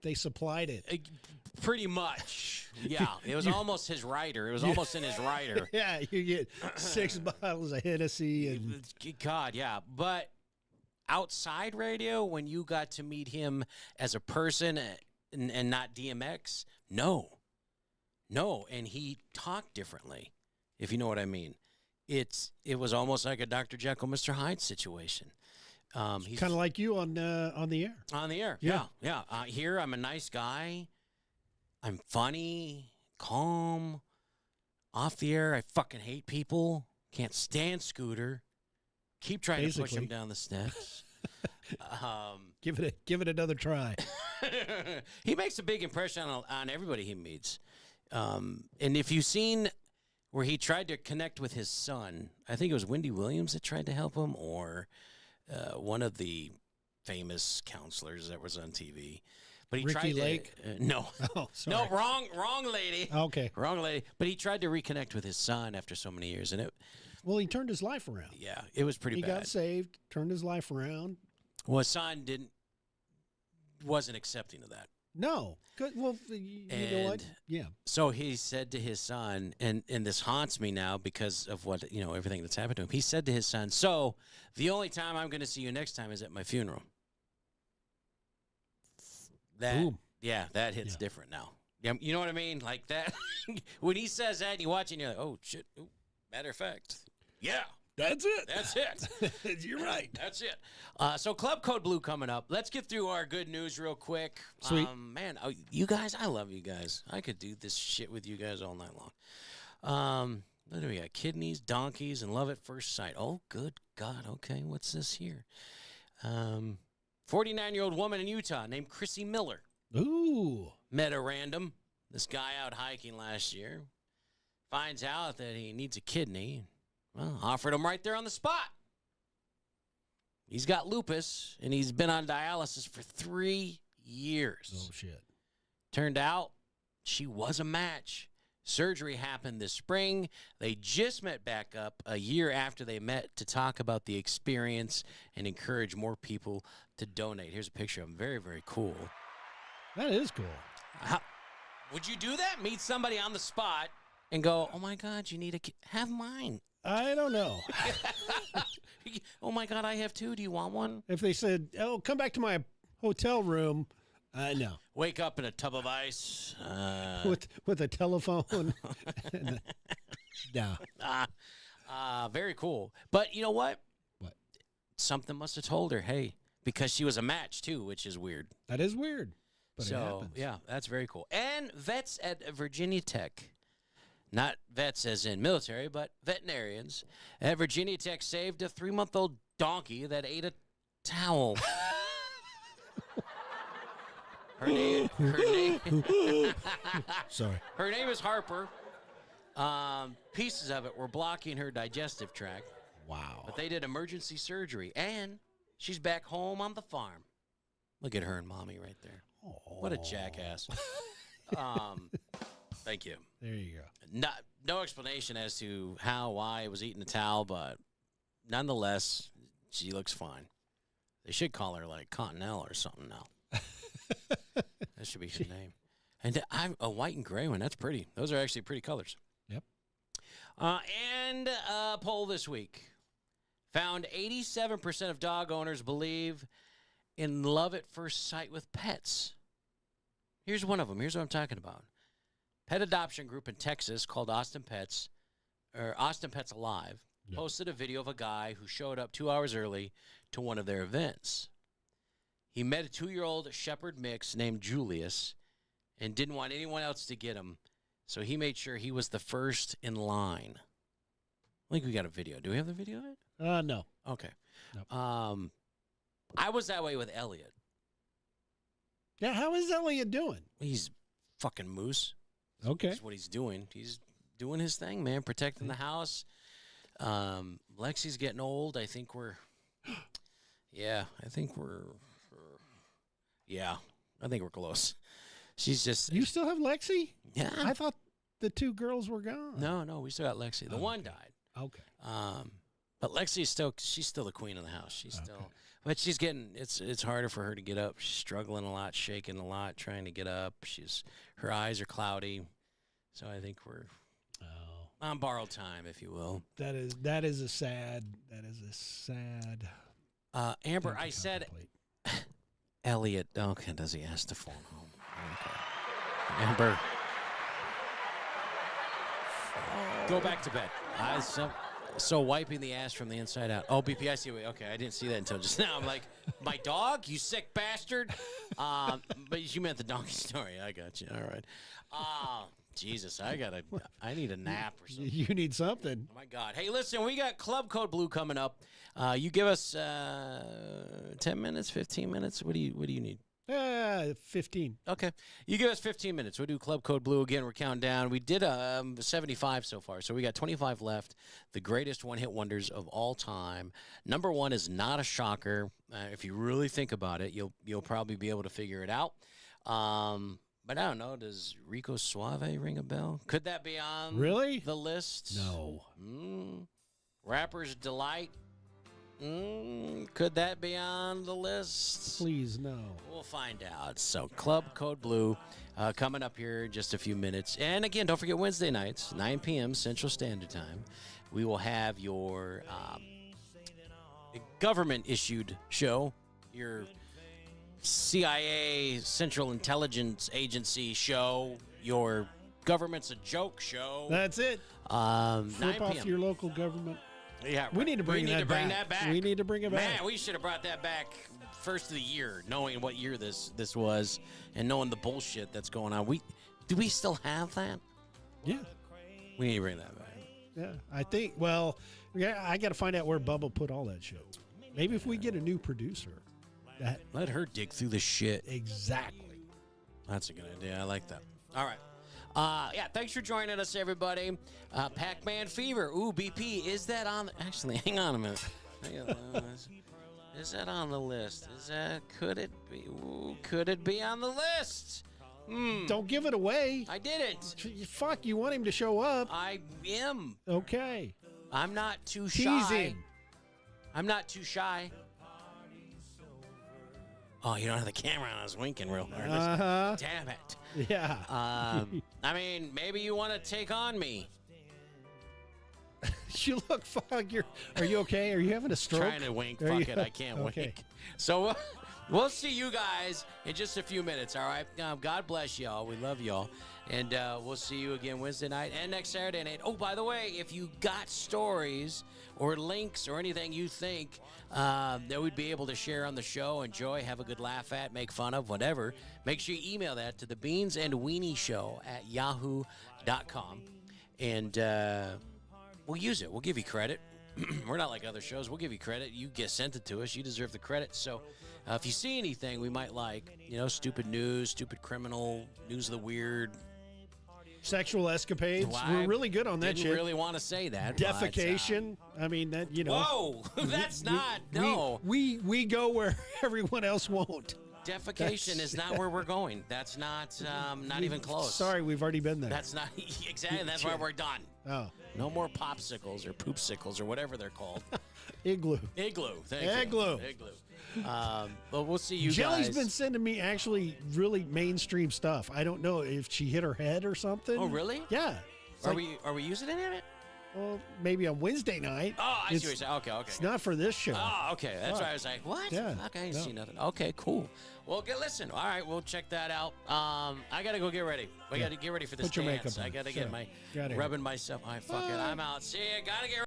they supplied it. Pretty much. Yeah. It was almost his rider. It was almost in his rider. Yeah, you get 6 bottles of Hennessy. And God, yeah. But outside radio, when you got to meet him as a person and not DMX, no. And he talked differently, if you know what I mean. It was almost like a Dr. Jekyll, Mr. Hyde situation. He's kind of like you on the air. On the air, yeah. Here, I'm a nice guy. I'm funny, calm. Off the air, I fucking hate people. Can't stand Scooter. Keep trying to push him down the steps. Give it another try. He makes a big impression on everybody he meets. And if you've seen where he tried to connect with his son, I think it was Wendy Williams that tried to help him, or one of the famous counselors that was on TV. But he Ricky tried to, Lake? No. Oh, sorry. No, wrong lady. Okay. Wrong lady. But he tried to reconnect with his son after so many years, and well, he turned his life around. Yeah, it was pretty bad. He got saved, turned his life around. Well, his son wasn't accepting of that. No. Good. Well, you know what? Yeah. So he said to his son, and this haunts me now because of what, everything that's happened to him. He said to his son, so the only time I'm going to see you next time is at my funeral. That hits different now. You know what I mean? Like that. When he says that and you watch it and you're like, oh, shit. Ooh, matter of fact. Yeah. That's it. That's it. You're right. That's it. So Club Code Blue coming up. Let's get through our good news real quick. Sweet. Man, you guys, I love you guys. I could do this shit with you guys all night long. What do we got? Kidneys, donkeys, and love at first sight. Oh, good God. Okay, what's this here? 49-year-old woman in Utah named Chrissy Miller. Ooh. Met a random. This guy out hiking last year. Finds out that he needs a kidney. Well, offered him right there on the spot. He's got lupus, and he's been on dialysis for 3 years. Oh, shit. Turned out she was a match. Surgery happened this spring. They just met back up a year after they met to talk about the experience and encourage more people to donate. Here's a picture of him. Very, very cool. That is cool. Would you do that? Meet somebody on the spot and go, oh, my God, you need a have mine. I don't know. Oh, my God, I have two. Do you want one? If they said, oh, come back to my hotel room, no. Wake up in a tub of ice. With a telephone. No. Very cool. But you know what? What? Something must have told her, hey, because she was a match, too, which is weird. That is weird. But it happens. Yeah, that's very cool. And vets at Virginia Tech. Not vets as in military, but veterinarians at Virginia Tech saved a 3-month-old donkey that ate a towel. Her name Sorry. Her name is Harper. Pieces of it were blocking her digestive tract. Wow. But they did emergency surgery, and she's back home on the farm. Look at her and Mommy right there. Oh. What a jackass. Thank you. There you go. No explanation as to how, why it was eating a towel, but nonetheless, she looks fine. They should call her like Continental or something now. That should be her name. And I'm a white and gray one. That's pretty. Those are actually pretty colors. Yep. And a poll this week found 87% of dog owners believe in love at first sight with pets. Here's one of them. Here's what I'm talking about. Pet adoption group in Texas called Austin Pets Alive posted a video of a guy who showed up 2 hours early to one of their events. He met a 2-year-old shepherd mix named Julius and didn't want anyone else to get him, so he made sure he was the first in line. I think we got a video. Do we have the video of it? No. Okay. Nope. I was that way with Elliot. Yeah, how is Elliot doing? He's fucking moose. Okay. That's what he's doing. He's doing his thing, man, protecting the house. Lexi's getting old. I think we're close. She's just... You still have Lexi? Yeah. I thought the 2 girls were gone. No, we still got Lexi. The one died. Okay. But Lexi's she's still the queen of the house. She's still... But she's getting it's harder for her to get up. She's struggling a lot, shaking a lot, trying to get up. Her eyes are cloudy, so I think we're on borrowed time, if you will. That is a sad. Amber, I said, Elliot. Okay, does he ask to phone home? Okay. Amber, go back to bed. So wiping the ass from the inside out. Oh, BP, I see. Okay, I didn't see that until just now. I'm like, my dog, you sick bastard. But you meant the donkey story. I got you. All right. Jesus, I need a nap or something. You need something. Oh my God. Hey, listen, we got Club Code Blue coming up. You give us 10 minutes, 15 minutes. What do you need? 15. Okay. You give us 15 minutes. We'll do Club Code Blue again. We're counting down. We did 75 so far, so we got 25 left. The greatest one-hit wonders of all time. Number one is not a shocker. If you really think about it, you'll probably be able to figure it out. But I don't know. Does Rico Suave ring a bell? Could that be on the list? No. Rapper's Delight. Could that be on the list? Please, no. We'll find out. So, Club Code Blue coming up here in just a few minutes. And again, don't forget Wednesday nights, 9 p.m. Central Standard Time. We will have your government-issued show, your CIA Central Intelligence Agency show, your government's a joke show. That's it. 9 Flip off p.m. your local government. Yeah, we need to bring that back. We need to bring it back. Man, we should have brought that back first of the year, knowing what year this was, and knowing the bullshit that's going on. Do we still have that? Yeah. We need to bring that back. Yeah, I think. Well, I got to find out where Bubba put all that shit. Maybe if we get a new producer, let her dig through the shit. Exactly. That's a good idea. I like that. All right. Yeah, thanks for joining us, everybody. Pac-Man Fever. Ooh, BP, is that on? Actually, hang on a minute. Is that on the list? Could it be? Ooh, could it be on the list? Don't give it away. I didn't. Fuck, you want him to show up. I am. Okay. I'm not too Teasing. shy. I'm not too shy. Oh, you don't have the camera on. I was winking real hard. Uh-huh. Damn it. Yeah. I mean, maybe you want to take on me. You look fuck. Are you okay? Are you having a stroke? Trying to wink. Fuck it. I can't wink. So we'll see you guys in just a few minutes. All right. God bless y'all. We love y'all. And we'll see you again Wednesday night and next Saturday night. Oh, by the way, if you got stories or links or anything you think that we'd be able to share on the show, enjoy, have a good laugh at, make fun of, whatever, make sure you email that to thebeansandweenieshow@yahoo.com. And we'll use it. We'll give you credit. We're not like other shows. We'll give you credit. You get sent it to us. You deserve the credit. So if you see anything we might like, stupid news, stupid criminal, news of the weird, sexual escapades. We're really good on that shit. Didn't really want to say that. Defecation. I mean, that, Whoa! That's not. No. We go where everyone else won't. Defecation is not where we're going. That's not even close. Sorry, we've already been there. That's not exactly. That's why we're done. Oh. No more popsicles or poopsicles or whatever they're called. Igloo. Thank you. Igloo. But we'll see you Jelly's guys. been sending me actually really mainstream stuff. I don't know if she hit her head or something. Oh, really? Yeah. Are we using any of it? Well, maybe on Wednesday night. Oh, I see what you're saying. Okay. It's not for this show. Oh, okay. That's why I was like, what? Yeah. Okay, I didn't see nothing. Okay, cool. Well, listen. All right, we'll check that out. I got to go get ready. We got to get ready for this Put your dance. makeup on. I got to get my Got it. rubbing myself. All right, fuck it. I'm out. See ya. Got to get ready.